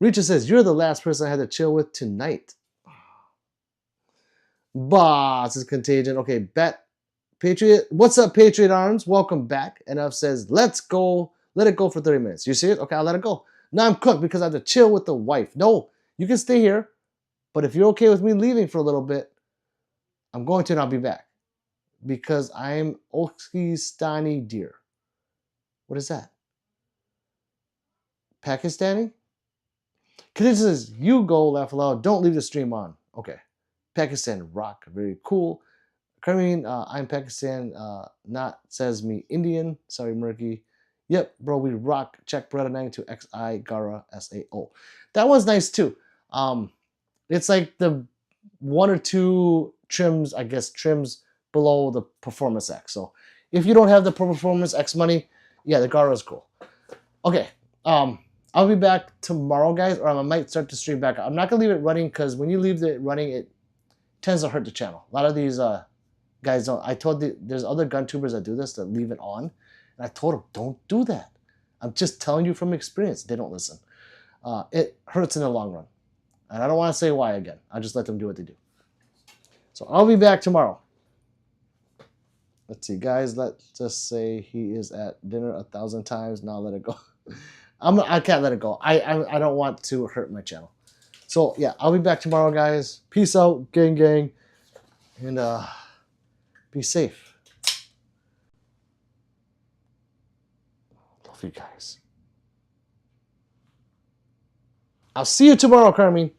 Reacher says, you're the last person I had to chill with tonight. Boss is Contagion. Okay, bet. Patriot. What's up, Patriot Arms? Welcome back. NF says, let's go. Let it go for 30 minutes. You see it? Okay, I'll let it go. Now I'm cooked because I have to chill with the wife. No, you can stay here. But if you're okay with me leaving for a little bit, I'm going to and I'll be back. Because I'm Pakistani deer. What is that? Pakistani? Because it says, you go, laugh aloud. Don't leave the stream on. Okay. Pakistan rock. Very cool. Carmine, I'm Pakistan. Not says me Indian. Sorry, Murky. Yep, bro, we rock. Check Beretta 92XI Gara SAO. That one's nice too. It's like the 1 or 2 trims, I guess, trims below the Performance X. So if you don't have the Performance X money, yeah, the Gara is cool. Okay, I'll be back tomorrow, guys, or I might start to stream back. I'm not gonna leave it running because when you leave it running, it tends to hurt the channel. A lot of these guys don't. I told there's other gun tubers that do this, that leave it on. And I told them, don't do that. I'm just telling you from experience. They don't listen. It hurts in the long run. And I don't want to say why again. I just let them do what they do. So I'll be back tomorrow. Let's see, guys. Let's just say he is at dinner 1,000 times. Now let it go. I can't let it go. I don't want to hurt my channel. So yeah, I'll be back tomorrow, guys. Peace out, gang. And Be safe. Love you guys. I'll see you tomorrow, Carmine.